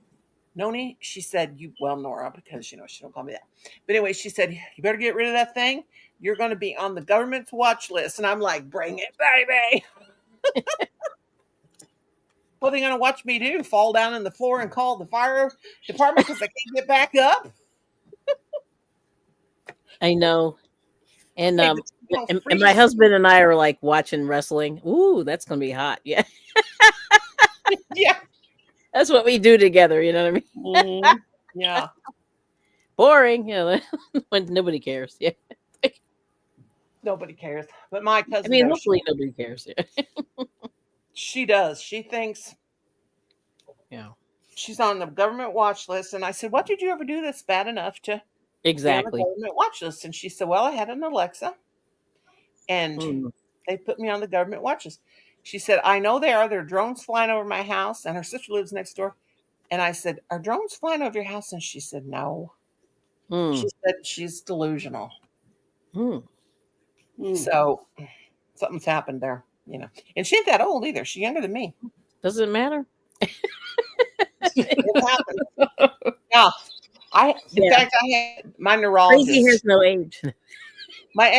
Noni, she said, Nora, because, she don't call me that. But anyway, she said, you better get rid of that thing. You're going to be on the government's watch list. And I'm like, bring it, baby. What are they going to watch me do? Fall down on the floor and call the fire department because I can't get back up? I know. And Hey, and freeze. my husband and I are like watching wrestling. Ooh, that's gonna be hot. Yeah. Yeah. That's what we do together, you know what I mean? Mm. Yeah. Boring, when nobody cares. Yeah. Nobody cares. But my cousin I mean, does. hopefully nobody cares. Yeah. She does. She thinks Yeah. she's on the government watch list. And I said, what did you ever do that's bad enough to be on the Exactly. government watch list? And she said, well, I had an Alexa and Mm. they put me on the government watch list. She said, I know there are drones flying over my house, and her sister lives next door. And I said, are drones flying over your house? And she said, no. Mm. She said she's delusional. Mm. Mm. So something's happened there, And she ain't that old either. She's younger than me. Does it matter? It happened. Yeah. In Yeah. fact, I had my Crazy neurologist. has no age. My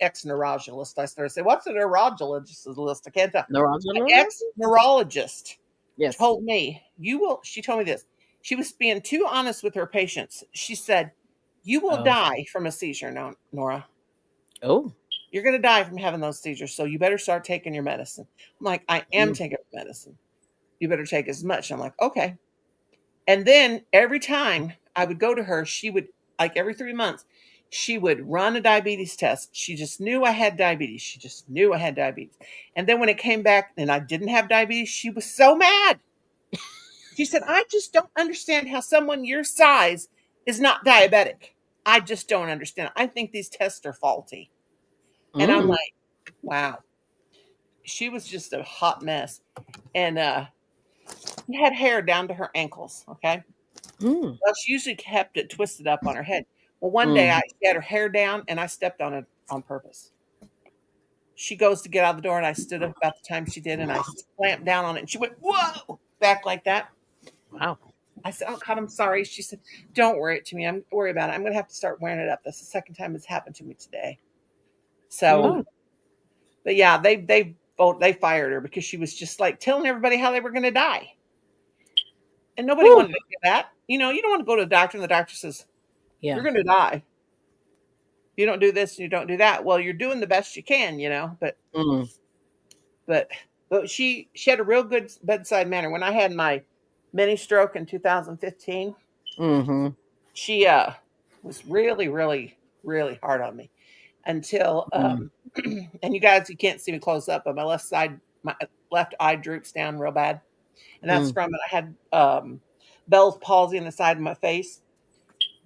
ex-neurologist. I started to say, what's a neurologist list? I can't tell. My ex-neurologist Yes. told me, she told me this. She was being too honest with her patients. She said, you will die from a seizure, Nora. Oh. You're going to die from having those seizures, so you better start taking your medicine. I'm like, I am taking medicine. You better take as much. I'm like, okay. And then every time I would go to her, she would, like every 3 months, she would run a diabetes test. She just knew I had diabetes. She just knew I had diabetes. And then when it came back and I didn't have diabetes, she was so mad. She said, I just don't understand how someone your size is not diabetic. I just don't understand. I think these tests are faulty. And I'm Mm. like, wow. She was just a hot mess. And she had hair down to her ankles. Okay. Mm. Well, she usually kept it twisted up on her head. Well, one day she had her hair down and I stepped on it on purpose. She goes to get out of the door and I stood up about the time she did and I clamped down on it and she went, whoa, back like that. Wow. I said, oh God, I'm sorry. She said, don't worry it to me. I'm worry about it. I'm going to have to start wearing it up. That's the second time it's happened to me today. So, Oh. but yeah, they fired her because she was just like telling everybody how they were going to die. And nobody Whew. wanted to hear that. You know, you don't want to go to the doctor and the doctor says, Yeah. you're going to die. You don't do this and you don't do that. Well, you're doing the best you can, you know, Mm. but she had a real good bedside manner. When I had my mini stroke in 2015, Mm-hmm. she was really, really, really hard on me until Mm. and you guys, you can't see me close up, but my left eye droops down real bad. And that's Mm. from it. I had Bell's palsy in the side of my face,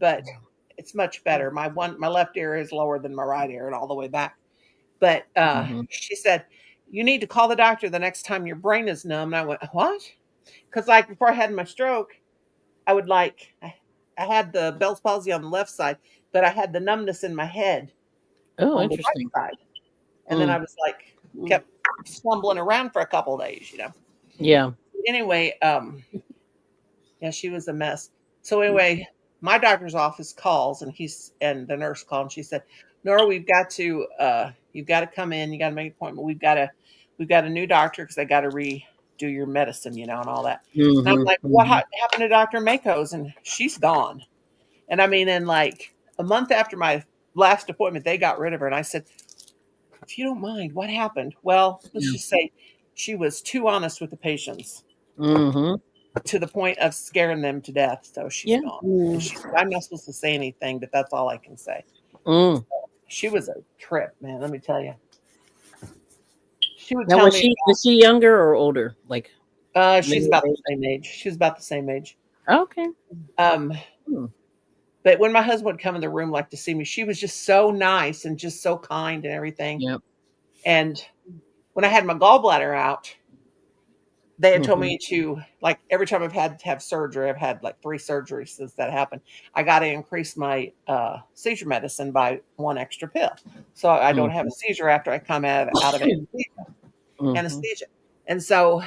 but it's much better. My left ear is lower than my right ear and all the way back. But Mm-hmm. she said, you need to call the doctor the next time your brain is numb. And I went, what? Because like before I had my stroke, I would I had the Bell's palsy on the left side, but I had the numbness in my head Oh, on the interesting. right side. And then I was like, kept stumbling around for a couple of days, you know. Yeah. Anyway, yeah, she was a mess. So anyway, my doctor's office calls and the nurse called and she said, Nora, you've got to come in, you got to make an appointment. We've got a new doctor because they got to redo your medicine, you know, and all that. And I'm Mm-hmm. like, what happened to Dr. Mako's? And she's gone. And I mean, in like a month after my last appointment, they got rid of her. And I said, if you don't mind, what happened? Well, let's Yeah. just say she was too honest with the patients Mm-hmm. to the point of scaring them to death. So she's Yeah. gone. And I'm not supposed to say anything, but that's all I can say. Mm. She was a trip, man. Let me tell you. She would Now, tell me, was she younger or older? Like, she's about the same age. She was about the same age. okay. Um, Hmm. but when my husband would come in the room like to see me, she was just so nice and just so kind and everything. Yep. And when I had my gallbladder out, they had told Mhm. me to, like, every time I've had to have surgery, I've had like 3 surgeries since that happened. I got to increase my seizure medicine by 1 extra pill, so I don't have a seizure after I come out of Mhm. anesthesia. And so,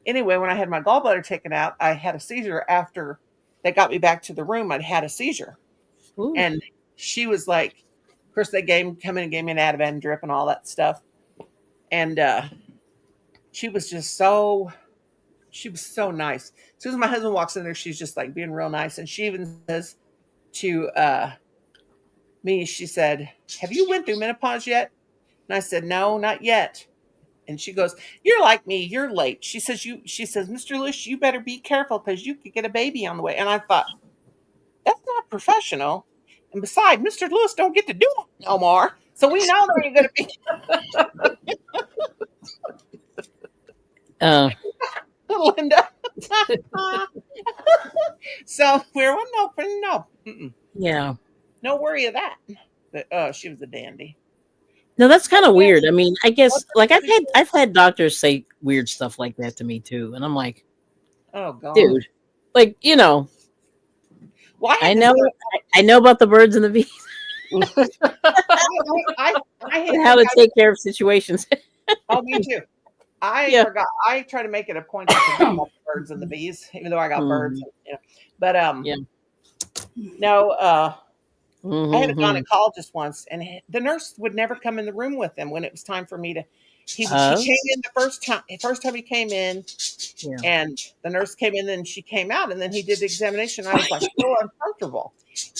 anyway, when I had my gallbladder taken out, I had a seizure after they got me back to the room. I'd had a seizure, Ooh. and she was like, of course, they come in and gave me an Ativan drip and all that stuff, and she was just so. She was so nice. As soon as my husband walks in there, she's just like being real nice. And she even says to me, she said, have you went through menopause yet? And I said, no, not yet. And she goes, you're like me. You're late. She says, Mr. Lewis, you better be careful because you could get a baby on the way. And I thought, that's not professional. And besides, Mr. Lewis don't get to do it no more. So we know there ain't going to be Uh, Linda. So we're no. Mm-mm. yeah. No worry of that. But she was a dandy. No, that's kind of Yes. weird. I mean, I guess What's like the- I've had doctors say weird stuff like that to me too, and I'm like, Oh God, dude, like Well, I know about the birds and the bees I had and how to take care of situations. Oh, me too. I Yeah. forgot. I try to make it a point to forget about the birds and the bees, even though I got birds. You know. But Yeah. no. I had a Mhm. gynecologist once, and the nurse would never come in the room with him when it was time for me to. She Oh. came in the first time. First time he came in, Yeah. and the nurse came in, and she came out, and then he did the examination. I was like so uncomfortable,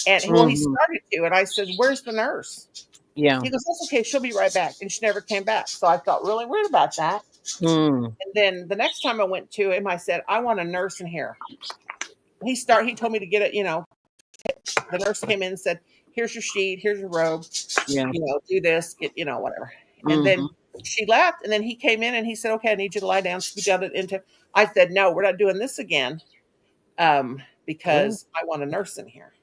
and well, he Mhm. started to, and I said, "Where's the nurse?" Yeah. He goes, "That's okay. She'll be right back," and she never came back. So I felt really weird about that. Mm. And then the next time I went to him, I said, "I want a nurse in here." He told me to get it. You know, the nurse came in and said, here's your sheet, here's your robe, Yeah. do this, get, whatever. And then she left, and then he came in and he said, okay, I need you to lie down, scoot down into. I said, no, we're not doing this again, because I want a nurse in here.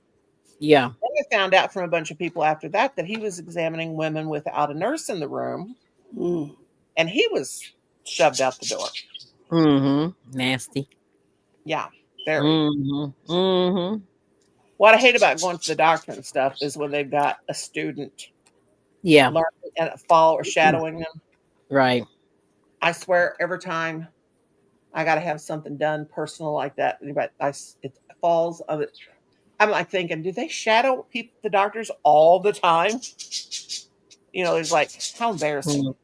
Yeah. Then I found out from a bunch of people after that he was examining women without a nurse in the room, Mm. and he was shoved out the door. Nasty. Yeah, very. Mm-hmm. What I hate about going to the doctor and stuff is when they've got a student Yeah. learning and follow or shadowing them. Right. I swear, every time I got to have something done personal like that, but it falls on it. I'm like thinking, do they shadow people, the doctors, all the time? It's like, how embarrassing. Mm.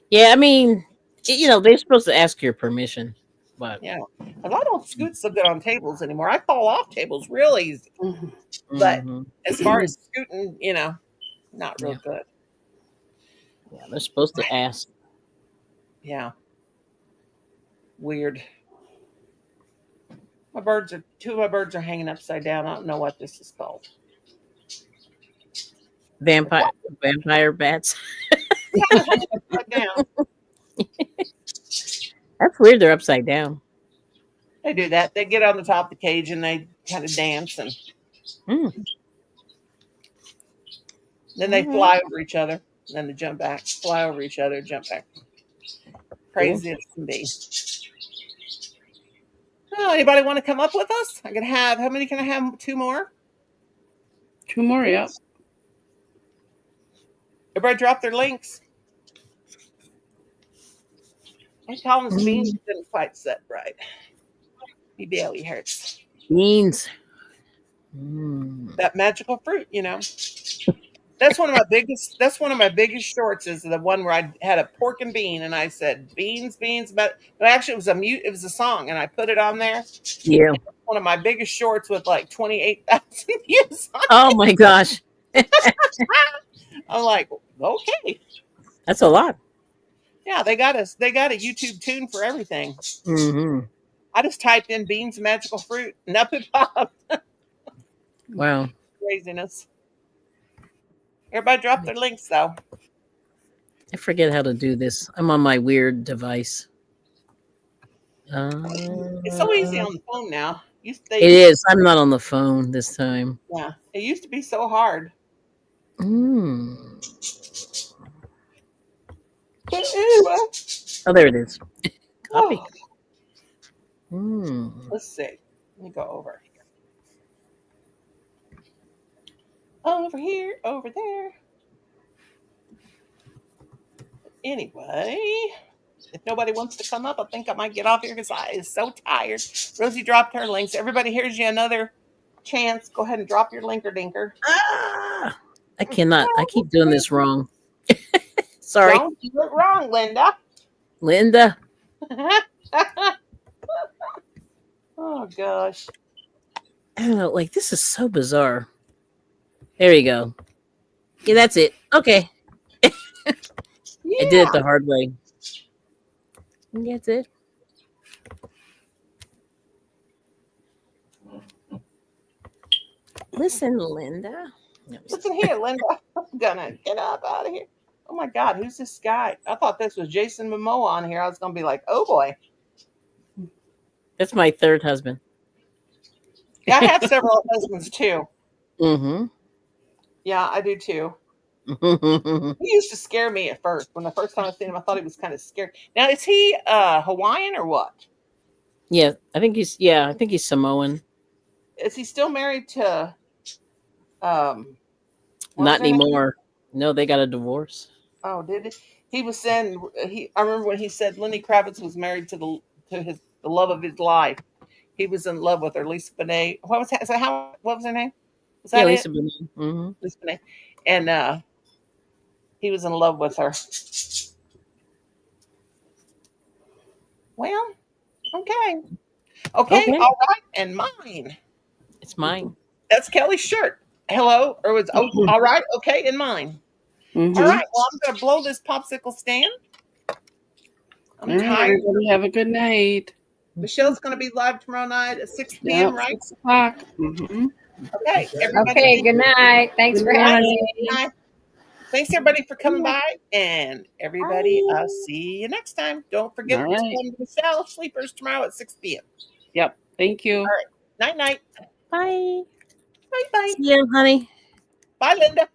Yeah, I mean, they're supposed to ask your permission, but Yeah, and I don't scoot so good on tables anymore. I fall off tables real easy, Mhm. but Mhm. as far as scooting, not real Yeah. good. Yeah, they're supposed to ask. Yeah, weird. Two of my birds are hanging upside down. I don't know what this is called. Vampire bats. Yeah, they're hanging upside down. That's weird. They're upside down. They do that. They get on the top of the cage and they kind of dance, and then they fly over each other. And then they jump back, fly over each other, jump back. Crazy as can be. Oh, anybody want to come up with us? I can have, how many can I have? 2 more? 2 more, yeah. Everybody drop their links. I tell them beans didn't quite set right. My belly hurts. Beans. That magical fruit, That's one of my biggest shorts, is the one where I had a pork and bean and I said beans, but actually it was a song, and I put it on there. Yeah. One of my biggest shorts with like 28,000 views on Oh my gosh. I'm like, okay. That's a lot. Yeah, they got a YouTube tune for everything. Mm-hmm. I just typed in beans magical fruit and up it popped. Wow. Craziness. Everybody drop their links though. I forget how to do this. I'm on my weird device. It's so easy on the phone now. It is. I'm not on the phone this time. Yeah, it used to be so hard. Oh, there it is. Copy. Let's see. Let me go over here. Over here, over there. Anyway, if nobody wants to come up, I think I might get off here because I am so tired. Rosie dropped her links. Everybody, here's you another chance. Go ahead and drop your linker dinker. I cannot. I keep doing this wrong. Sorry. Don't do it wrong, Linda. Oh, gosh. I don't know. Like, this is so bizarre. There you go. Yeah, that's it. Okay. Yeah. I did it the hard way. That's it. Listen, Linda. Listen here, Linda. I'm gonna get up out of here. Oh my God, who's this guy? I thought this was Jason Momoa on here. I was gonna be like, oh boy. That's my third husband. Yeah, I have several husbands too. Mm-hmm. Yeah, I do too. He used to scare me at first. When the first time I seen him, I thought he was kind of scary. Now, is he Hawaiian or what? Yeah, I think he's Samoan. Is he still married to what was Not her name? anymore. No, they got a divorce. Oh, did he? He was saying I remember when he said Lenny Kravitz was married to the love of his life. He was in love with her, Lisa Bonet. What was that? What was her name? Was that Lisa it? Bonet. Mm-hmm. Lisa Bonet. And he was in love with her. Well, okay. Okay, all right, and mine. It's mine. That's Kelly's shirt. Hello, or was all right, okay, and mine. Mm-hmm. All right, well, I'm gonna blow this popsicle stand. I'm tired. Everybody have a good night. Michelle's gonna be live tomorrow night at 6 p.m. Right? 6 o'clock. Mm-hmm. Okay, everybody. Okay, good night. Thanks for having me. Bye. Thanks everybody for coming by, and everybody, I'll see you next time. Don't forget All to right. come to Michelle Sleepers tomorrow at 6 p.m. Yep. Thank you. Night night. Bye. Bye bye. See ya, honey. Bye, Linda.